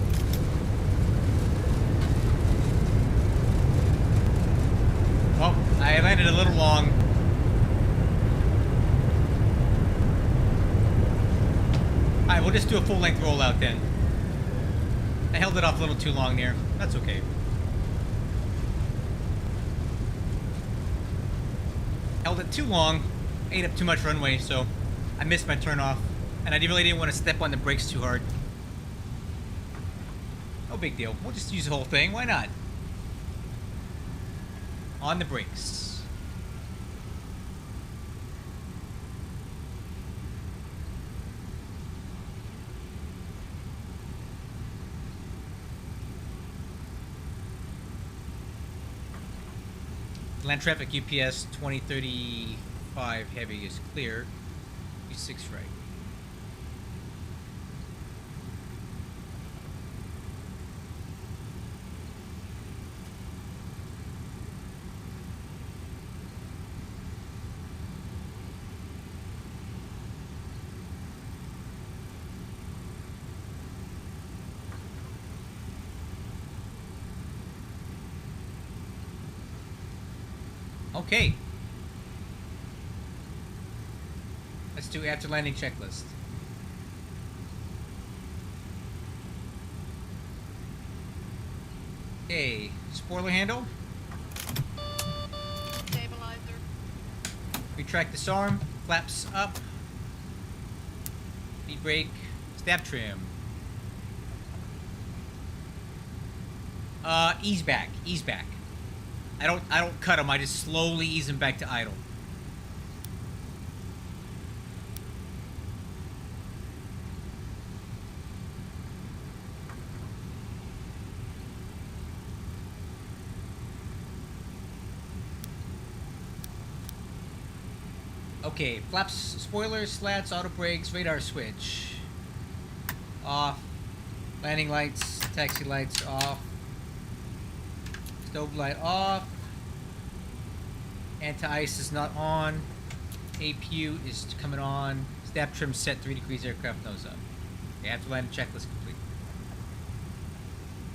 Oh, I landed a little long. Alright, we'll just do a full length rollout then. I held it off a little too long there. That's okay. Held it too long, ate up too much runway, so I missed my turn off. And I really didn't want to step on the brakes too hard. No big deal. We'll just use the whole thing. Why not? On the brakes. Land traffic UPS 2035 heavy is clear. U6 right. Okay. Let's do after landing checklist. Okay, spoiler handle. Stabilizer. Retract this arm. Flaps up. Speed brake. Stab trim. Ease back. Ease back. I don't cut them. I just slowly ease them back to idle. Okay, flaps, spoilers, slats, auto brakes, radar switch. Off. Landing lights, taxi lights off. Stove light off. Anti-ice is not on. APU is coming on. Stab trim set 3 degrees, aircraft nose up. Okay, after landing checklist complete.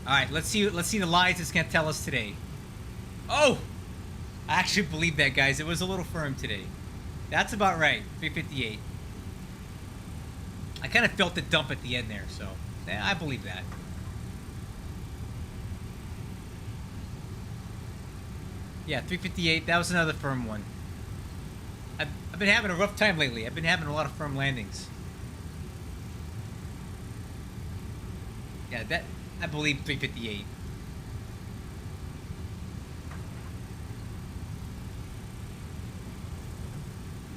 Alright, let's see the lies it's gonna tell us today. Oh! I actually believe that, guys. It was a little firm today. That's about right. 358. I kind of felt the dump at the end there, so yeah, I believe that. Yeah, 358. That was another firm one. I've been having a rough time lately. I've been having a lot of firm landings. Yeah, that I believe 358.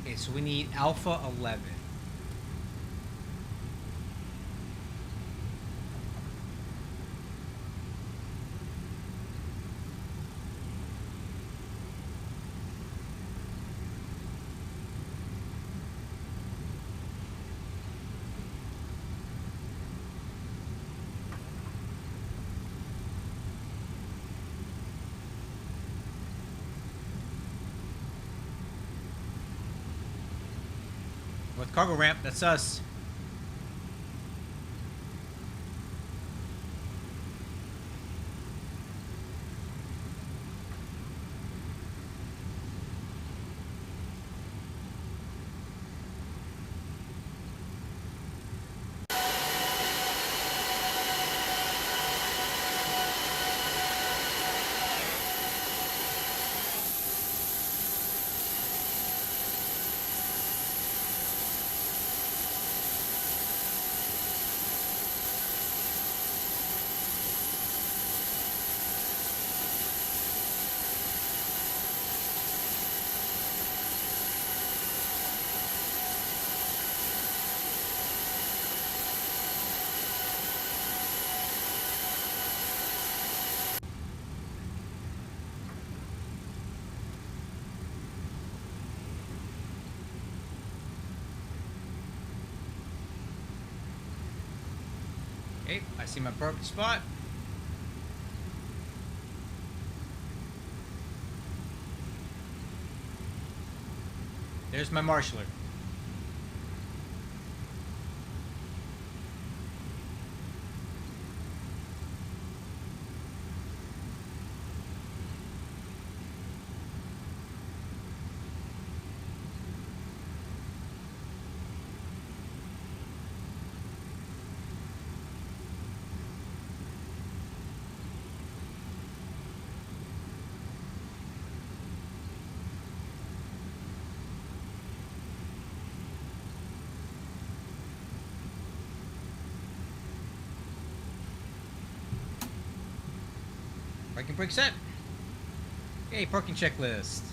Okay, so we need Alpha 11. With cargo ramp, that's us. Okay, I see my perfect spot. There's my marshaller. Parking brake set. Okay, parking checklist.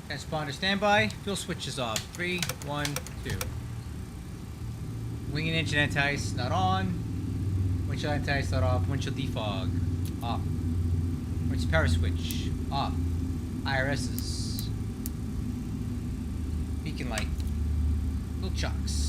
Transponder standby. Fuel switch is off. 3, 1, 2. Wing and engine anti-ice not on. Windshield anti-ice not off. Windshield defog off. Emergency power switch off. IRS's. Beacon light. Little chocks.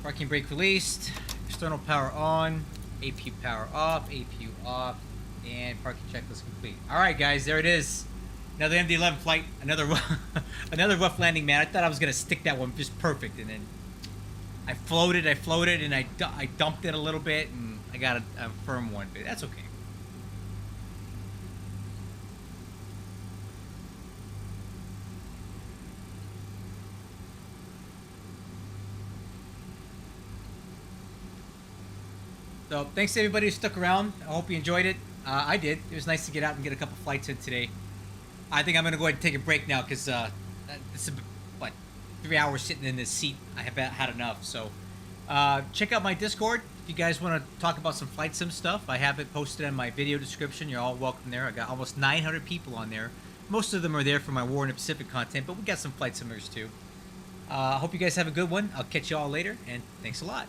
Parking brake released, external power on, APU power off, APU off, and parking checklist complete. All right, guys, there it is. Another MD-11 flight, another another rough landing, man. I thought I was gonna stick that one just perfect, and then I floated, and I dumped it a little bit, and I got a firm one, but that's okay. So thanks to everybody who stuck around. I hope you enjoyed it. I did. It was nice to get out and get a couple flights in today. I think I'm going to go ahead and take a break now because this is, what, 3 hours sitting in this seat. I have had enough. So check out my Discord if you guys want to talk about some flight sim stuff. I have it posted in my video description. You're all welcome there. I got almost 900 people on there. Most of them are there for my War in the Pacific content, but we got some flight simmers too. I hope you guys have a good one. I'll catch you all later, and thanks a lot.